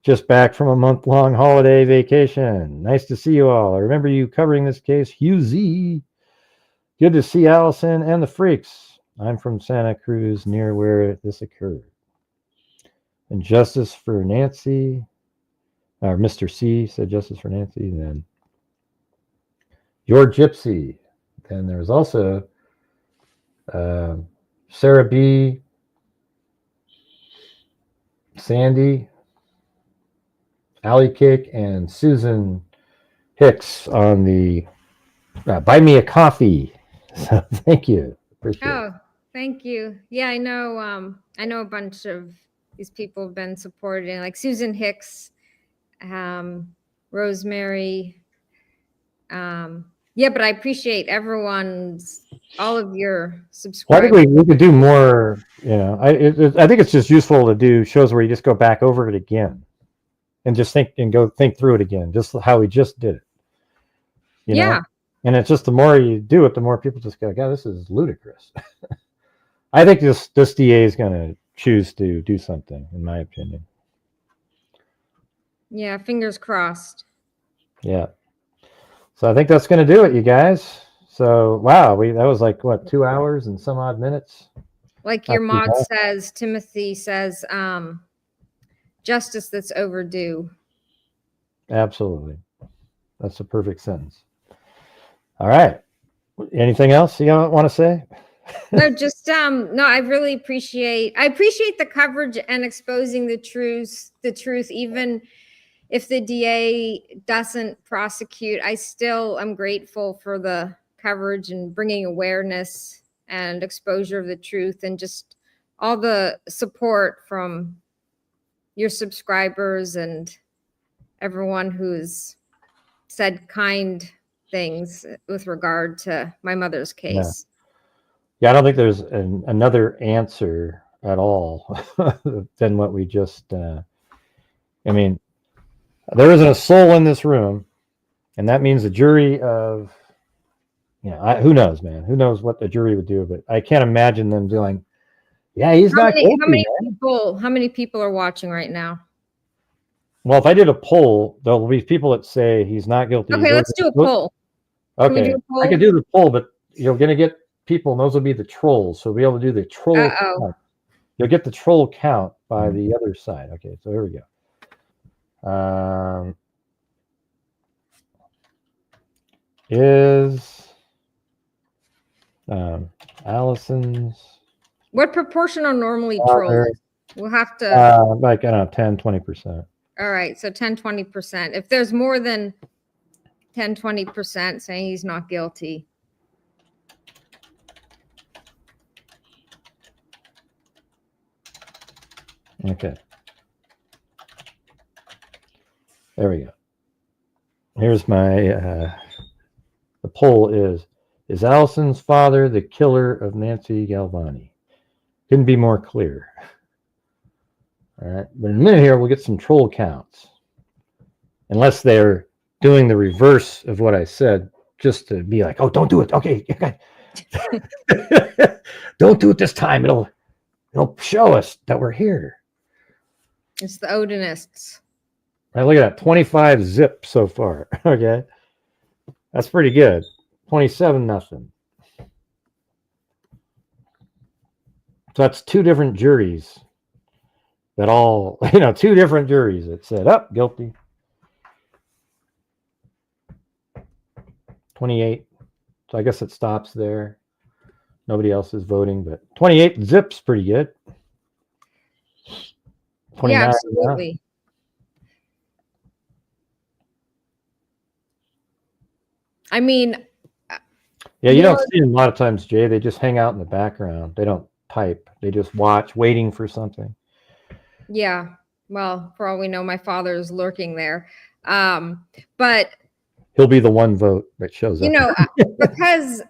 Just back from a month-long holiday vacation. Nice to see you all. I remember you covering this case. Hugh Z. Good to see Alison and the freaks. I'm from Santa Cruz, near where this occurred. And Justice for Nancy. Or Mr. C said Justice for Nancy. Then Your Gypsy. Then there's also Sarah B. Sandy. Alley Cake and Susan Hicks on the buy me a coffee. So thank you. Appreciate it. Thank you. Yeah, I know a bunch of these people have been supporting, like Susan Hicks, Rosemary. Yeah, but I appreciate all of your subscribers. Well, I think we could do more. I think it's just useful to do shows where you just go back over it again. And just think through it again, just how we just did it. You know? And it's just the more you do it, the more people just go, God, this is ludicrous. I think this DA is going to choose to do something, in my opinion. Yeah, fingers crossed. Yeah. So I think that's going to do it, you guys. So, wow, that was like, what, 2 hours and some odd minutes? Like your mod says, Timothy says, justice that's overdue. Absolutely. That's a perfect sentence. All right. Anything else you want to say? No, just no, I appreciate the coverage and exposing the truth, even if the DA doesn't prosecute. I still am grateful for the coverage and bringing awareness and exposure of the truth, and just all the support from your subscribers and everyone who's said kind things with regard to my mother's case. Yeah, I don't think there's another answer at all than what we just, I mean, there isn't a soul in this room, and that means a jury of, who knows, man? Who knows what the jury would do? But I can't imagine them doing, Yeah, he's not guilty, man. How many people are watching right now? Well, if I did a poll, there'll be people that say he's not guilty. Okay, let's do a poll. Okay, Can we do a poll? I could do the poll, but you're going to get people, and those will be the trolls. So we'll be able to do the troll count. You'll get the troll count by the other side. Okay, so here we go. Is Alison's... What proportion are normally trolls? We'll have to... like, I don't know, 10, 20%. All right, so 10, 20%. If there's more than 10, 20% saying he's not guilty. Okay. There we go. Here's my, the poll is Alison's father the killer of Nancy Galvani? Couldn't be more clear. All right, but in a minute here, we'll get some troll counts. Unless they're doing the reverse of what I said, just to be like, oh, don't do it. Okay. Don't do it this time. It'll show us that we're here. It's the Odinists. Right, look at that. 25 zip so far. Okay. That's pretty good. 27-0. So that's two different juries that all, two different juries that said, guilty. 28. So I guess it stops there. Nobody else is voting, but 28 zips pretty good. 29, yeah, absolutely. I mean, yeah, you don't see them a lot of times, Jay. They just hang out in the background. They don't type. They just watch, waiting for something. Yeah. Well, for all we know, my father is lurking there. But he'll be the one vote that shows up. Because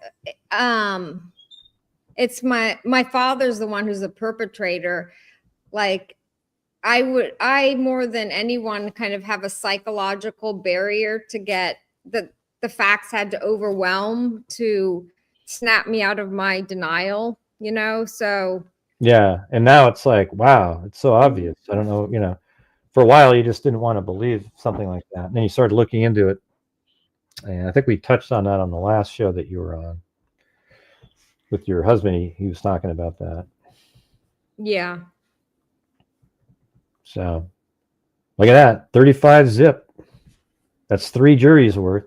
it's my father's the one who's the perpetrator. Like, I more than anyone kind of have a psychological barrier to get the facts had to overwhelm to snap me out of my denial, so. Yeah. And now it's like, wow, it's so obvious. I don't know, for a while you just didn't want to believe something like that. And then you started looking into it. And I think we touched on that on the last show that you were on with your husband. He was talking about that. Yeah. So look at that. 35 zip. That's 3 juries worth.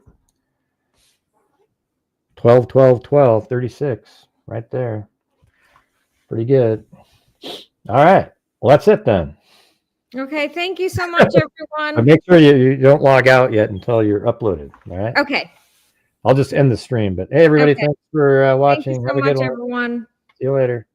12, 12, 12, 36 right there. Pretty good. All right. Well, that's it then. Okay. Thank you so much, everyone. But make sure you don't log out yet until you're uploaded. All right. Okay. I'll just end the stream. But hey, everybody, thanks for watching. Thank you so much, everyone. See you later.